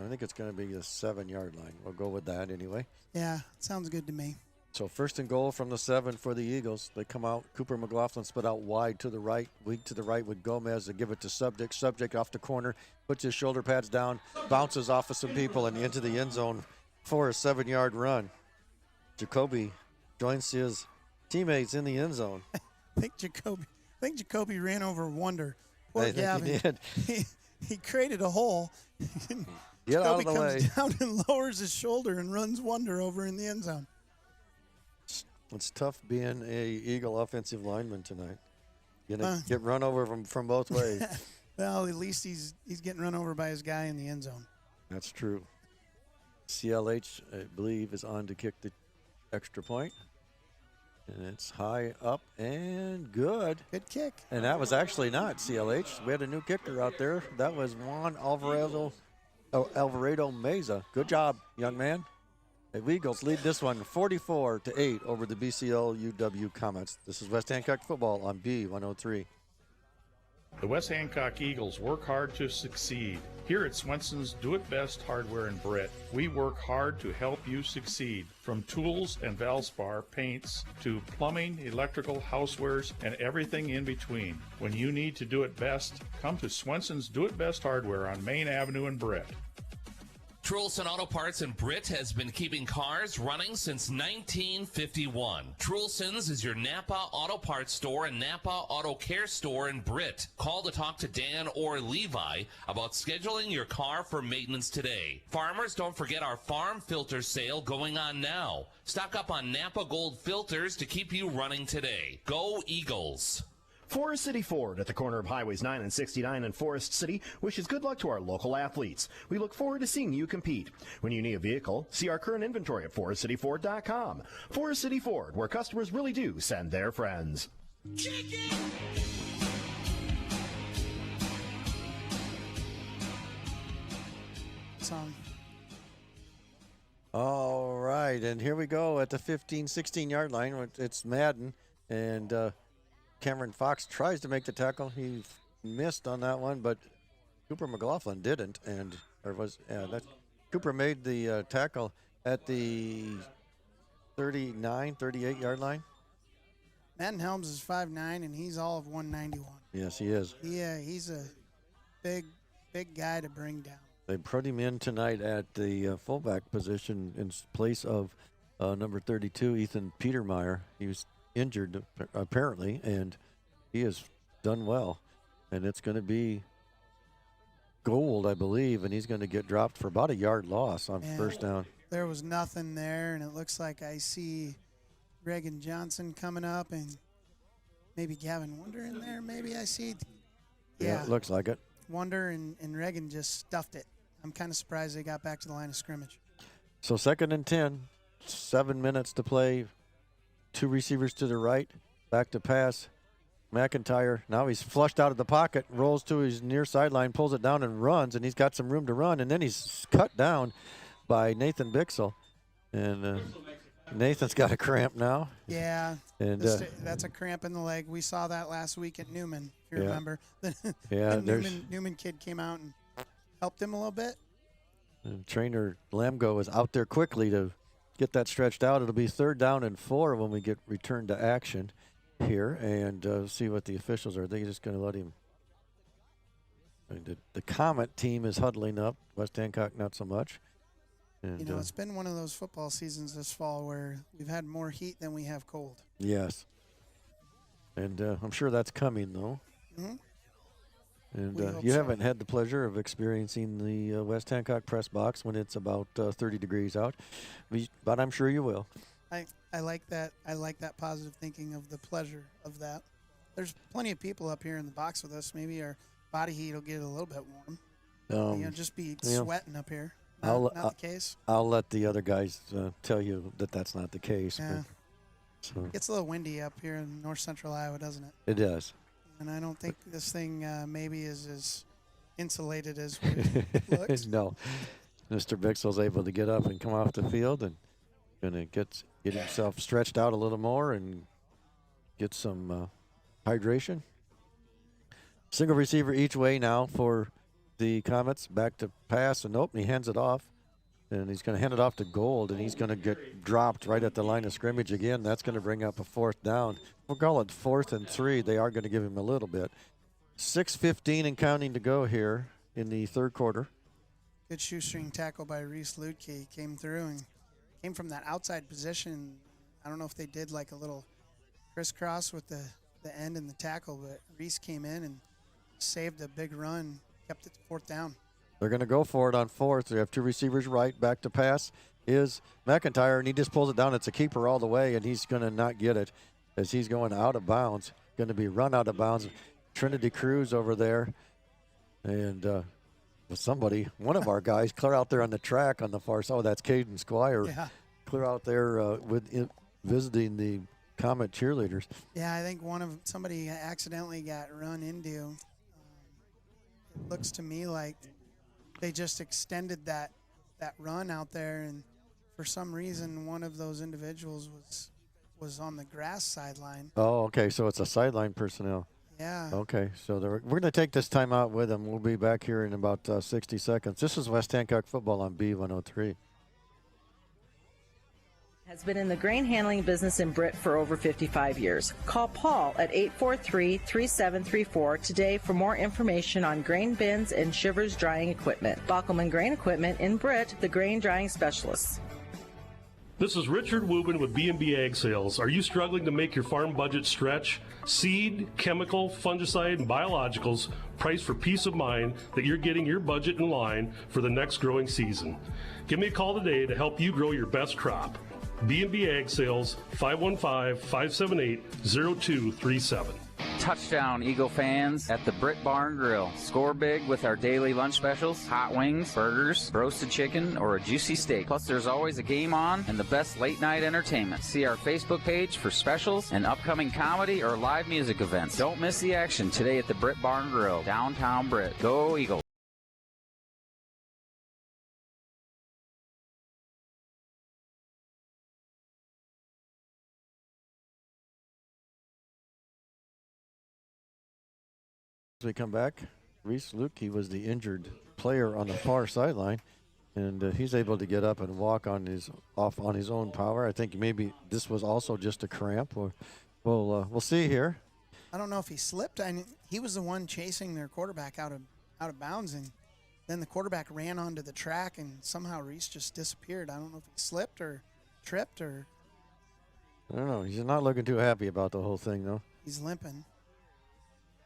think it's going to be the 7-yard line. We'll go with that anyway. Yeah, sounds good to me. So 1st and goal from the 7 for the Eagles. They come out. Cooper McLaughlin split out wide to the right. Weak to the right with Gomez. They give it to Subject. Subject off the corner. Puts his shoulder pads down. Bounces off of some people and into the end zone for a 7-yard run. Jacoby joins his teammates in the end zone. I think Jacoby ran over Wonder. Poor Gavin. He did. He created a hole. Get out of the way. Jacoby comes down and lowers his shoulder and runs Wonder over in the end zone. It's tough being a Eagle offensive lineman tonight. Get run over from both ways. Well, at least he's getting run over by his guy in the end zone. That's true. CLH, I believe, is on to kick the extra point. And it's high up and good. Good kick. And that was actually not CLH. We had a new kicker out there. That was Juan Alvarado Meza. Good job, young man. The Eagles lead this one 44-8 over the BCLUW Comets. This is West Hancock Football on B103. The West Hancock Eagles work hard to succeed. Here at Swenson's Do It Best Hardware in Britt, we work hard to help you succeed. From tools and Valspar paints to plumbing, electrical, housewares, and everything in between. When you need to do it best, come to Swenson's Do It Best Hardware on Main Avenue in Britt. Trulson Auto Parts in Britt has been keeping cars running since 1951. Trulson's is your Napa Auto Parts store and Napa Auto Care store in Britt. Call to talk to Dan or Levi about scheduling your car for maintenance today. Farmers, don't forget our farm filter sale going on now. Stock up on Napa Gold filters to keep you running today. Go Eagles! Forest City Ford at the corner of Highways 9 and 69 in Forest City wishes good luck to our local athletes. We look forward to seeing you compete. When you need a vehicle, see our current inventory at forestcityford.com. Forest City Ford, where customers really do send their friends. All right, and here we go at the 15, 16-yard line. It's Madden, and Cameron Fox tries to make the tackle. He missed on that one, but Cooper McLaughlin didn't, Cooper made the tackle at the 39, 38-yard line. Madden Helms is 5'9", and he's all of 191. Yes, he is. Yeah, he's a big guy to bring down. They put him in tonight at the fullback position in place of number 32, Ethan Petermeyer. He was injured apparently, and he has done well. And it's going to be Gold, I believe, and he's going to get dropped for about a yard loss on first down. There was nothing there, and it looks like I see Reagan Johnson coming up and maybe Gavin Wonder in there. Maybe I see. Yeah, it looks like it. Wonder and Reagan just stuffed it. I'm kind of surprised they got back to the line of scrimmage. So 2nd and 10, 7 minutes to play. 2 receivers to the right, back to pass. McIntyre, now he's flushed out of the pocket, rolls to his near sideline, pulls it down and runs, and he's got some room to run, and then he's cut down by Nathan Bixel. And Nathan's got a cramp now. Yeah, and that's a cramp in the leg. We saw that last week at Newman, if you remember. The Newman kid came out and helped him a little bit. And trainer Lamgo is out there quickly to get that stretched out. It'll be 3rd down and 4 when we get returned to action here, and see what the officials are. They're just going to let him. The Comet team is huddling up. West Hancock not so much. And, it's been one of those football seasons this fall where we've had more heat than we have cold. Yes. And I'm sure that's coming, though. Mm-hmm. And you haven't had the pleasure of experiencing the West Hancock press box when it's about 30 degrees out, but I'm sure you will. I like that. I like that positive thinking of the pleasure of that. There's plenty of people up here in the box with us. Maybe our body heat will get a little bit warm. Just be sweating up here. Not the case. I'll let the other guys tell you that that's not the case. Yeah. But, It gets a little windy up here in north central Iowa, doesn't it? It does. And I don't think this thing maybe is as insulated as it looks. No. Mr. Bixel's able to get up and come off the field and gonna get himself stretched out a little more and get some hydration. Single receiver each way now for the Comets. Back to pass, and he hands it off. And he's going to hand it off to Gold, and he's going to get dropped right at the line of scrimmage again. That's going to bring up a 4th down. We'll call it 4th and 3. They are going to give him a little bit. 6:15 and counting to go here in the 3rd quarter. Good shoestring tackle by Reese Lutke. He came through and came from that outside position. I don't know if they did like a little crisscross with the end and the tackle, but Reese came in and saved a big run, kept it to 4th down. They're going to go for it on 4th. They have 2 receivers right. Back to pass is McIntyre, and he just pulls it down. It's a keeper all the way, and he's going to not get it as he's going out of bounds. Going to be run out of bounds. Trinity Cruz over there. And one of our guys, clear out there on the track on the far side. Oh, that's Caden Squire. Yeah. Clear out there visiting the Comet cheerleaders. Yeah, I think somebody accidentally got run into. It looks to me like they just extended that run out there, and for some reason one of those individuals was on the grass sideline. Oh, okay, so it's a sideline personnel. Yeah. Okay, so we're going to take this time out with them. We'll be back here in about 60 seconds. This is West Hancock Football on B103. Has been in the grain handling business in Britt for over 55 years. Call Paul at 843-3734 today for more information on grain bins and Shivers drying equipment. Bockelman Grain Equipment in Britt, the grain drying specialists. This is Richard Wubin with B&B Ag Sales. Are you struggling to make your farm budget stretch? Seed, chemical, fungicide, and biologicals priced for peace of mind that you're getting your budget in line for the next growing season. Give me a call today to help you grow your best crop. B&B Ag Sales, 515-578-0237. Touchdown, Eagle fans, at the Britt Barn Grill. Score big with our daily lunch specials, hot wings, burgers, roasted chicken, or a juicy steak. Plus, there's always a game on and the best late-night entertainment. See our Facebook page for specials and upcoming comedy or live music events. Don't miss the action today at the Britt Barn Grill, downtown Britt. Go Eagles! As we come back, Reese Lukey was the injured player on the far sideline, and he's able to get up and walk on his own power. I think maybe this was also just a cramp. We'll see here. I don't know if he slipped. He was the one chasing their quarterback out of bounds, and then the quarterback ran onto the track, and somehow Reese just disappeared. I don't know if he slipped or tripped or. I don't know. He's not looking too happy about the whole thing, though. He's limping.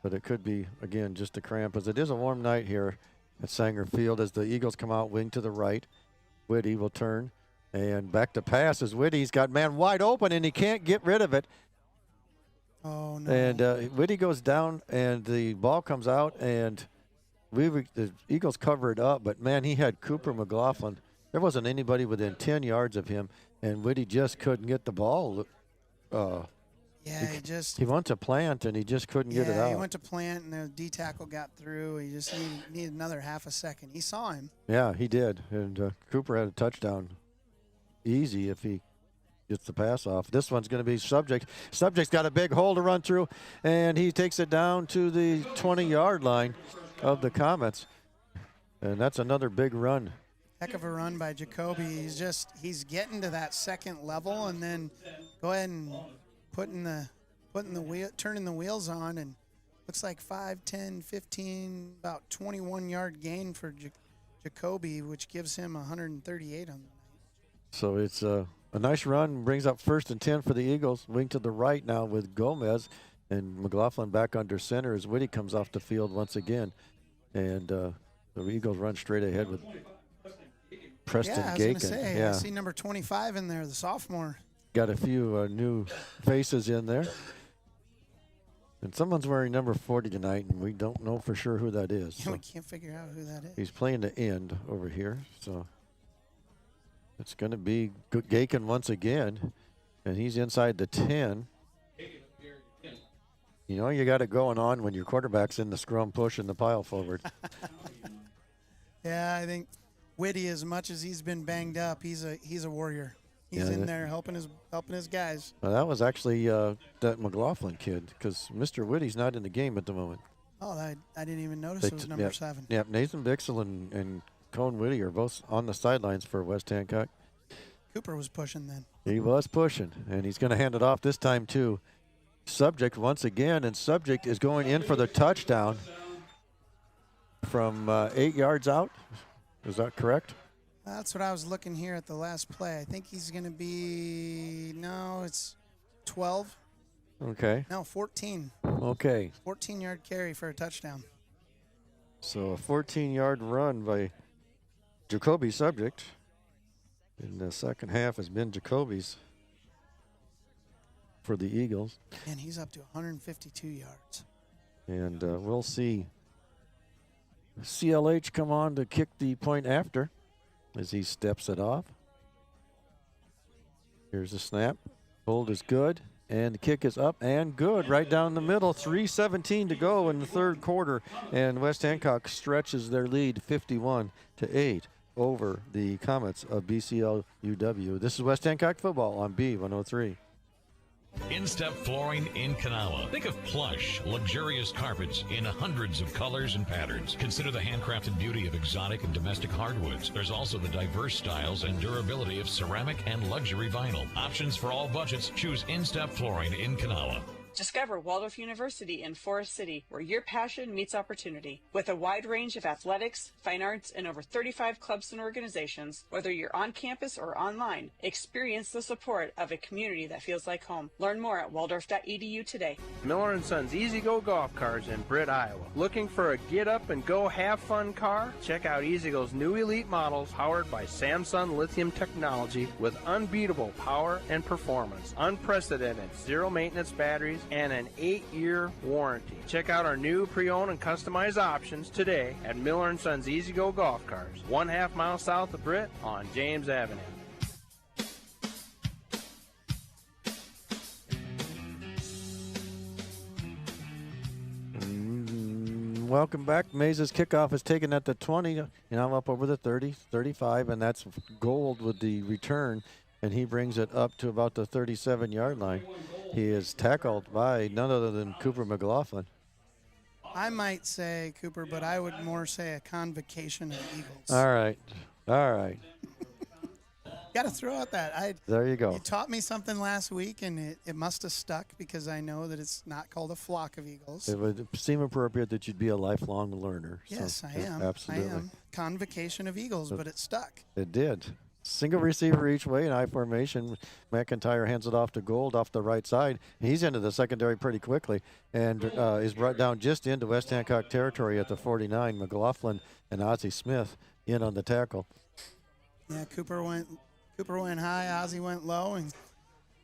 But it could be, again, just a cramp, as it is a warm night here at Sanger Field as the Eagles come out wing to the right. Whitty will turn, and back to pass as Whitty's got man wide open, and he can't get rid of it. Oh, no. And Whitty goes down, and the ball comes out, and the Eagles cover it up. But, man, he had Cooper McLaughlin. There wasn't anybody within 10 yards of him, and Whitty just couldn't get the ball. He went to plant, and he just couldn't get it out. Yeah, he went to plant, and the D tackle got through. He just needed another half a second. He saw him. Yeah, he did. And Cooper had a touchdown easy if he gets the pass off. This one's going to be Subject. Subject's got a big hole to run through, and he takes it down to the 20-yard line of the Comets. And that's another big run. Heck of a run by Jacoby. He's getting to that second level, and then go ahead and turning the wheels on, and looks like 5, 10, 15, about 21-yard gain for Jacoby, which gives him 138 on the night. So it's a nice run, brings up 1st and 10 for the Eagles. Wing to the right now with Gomez, and McLaughlin back under center as Whitty comes off the field once again. And the Eagles run straight ahead with Preston Gaken. I see number 25 in there, the sophomore. Got a few new faces in there. And someone's wearing number 40 tonight, and we don't know for sure who that is. Yeah, we can't figure out who that is. He's playing the end over here, so it's going to be Gaken once again, and he's inside the 10. You know, you got it going on when your quarterback's in the scrum pushing the pile forward. Yeah, I think Whitty, as much as he's been banged up, he's a warrior. He's in there helping his guys. Well, that was actually that McLaughlin kid, because Mr. Whitty's not in the game at the moment. Oh, I didn't even notice it was number 7. Yeah, Nathan Bixel and Cone Whitty are both on the sidelines for West Hancock. Cooper was pushing then. He was pushing, and he's going to hand it off this time to Subject once again, and Subject is going in for the touchdown from 8 yards out. Is that correct? That's what I was looking here at the last play. I think he's going to be, it's 12. Okay. No, 14. Okay. 14-yard carry for a touchdown. So a 14-yard run by Jacoby Subject. In the second half has been Jacoby's for the Eagles. And he's up to 152 yards. And we'll see CLH come on to kick the point after as he steps it off. Here's a snap. Hold is good. And the kick is up and good right down the middle. 3:17 to go in the third quarter. And West Hancock stretches their lead 51-8 over the Comets of BCLUW. This is West Hancock Football on B103. Instep Flooring in Kanawha. Think of plush, luxurious carpets in hundreds of colors and patterns. Consider the handcrafted beauty of exotic and domestic hardwoods. There's also the diverse styles and durability of ceramic and luxury vinyl. Options for all budgets. Choose Instep Flooring in Kanawha. Discover Waldorf University in Forest City, where your passion meets opportunity. With a wide range of athletics, fine arts, and over 35 clubs and organizations, whether you're on campus or online, experience the support of a community that feels like home. Learn more at waldorf.edu today. Miller & Sons Easy Go Golf Cars in Britt, Iowa. Looking for a get-up-and-go have-fun car? Check out Easy Go's new elite models powered by Samsung lithium technology with unbeatable power and performance, unprecedented zero-maintenance batteries, and an 8-year warranty. Check out our new pre-owned and customized options today at Miller & Sons Easy Go Golf Cars, 1/2 mile south of Britt on James Avenue. Welcome back. Maze's kickoff is taken at the 20, now up over the 30, 35, and that's Gold with the return, and he brings it up to about the 37-yard line. He is tackled by none other than Cooper McLaughlin. I might say Cooper, but I would more say a convocation of Eagles. All right. Got to throw out that. There you go. You taught me something last week, and it must have stuck because I know that it's not called a flock of eagles. It would seem appropriate that you'd be a lifelong learner. Yes, so, I am. Absolutely. I am. Convocation of eagles, but it stuck. It did. Single receiver each way in I formation. McIntyre hands it off to Gold off the right side. He's into the secondary pretty quickly and is brought down just into West Hancock territory at the 49. McLaughlin and Ozzie Smith in on the tackle. Yeah, Cooper went high, Ozzie went low, and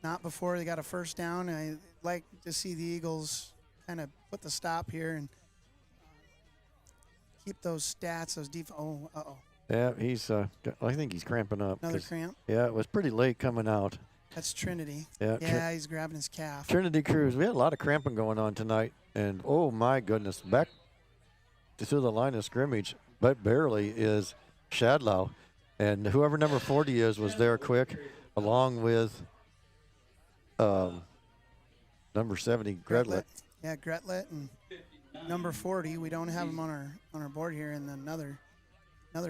not before they got a first down. I like to see the Eagles kind of put the stop here and keep those stats, those uh-oh. Yeah, he's. I think he's cramping up. Another cramp? Yeah, it was pretty late coming out. That's Trinity. Yeah, he's grabbing his calf. Trinity Cruz. We had a lot of cramping going on tonight, and oh my goodness, back to the line of scrimmage, but barely is Shadlow, and whoever number 40 is was there quick, along with number 70 Gretlet. Yeah, Gretlet and number 40. We don't have him on our board here, and then another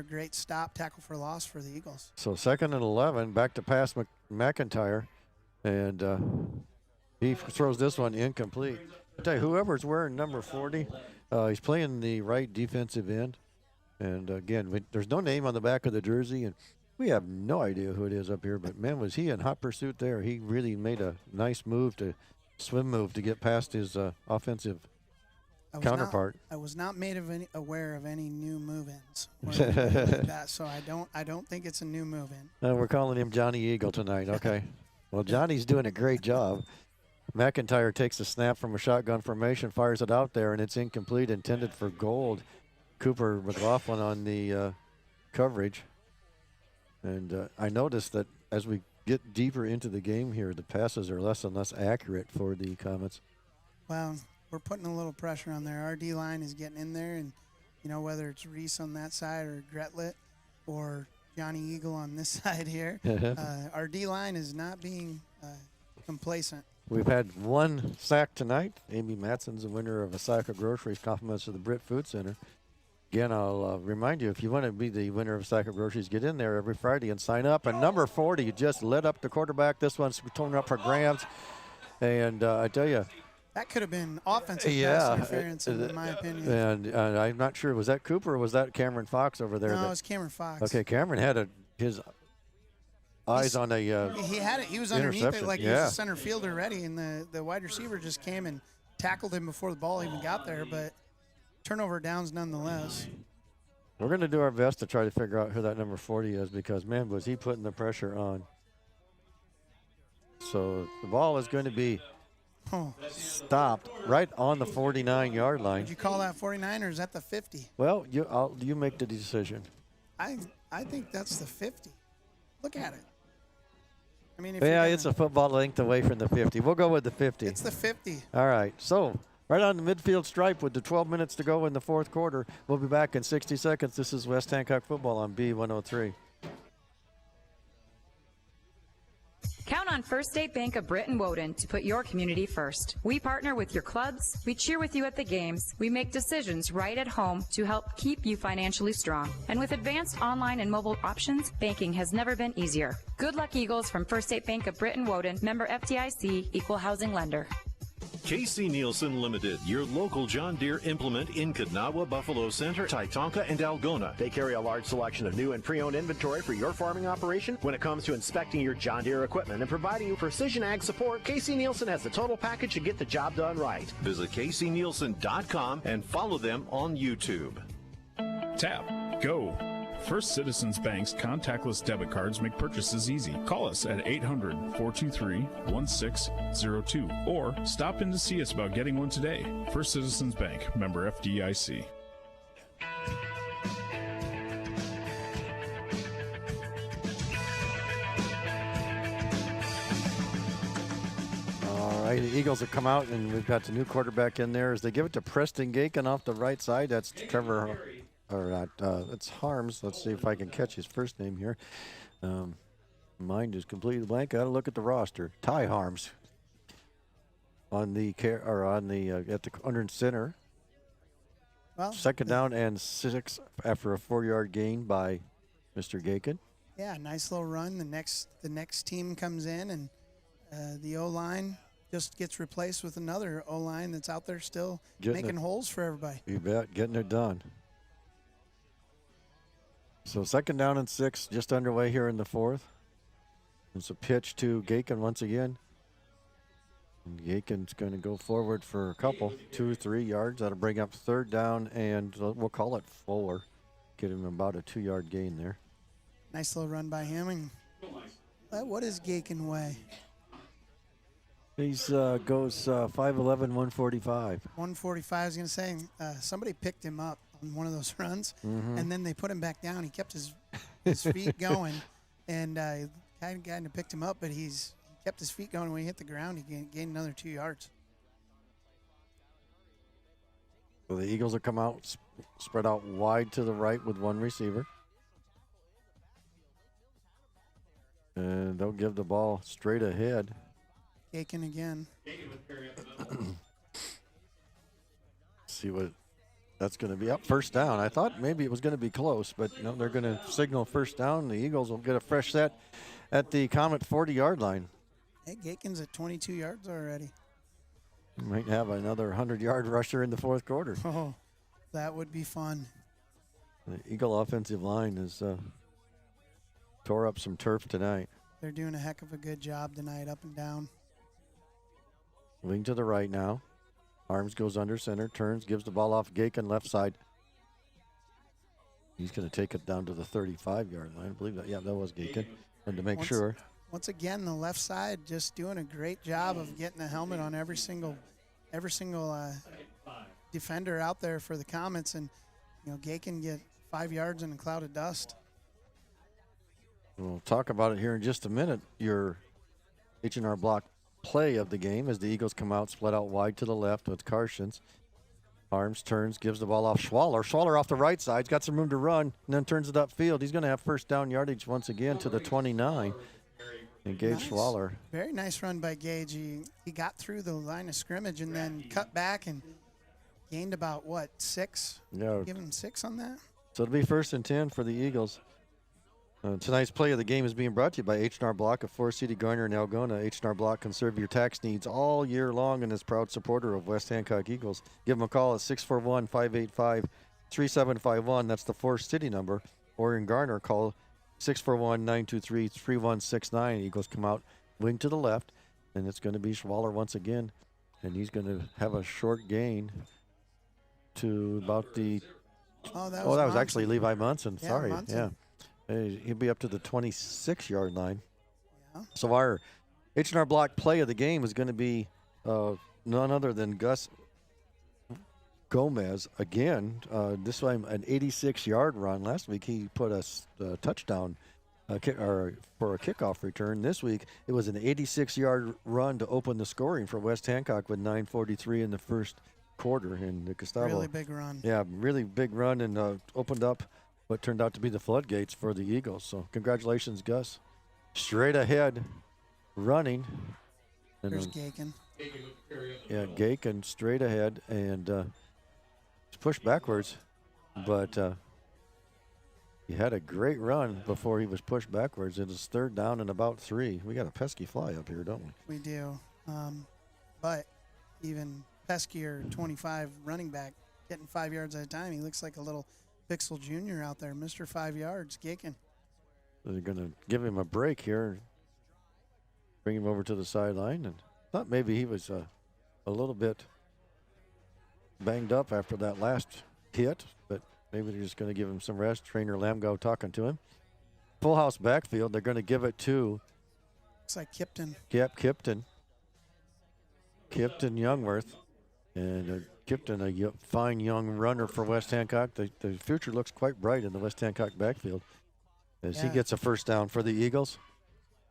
great stop, tackle for loss for the Eagles. So 2nd and 11, back to pass McIntyre, and he throws this one incomplete. I tell you, whoever's wearing number 40, he's playing the right defensive end. And again, there's no name on the back of the jersey, and we have no idea who it is up here. But man, was he in hot pursuit there? He really made a nice swim move to get past his offensive counterpart. I was not aware of any new move-ins or anything like that, so I don't think it's a new move-in. We're calling him Johnny Eagle tonight. Okay. Well, Johnny's doing a great job. McIntyre takes the snap from a shotgun formation, fires it out there, and it's incomplete, intended for Gold. Cooper McLaughlin on the coverage. And I noticed that as we get deeper into the game here, the passes are less and less accurate for the Comets. Well, we're putting a little pressure on there. Our D-line is getting in there, and, whether it's Reese on that side or Gretlet or Johnny Eagle on this side here, our D-line is not being complacent. We've had one sack tonight. Amy Matson's the winner of a sack of groceries, compliments of the Britt Food Center. Again, I'll remind you, if you want to be the winner of a sack of groceries, get in there every Friday and sign up. And number 40 just lit up the quarterback. This one's torn up for grabs. And I tell you, that could have been offensive pass interference, in my opinion. And I'm not sure, was that Cooper or was that Cameron Fox over there? No, it was Cameron Fox. Okay, Cameron had his eyes on a he had it. He was underneath it like he was a center fielder ready, and the wide receiver just came and tackled him before the ball even got there. But turnover downs nonetheless. We're going to do our best to try to figure out who that number 40 is because, man, was he putting the pressure on. So the ball is going to be stopped right on the 49-yard line. Did you call that 49 or is that the 50? Well, you make the decision. I think that's the 50. Look at it. I mean, it's a football length away from the 50. We'll go with the 50. It's the 50. All right. So right on the midfield stripe with the 12 minutes to go in the fourth quarter. We'll be back in 60 seconds. This is West Hancock Football on B103. Count on First State Bank of Britt and Woden to put your community first. We partner with your clubs, we cheer with you at the games, we make decisions right at home to help keep you financially strong. And with advanced online and mobile options, banking has never been easier. Good luck, Eagles, from First State Bank of Britt and Woden, member FDIC, equal housing lender. KC Nielsen Limited, your local John Deere implement in Kanawha, Buffalo Center, Titonka, and Algona. They carry a large selection of new and pre-owned inventory for your farming operation. When it comes to inspecting your John Deere equipment and providing you precision ag support, KC Nielsen has the total package to get the job done right. Visit kcnielsen.com and follow them on YouTube. Tap. Go. First Citizens Bank's contactless debit cards make purchases easy. Call us at 800-423-1602 or stop in to see us about getting one today. First Citizens Bank, member FDIC. All right, the Eagles have come out, and we've got the new quarterback in there as they give it to Preston Gaken off the right side. That's Trevor... Or not, it's Harms. Let's see if I can catch his first name here. Mind is completely blank. Got to look at the roster. Ty Harms on the at the under center. Well, second down and 6 after a 4-yard gain by Mr. Gaken. Yeah, nice little run. The next team comes in, and the O-line just gets replaced with another O-line that's out there still making holes for everybody. You bet, getting it done. So second down and 6, just underway here in the fourth. It's a pitch to Gaken once again. And Gaken's going to go forward for a couple, 2 or 3 yards. That'll bring up third down, and we'll call it 4. Get him about a 2-yard gain there. Nice little run by him. And what is Gaken weigh? He's goes 5'11", 145. 145, I was going to say. Somebody picked him up on one of those runs, and then they put him back down. He kept his feet going, and kind of guy picked him up, but he kept his feet going. When he hit the ground, he gained another 2 yards. So the Eagles will come out, spread out wide to the right with one receiver. And they'll give the ball straight ahead. Gaken again. See what that's going to be. Up first down. I thought maybe it was going to be close, but no, they're going to signal first down. The Eagles will get a fresh set at the Comet 40-yard line. Hey, Gaken's at 22 yards already. Might have another 100-yard rusher in the fourth quarter. Oh, that would be fun. The Eagle offensive line has tore up some turf tonight. They're doing a heck of a good job tonight, up and down. Wing to the right now. Arms goes under center, turns, gives the ball off Gaken left side. He's going to take it down to the 35-yard line. I believe that. Yeah, that was Gaken. And to make sure. Once again, the left side just doing a great job of getting a helmet on every single defender out there for the Comets, and Gaken get 5 yards in a cloud of dust. We'll talk about it here in just a minute. Your H&R Block play of the game as the Eagles come out, split out wide to the left with Karshins. Arms turns, gives the ball off Schwaller. Schwaller off the right side. He's got some room to run, and then turns it upfield. He's going to have first down yardage once again to the 29. And Gage Schwaller. Very nice run by Gage. He got through the line of scrimmage and then cut back and gained about, 6? Yeah. Give him 6 on that. So it'll be 1st and 10 for the Eagles. Tonight's play of the game is being brought to you by H&R Block of Forest City, Garner, and Algona. H&R Block can serve your tax needs all year long and is proud supporter of West Hancock Eagles. Give them a call at 641-585-3751. That's the Forest City number. Or in Garner, call 641-923-3169. Eagles come out, wing to the left, and it's going to be Schwaller once again. And he's going to have a short gain to about the... that was actually Levi Munson. Yeah, Sorry. Munson. Yeah. He'll be up to the 26-yard line. Yeah. So our H&R Block play of the game is going to be none other than Gus Gomez again. This time an 86-yard run. Last week he put a touchdown for a kickoff return. This week it was an 86-yard run to open the scoring for West Hancock with 9:43 in the first quarter. And Gustavo, really big run. Yeah, really big run, and opened up what turned out to be the floodgates for the Eagles. So congratulations, Gus. Straight ahead running. And There's Gaken. Yeah, Gaken straight ahead and pushed backwards, but he had a great run before he was pushed backwards. It is 3rd down and about 3. We got a pesky fly up here, don't we? We do. But even peskier 25 running back getting 5 yards at a time. He looks like a little Pixel Jr. out there. Mr. 5 yards, Gaken. They're going to give him a break here, bring him over to the sideline, and thought maybe he was a little bit banged up after that last hit, but maybe they're just going to give him some rest. Trainer Lamgo talking to him. Full house backfield. They're going to give it to. Looks like Kipton. Yep, Kipton. Kipton Youngworth. And Kipton, a fine young runner for West Hancock. The future looks quite bright in the West Hancock backfield as he gets a first down for the Eagles.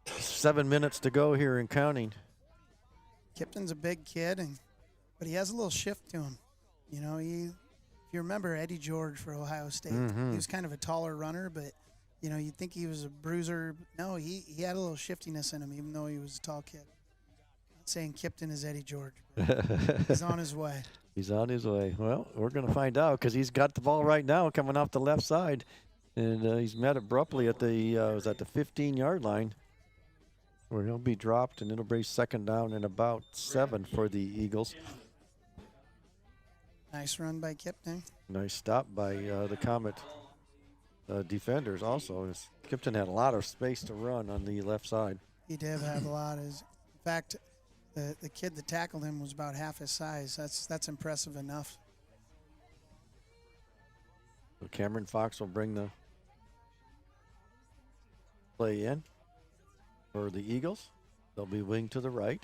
7 minutes to go here and counting. Kipton's a big kid, but he has a little shift to him. You know, if you remember Eddie George for Ohio State, he was kind of a taller runner, but, you know, you'd think he was a bruiser. No, he had a little shiftiness in him, even though he was a tall kid. Not saying Kipton is Eddie George, but he's on his way. He's on his way. Well, we're going to find out because he's got the ball right now coming off the left side, and he's met abruptly at the 15-yard line, where he'll be dropped, and it'll be 2nd down and about 7 for the Eagles. Nice run by Kipton. Nice stop by the Comet defenders also. Kipton had a lot of space to run on the left side. He did have a lot. In fact, the kid that tackled him was about half his size. That's impressive enough. So Cameron Fox will bring the play in for the Eagles. They'll be wing to the right,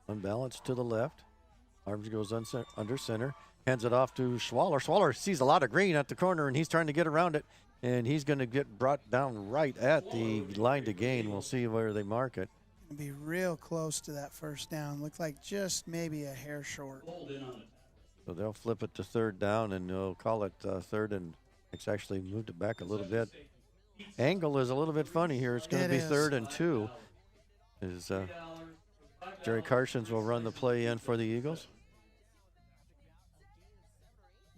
unbalanced to the left. Arms goes under center. Hands it off to Schwaller. Schwaller sees a lot of green at the corner, and he's trying to get around it, and he's going to get brought down right at the line to gain. We'll see where they mark it. It'll be real close to that first down. Looked like just maybe a hair short. So they'll flip it to 3rd down, and they'll call it 3rd, and it's actually moved it back a little bit. Angle is a little bit funny here. It's going to be 3rd and 2. Jerry Carstens will run the play in for the Eagles.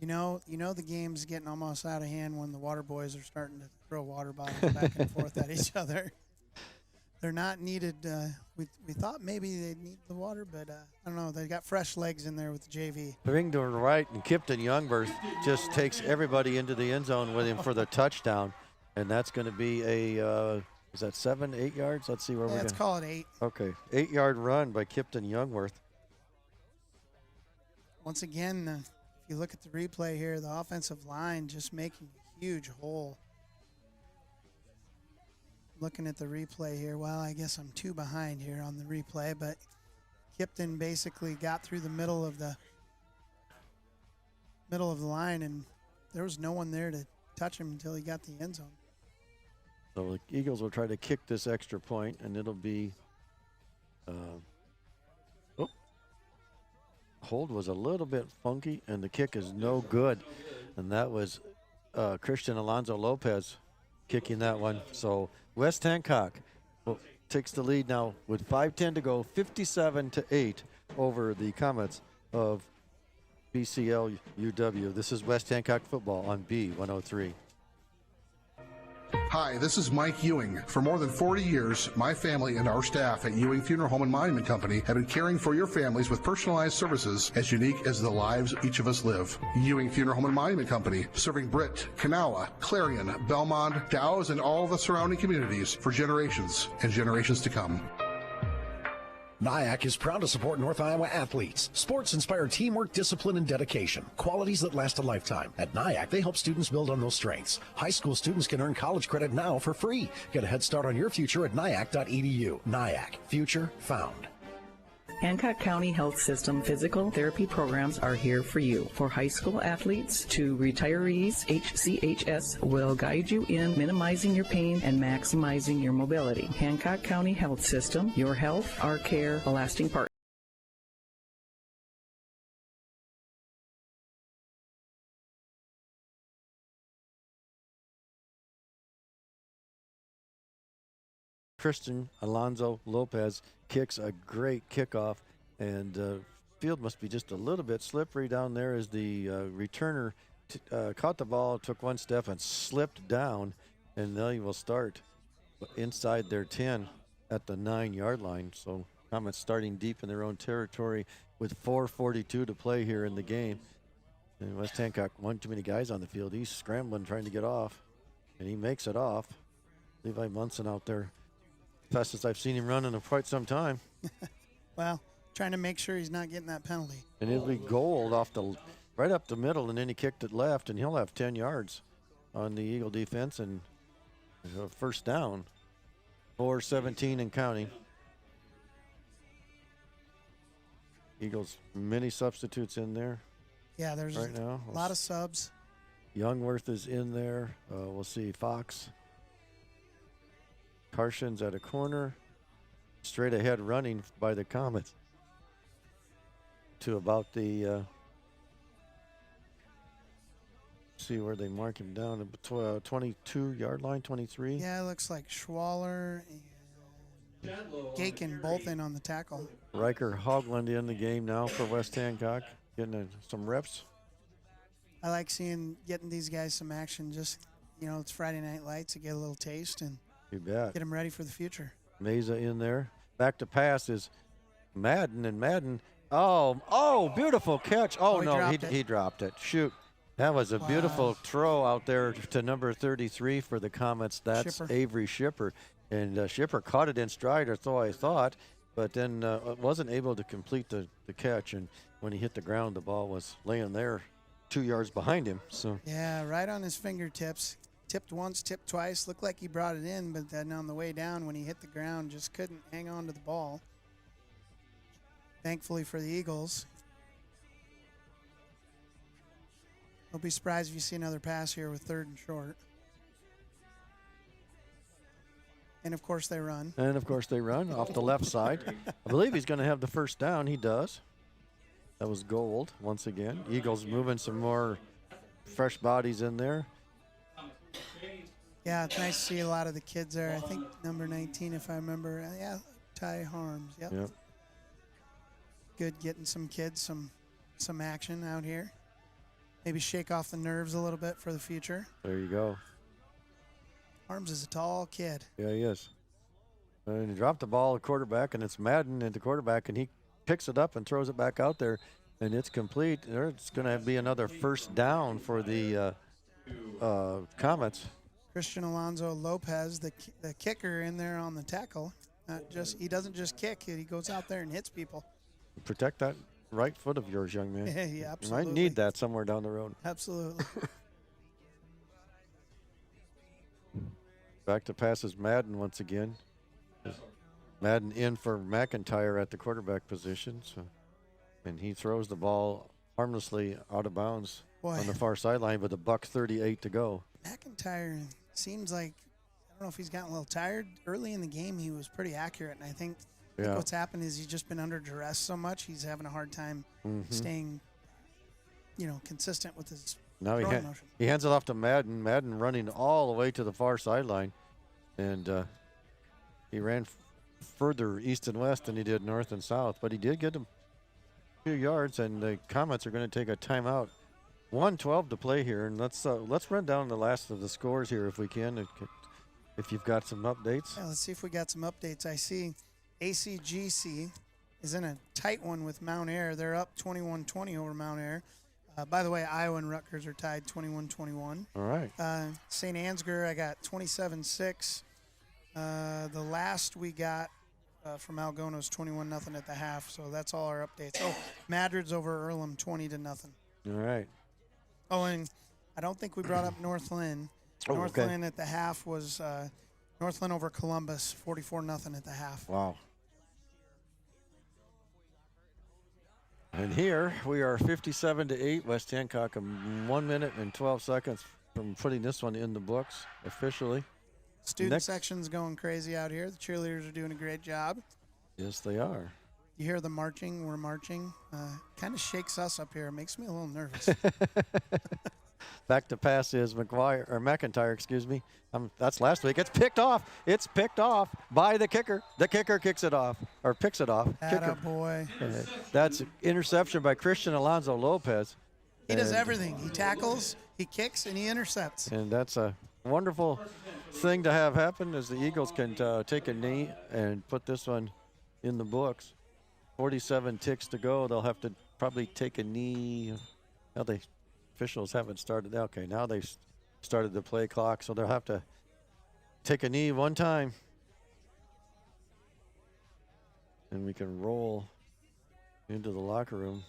You know the game's getting almost out of hand when the water boys are starting to throw water bottles back and forth at each other. They're not needed. We thought maybe they'd need the water, but I don't know. They got fresh legs in there with the JV. Ring to the right, and Kipton Youngworth just takes everybody into the end zone with him for the touchdown, and that's going to be a is that 7, 8 yards? Let's see where we're going. Let's call it 8. Okay, 8-yard run by Kipton Youngworth. Once again, if you look at the replay here, the offensive line just making a huge hole. Looking at the replay here, well, I guess I'm 2 behind here on the replay, but Kipton basically got through the middle of the line, and there was no one there to touch him until he got the end zone. So the Eagles will try to kick this extra point, and it'll be hold was a little bit funky, and the kick is no good. And that was Christian Alonzo Lopez kicking that one. So West Hancock takes the lead now with 5:10 to go, 57-8 over the Comets of BCLUW. This is West Hancock Football on B103. Hi, this is Mike Ewing. For more than 40 years, my family and our staff at Ewing Funeral Home and Monument Company have been caring for your families with personalized services as unique as the lives each of us live. Ewing Funeral Home and Monument Company, serving Britt, Kanawha, Clarion, Belmont, Dow's, and all the surrounding communities for generations and generations to come. NIAC is proud to support North Iowa athletes. Sports inspire teamwork, discipline, and dedication, qualities that last a lifetime. At NIAC, they help students build on those strengths. High school students can earn college credit now for free. Get a head start on your future at NIAC.edu. NIAC, future found. Hancock County Health System physical therapy programs are here for you. For high school athletes to retirees, HCHS will guide you in minimizing your pain and maximizing your mobility. Hancock County Health System, your health, our care, a lasting partner. Christian Alonso Lopez kicks a great kickoff, and field must be just a little bit slippery down there as the returner caught the ball, took one step, and slipped down, and they will start inside their 10 at the 9-yard line. So Comets starting deep in their own territory with 4:42 to play here in the game. And West Hancock, one too many guys on the field. He's scrambling, trying to get off, and he makes it off. Levi Munson out there, fastest I've seen him run in quite some time. Well, trying to make sure he's not getting that penalty. And it'll be gold off right up the middle, and then he kicked it left, and he'll have 10 yards on the Eagle defense, and a first down. 4:17 and counting. Eagles, many substitutes in there. Yeah, there's right now. A lot of subs. Youngworth is in there. We'll see Fox. Carson's at a corner. Straight ahead running by the Comets to about the see where they mark him down, at 22-yard line, 23. Yeah, it looks like Schwaller and Gaken both in on the tackle. Riker Hogland in the game now for West Hancock, getting some reps. I like getting these guys some action. Just, it's Friday Night Lights to get a little taste and you bet. Get them ready for the future. Mesa in there. Back to pass is Madden, and Madden. Oh, beautiful catch. Oh, no, he dropped it. Shoot. That was a beautiful throw out there to number 33 for the Comets. That's Shipper. Avery Shipper. And Shipper caught it in stride, or so I thought, but then wasn't able to complete the catch. And when he hit the ground, the ball was laying there 2 yards behind him. So yeah, right on his fingertips. Tipped once, tipped twice. Looked like he brought it in, but then on the way down when he hit the ground, just couldn't hang on to the ball. Thankfully for the Eagles. Don't be surprised if you see another pass here with 3rd and short. And, of course, they run. Off the left side. I believe he's going to have the first down. He does. That was gold once again. Eagles moving some more fresh bodies in there. Yeah, it's nice to see a lot of the kids there. I think number 19, if I remember. Yeah, Ty Harms. Yep. Good getting some kids some action out here. Maybe shake off the nerves a little bit for the future. There you go. Harms is a tall kid. Yeah, he is. And he dropped the ball at quarterback, and it's Madden at the quarterback, and he picks it up and throws it back out there, and it's complete. It's going to be another first down for the Comets. Christian Alonso Lopez, the kicker in there on the tackle. He doesn't just kick; he goes out there and hits people. Protect that right foot of yours, young man. Yeah, absolutely. You might need that somewhere down the road. Absolutely. Back to passes Madden once again. Madden in for McIntyre at the quarterback position. And he throws the ball harmlessly out of bounds on the far sideline with $1:38 to go. McIntyre seems like, I don't know if he's gotten a little tired. Early in the game, he was pretty accurate, and I think what's happened is he's just been under duress so much, he's having a hard time staying, consistent with his throwing motion. He hands it off to Madden. Madden running all the way to the far sideline, and he ran further east and west than he did north and south, but he did get a few yards, and the Comets are going to take a timeout. 1:12 to play here, and let's run down the last of the scores here if we can, if you've got some updates. Yeah, let's see if we got some updates. I see ACGC is in a tight one with Mount Air. They're up 21-20 over Mount Air. By the way, Iowa and Rutgers are tied 21-21. All right. St. Ansgar, I got 27-6. The last we got from Algona was 21-0 at the half, so that's all our updates. Oh, Madrid's over Earlham 20-0. All right. Oh, and I don't think we brought up North Lynn. North Lynn at the half was North Lynn over Columbus, 44-0 at the half. Wow. And here we are 57-8. West Hancock, 1 minute and 12 seconds from putting this one in the books officially. Student section's going crazy out here. The cheerleaders are doing a great job. Yes, they are. You hear the marching, we're marching. Kind of shakes us up here. It makes me a little nervous. Back to pass is McIntyre, excuse me. That's last week. It's picked off. It's picked off by the kicker. The kicker kicks it off, or picks it off. Attaboy. That's interception by Christian Alonso Lopez. He does everything. He tackles, he kicks, and he intercepts. And that's a wonderful thing to have happen, as the Eagles can take a knee and put this one in the books. 47 ticks to go. They'll have to probably take a knee. Now the officials haven't started. Okay, now they've started the play clock, so they'll have to take a knee one time. And we can roll into the locker room.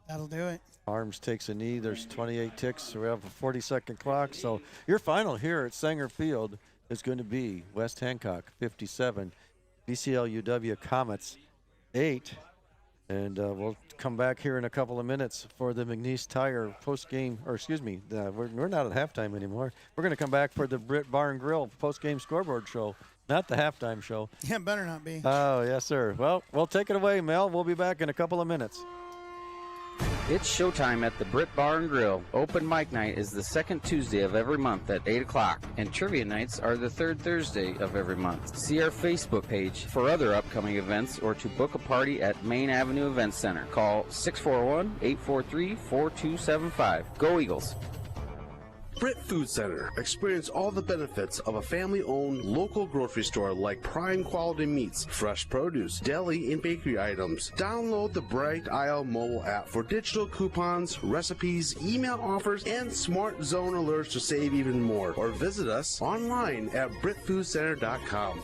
That'll do it. Arms takes a knee. There's 28 ticks. So we have a 40-second clock. So your final here at Sanger Field is going to be West Hancock 57, BCLUW Comets 8. And we'll come back here in a couple of minutes for the McNeese Tire post-game, or excuse me, we're not at halftime anymore. We're going to come back for the Britt Bar and Grill post-game scoreboard show, not the halftime show. Yeah, better not be. Oh, yes, sir. Well, we'll take it away, Mel. We'll be back in a couple of minutes. It's showtime at the Britt Bar and Grill. Open mic night is the second Tuesday of every month at 8 o'clock, and trivia nights are the third Thursday of every month. See our Facebook page for other upcoming events or to book a party at Main Avenue Event Center. Call 641-843-4275. Go Eagles! Britt Food Center. Experience all the benefits of a family-owned local grocery store, like prime quality meats, fresh produce, deli and bakery items. Download the Bright Aisle mobile app for digital coupons, recipes, email offers, and smart zone alerts to save even more. Or visit us online at BrittFoodCenter.com.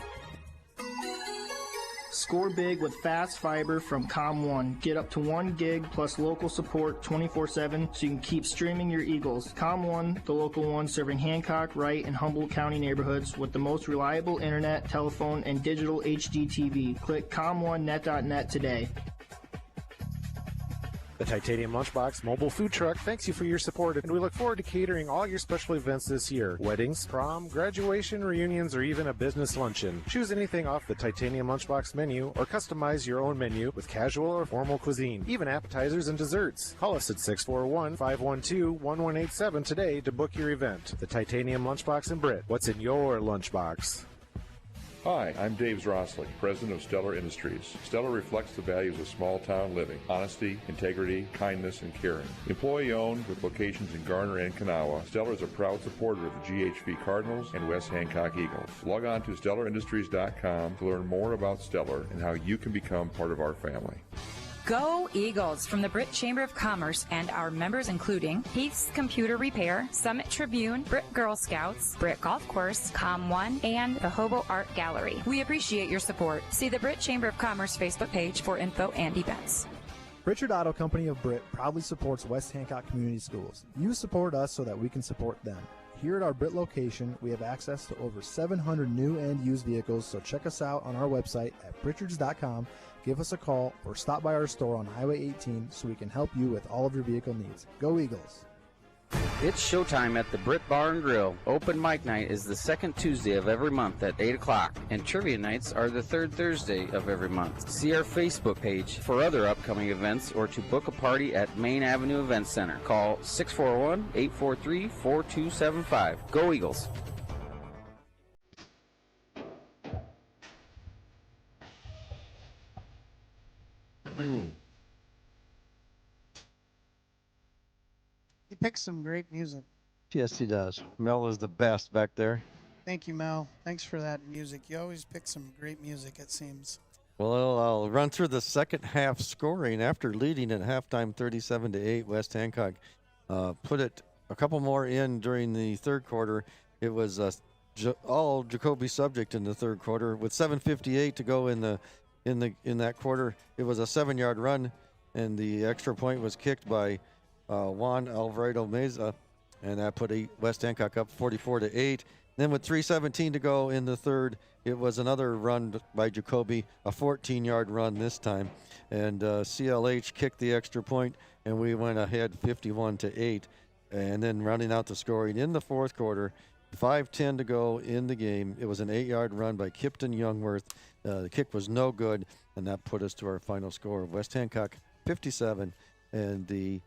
Score big with fast fiber from Com1. Get up to 1 gig plus local support 24/7 so you can keep streaming your Eagles. Com1, the local one serving Hancock, Wright, and Humboldt County neighborhoods with the most reliable internet, telephone, and digital HD TV. Click com1net.net today. The Titanium Lunchbox mobile food truck thanks you for your support, and we look forward to catering all your special events this year. Weddings, prom, graduation, reunions, or even a business luncheon. Choose anything off the Titanium Lunchbox menu or customize your own menu with casual or formal cuisine, even appetizers and desserts. Call us at 641-512-1187 today to book your event. The Titanium Lunchbox in Britt. What's in your lunchbox? Hi, I'm Dave Rossley, president of Stellar Industries. Stellar reflects the values of small-town living: honesty, integrity, kindness, and caring. Employee-owned with locations in Garner and Kanawha, Stellar is a proud supporter of the GHV Cardinals and West Hancock Eagles. Log on to StellarIndustries.com to learn more about Stellar and how you can become part of our family. Go Eagles from the Britt Chamber of Commerce and our members including Heath's Computer Repair, Summit Tribune, Britt Girl Scouts, Britt Golf Course, Com1, and the Hobo Art Gallery. We appreciate your support. See the Britt Chamber of Commerce Facebook page for info and events. Richard Auto Company of Britt proudly supports West Hancock Community Schools. You support us so that we can support them. Here at our Britt location, we have access to over 700 new and used vehicles, so check us out on our website at Pritchards.com. Give us a call or stop by our store on Highway 18 so we can help you with all of your vehicle needs. Go Eagles! It's showtime at the Britt Bar and Grill. Open mic night is the second Tuesday of every month at 8 o'clock, and trivia nights are the third Thursday of every month. See our Facebook page for other upcoming events or to book a party at Main Avenue Event Center. Call 641-843-4275. Go Eagles! He picks some great music. Yes, he does. Mel is the best back there. Thank you, Mel. Thanks for that music. You always pick some great music, it seems. Well, I'll run through the second half scoring. After leading at halftime 37-8, West Hancock put it a couple more in during the third quarter. It was all Jacoby subject in the third quarter. With 7:58 to go in that quarter, it was a 7-yard run, and the extra point was kicked by Juan Alvarado Meza, and that put West Hancock up 44-8. Then with 3:17 to go in the third, it was another run by Jacoby, a 14-yard run this time, and CLH kicked the extra point, and we went ahead 51-8. And then rounding out the scoring in the fourth quarter, 5:10 to go in the game. It was an 8-yard run by Kipton Youngworth. The kick was no good, and that put us to our final score of West Hancock 57 and the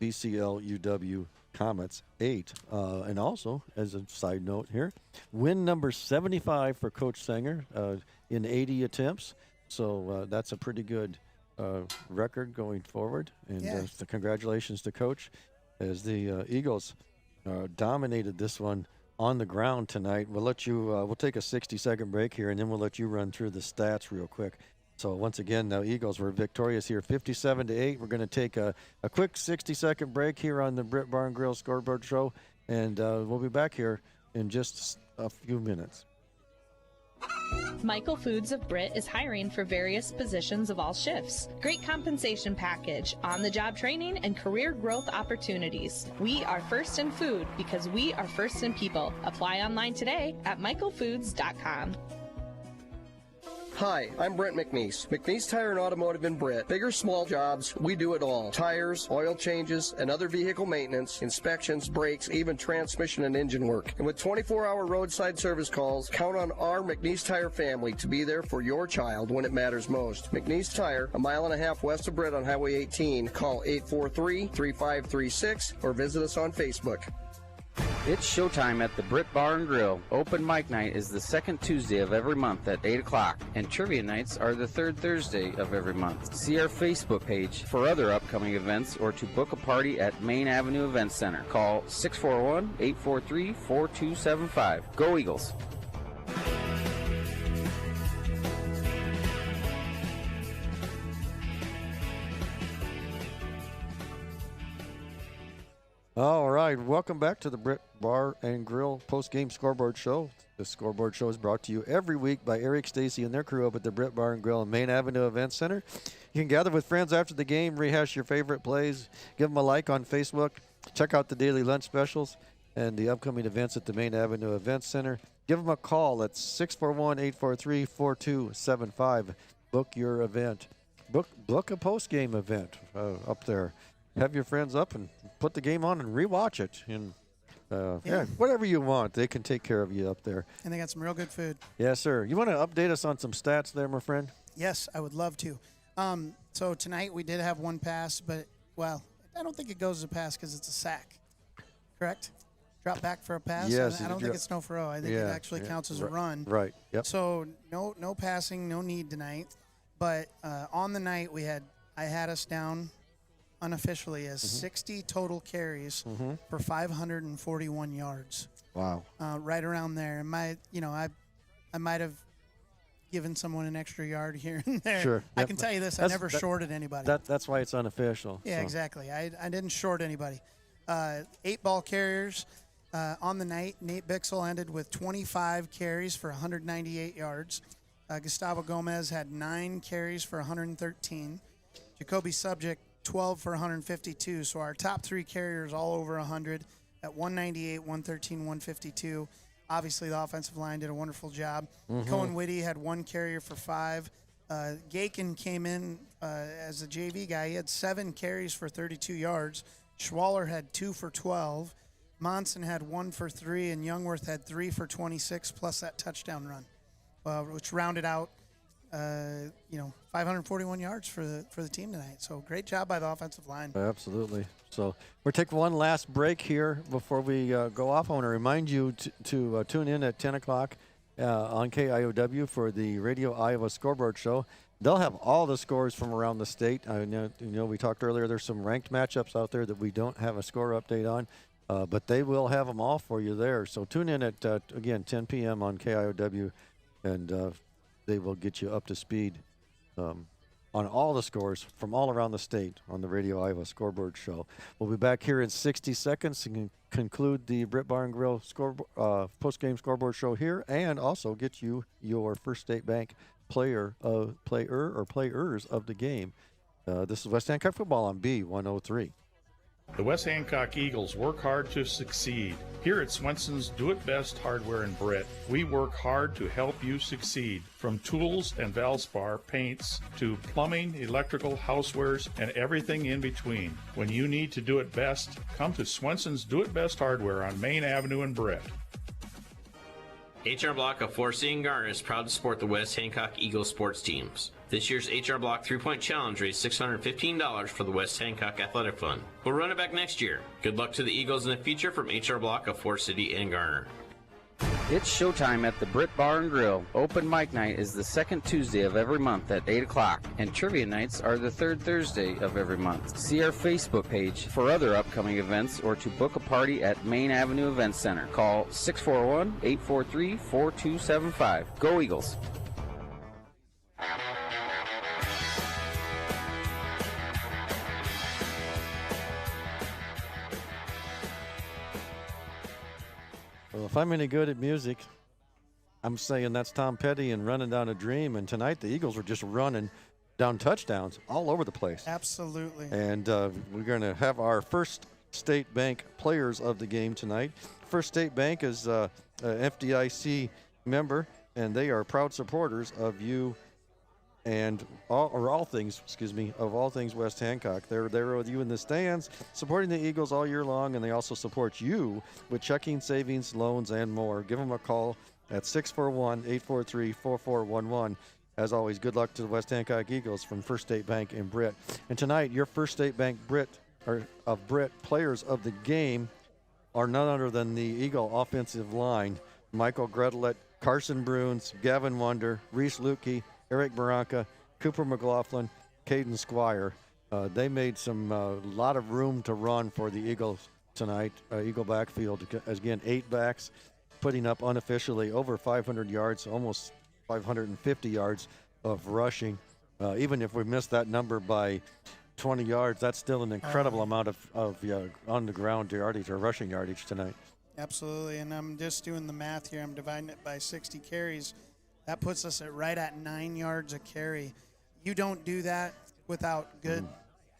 BCLUW Comets 8. And also, as a side note here, win number 75 for Coach Sanger in 80 attempts. So that's a pretty good record going forward. And so congratulations to Coach, as the Eagles dominated this one on the ground tonight. We'll let you, we'll take a 60-second break here, and then we'll let you run through the stats real quick. So once again, the Eagles were victorious here, 57-8. We're going to take a quick 60-second break here on the Britt Bar and Grill Scoreboard Show, and we'll be back here in just a few minutes. Michael Foods of Britt is hiring for various positions of all shifts. Great compensation package, on-the-job training, and career growth opportunities. We are first in food because we are first in people. Apply online today at michaelfoods.com. Hi, I'm Brent McNeese. McNeese Tire and Automotive in Britt. Big or small jobs, we do it all. Tires, oil changes, and other vehicle maintenance, inspections, brakes, even transmission and engine work. And with 24-hour roadside service calls, count on our McNeese Tire family to be there for your child when it matters most. McNeese Tire, a mile and a half west of Britt on Highway 18. Call 843-3536 or visit us on Facebook. It's showtime at the Britt Bar and Grill. Open mic night is the second Tuesday of every month at 8 o'clock, and trivia nights are the third Thursday of every month. See our Facebook page for other upcoming events or to book a party at Main Avenue Event Center. Call 641-843-4275. Go Eagles! All right, welcome back to the Britt Bar and Grill post-game scoreboard show. The scoreboard show is brought to you every week by Eric Stacy and their crew up at the Britt Bar and Grill and Main Avenue Event Center. You can gather with friends after the game, rehash your favorite plays, give them a like on Facebook, check out the daily lunch specials and the upcoming events at the Main Avenue Event Center. Give them a call at 641-843-4275. Book your event. Book a post-game event up there. Have your friends up and put the game on and rewatch it. And whatever you want, they can take care of you up there. And they got some real good food. Yes, sir. You want to update us on some stats there, my friend? Yes, I would love to. So tonight we did have one pass, but, well, I don't think it goes as a pass because it's a sack. Correct? Drop back for a pass? Yes. I don't think it's no for I think it actually counts as a run. Right. Yep. So no passing, no need tonight. But on the night I had us down unofficially as 60 total carries for 541 yards. Wow. Right around there. And I might have given someone an extra yard here and there. Sure. I can tell you this, I never shorted anybody. That's why it's unofficial. Yeah, so. Exactly. I didn't short anybody. 8 ball carriers on the night. Nate Bixel ended with 25 carries for 198 yards. Gustavo Gomez had 9 carries for 113. Jacoby Subject 12 for 152. So our top 3 carriers all over 100 at 198, 113, 152. Obviously, the offensive line did a wonderful job. Cohen Whitty had 1 carrier for 5. Gakin came in as a JV guy. He had 7 carries for 32 yards. Schwaller had 2 for 12. Monson had 1 for 3, and Youngworth had 3 for 26, plus that touchdown run, which rounded out 541 yards for the team tonight. So great job by the offensive line. Absolutely. So we'll take one last break here before we go off. I want to remind you to tune in at 10 o'clock on KIOW for the Radio Iowa Scoreboard Show. They'll have all the scores from around the state. I know we talked earlier, there's some ranked matchups out there that we don't have a score update on, but they will have them all for you there. So tune in at, again, 10 p.m. on KIOW, and they will get you up to speed on all the scores from all around the state on the Radio Iowa Scoreboard Show. We'll be back here in 60 seconds and conclude the Britt Bar and Grill post-game scoreboard show here, and also get you your First State Bank player or players of the game. This is West Hancock Football on B103. The West Hancock Eagles work hard to succeed. Here at Swenson's Do It Best Hardware in Britt, we work hard to help you succeed. From tools and Valspar paints to plumbing, electrical, housewares, and everything in between. When you need to do it best, come to Swenson's Do It Best Hardware on Main Avenue in Britt. HR Block of Forest City and Garner is proud to support the West Hancock Eagles sports teams. This year's HR Block 3-Point Challenge raised $615 for the West Hancock Athletic Fund. We'll run it back next year. Good luck to the Eagles in the future from HR Block of Forest City and Garner. It's showtime at the Britt Bar and Grill. Open mic night is the second Tuesday of every month at 8 o'clock, and trivia nights are the third Thursday of every month. See our Facebook page for other upcoming events or to book a party at Main Avenue Event Center. Call 641-843-4275. Go Eagles! Well, if I'm any good at music, I'm saying that's Tom Petty and Running Down a Dream. And tonight the Eagles were just running down touchdowns all over the place. Absolutely. And we're going to have our First State Bank players of the game tonight. First State Bank is a FDIC member, and they are proud supporters of you and all things West Hancock. They're there with you in the stands, supporting the Eagles all year long, and they also support you with checking, savings, loans, and more. Give them a call at 641-843-4411. As always, good luck to the West Hancock Eagles from First State Bank in Britt. And tonight, your First State Bank Britt players of the game are none other than the Eagle offensive line. Michael Gretelet, Carson Bruins, Gavin Wonder, Reese Lukey, Eric Baranka, Cooper McLaughlin, Caden Squire. They made some lot of room to run for the Eagles tonight. Eagle backfield, again, 8 backs, putting up unofficially over 500 yards, almost 550 yards of rushing. Even if we missed that number by 20 yards, that's still an incredible amount of on-the-ground yardage or rushing yardage tonight. Absolutely, and I'm just doing the math here. I'm dividing it by 60 carries. That puts us right at 9 yards a carry. You don't do that without good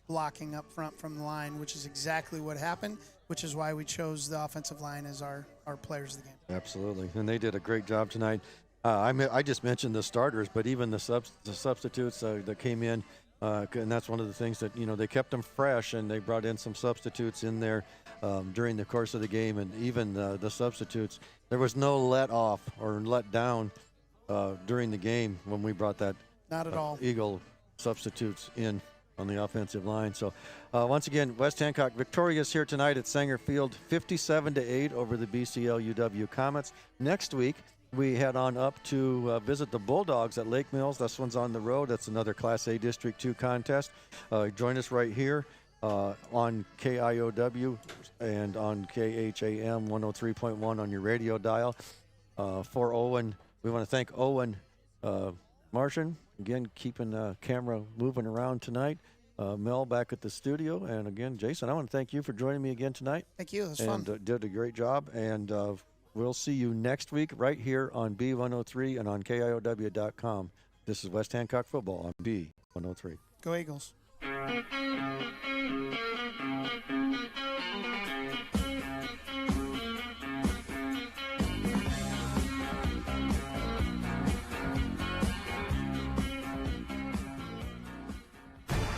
blocking up front from the line, which is exactly what happened, which is why we chose the offensive line as our players of the game. Absolutely, and they did a great job tonight. I just mentioned the starters, but even the substitutes that came in, and that's one of the things that, they kept them fresh, and they brought in some substitutes in there during the course of the game, and even the substitutes. There was no let off or let down during the game when we brought that not at all Eagle substitutes in on the offensive line. So once again, West Hancock victorious here tonight at Sanger Field, 57-8 over the BCLUW Comets. Next week, we head on up to visit the Bulldogs at Lake Mills. This one's on the road. That's another Class A District 2 contest. Join us right here on KIOW and on KHAM 103.1 on your radio dial. For Owen, we want to thank Owen Martian, again, keeping the camera moving around tonight. Mel back at the studio. And again, Jason, I want to thank you for joining me again tonight. Thank you. It was fun. And did a great job. And we'll see you next week right here on B103 and on KIOW.com. This is West Hancock Football on B103. Go Eagles.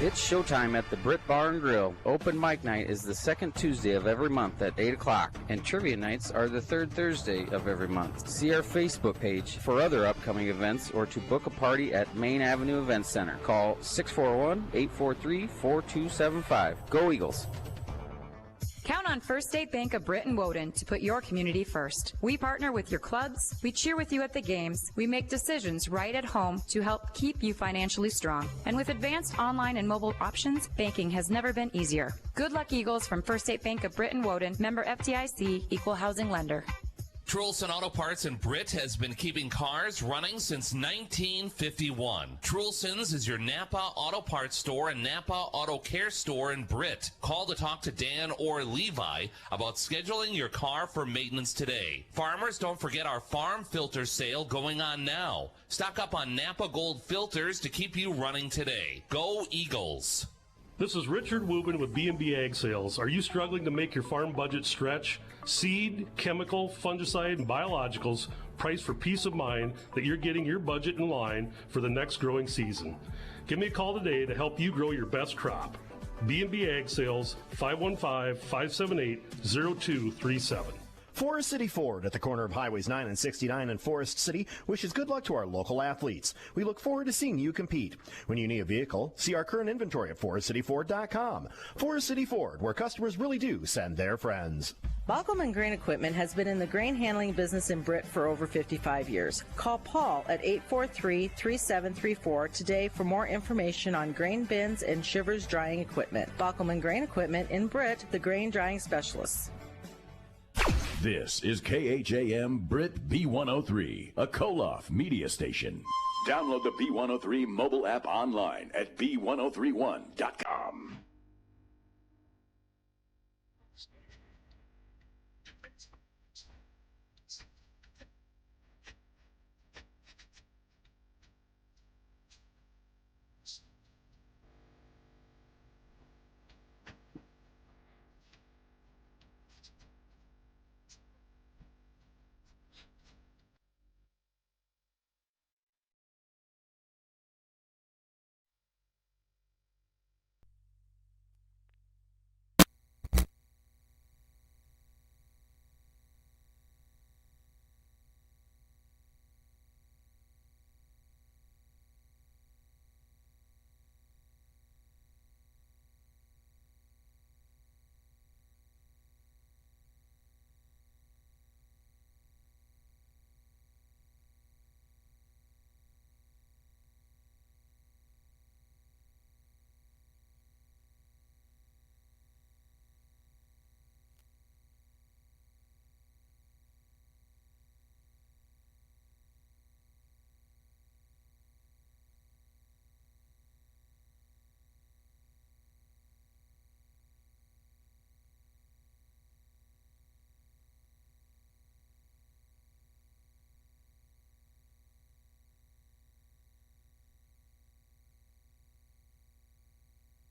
It's showtime at the Britt Bar and Grill. Open mic night is the second Tuesday of every month at 8 o'clock, and trivia nights are the third Thursday of every month. See our Facebook page for other upcoming events or to book a party at Main Avenue Event Center. Call 641-843-4275. Go Eagles! Count on First State Bank of Britt and Woden to put your community first. We partner with your clubs, we cheer with you at the games, we make decisions right at home to help keep you financially strong. And with advanced online and mobile options, banking has never been easier. Good luck, Eagles, from First State Bank of Britt and Woden, member FDIC, equal housing lender. Trulson Auto Parts in Britt has been keeping cars running since 1951. Trulson's is your Napa Auto Parts store and Napa Auto Care store in Britt. Call to talk to Dan or Levi about scheduling your car for maintenance today. Farmers, don't forget our farm filter sale going on now. Stock up on Napa Gold filters to keep you running today. Go Eagles! This is Richard Wubin with B&B Ag Sales. Are you struggling to make your farm budget stretch? Seed, chemical, fungicide, and biologicals priced for peace of mind that you're getting your budget in line for the next growing season. Give me a call today to help you grow your best crop. B&B Ag Sales, 515-578-0237. Forest City Ford at the corner of Highways 9 and 69 in Forest City wishes good luck to our local athletes. We look forward to seeing you compete. When you need a vehicle, see our current inventory at forestcityford.com. Forest City Ford, where customers really do send their friends. Balcom Grain Equipment has been in the grain handling business in Britt for over 55 years. Call Paul at 843-3734 today for more information on grain bins and shivers drying equipment. Balcom Grain Equipment in Britt, the grain drying specialists. This is KHAM Britt B103, a Koloff media station. Download the B103 mobile app online at B1031.com.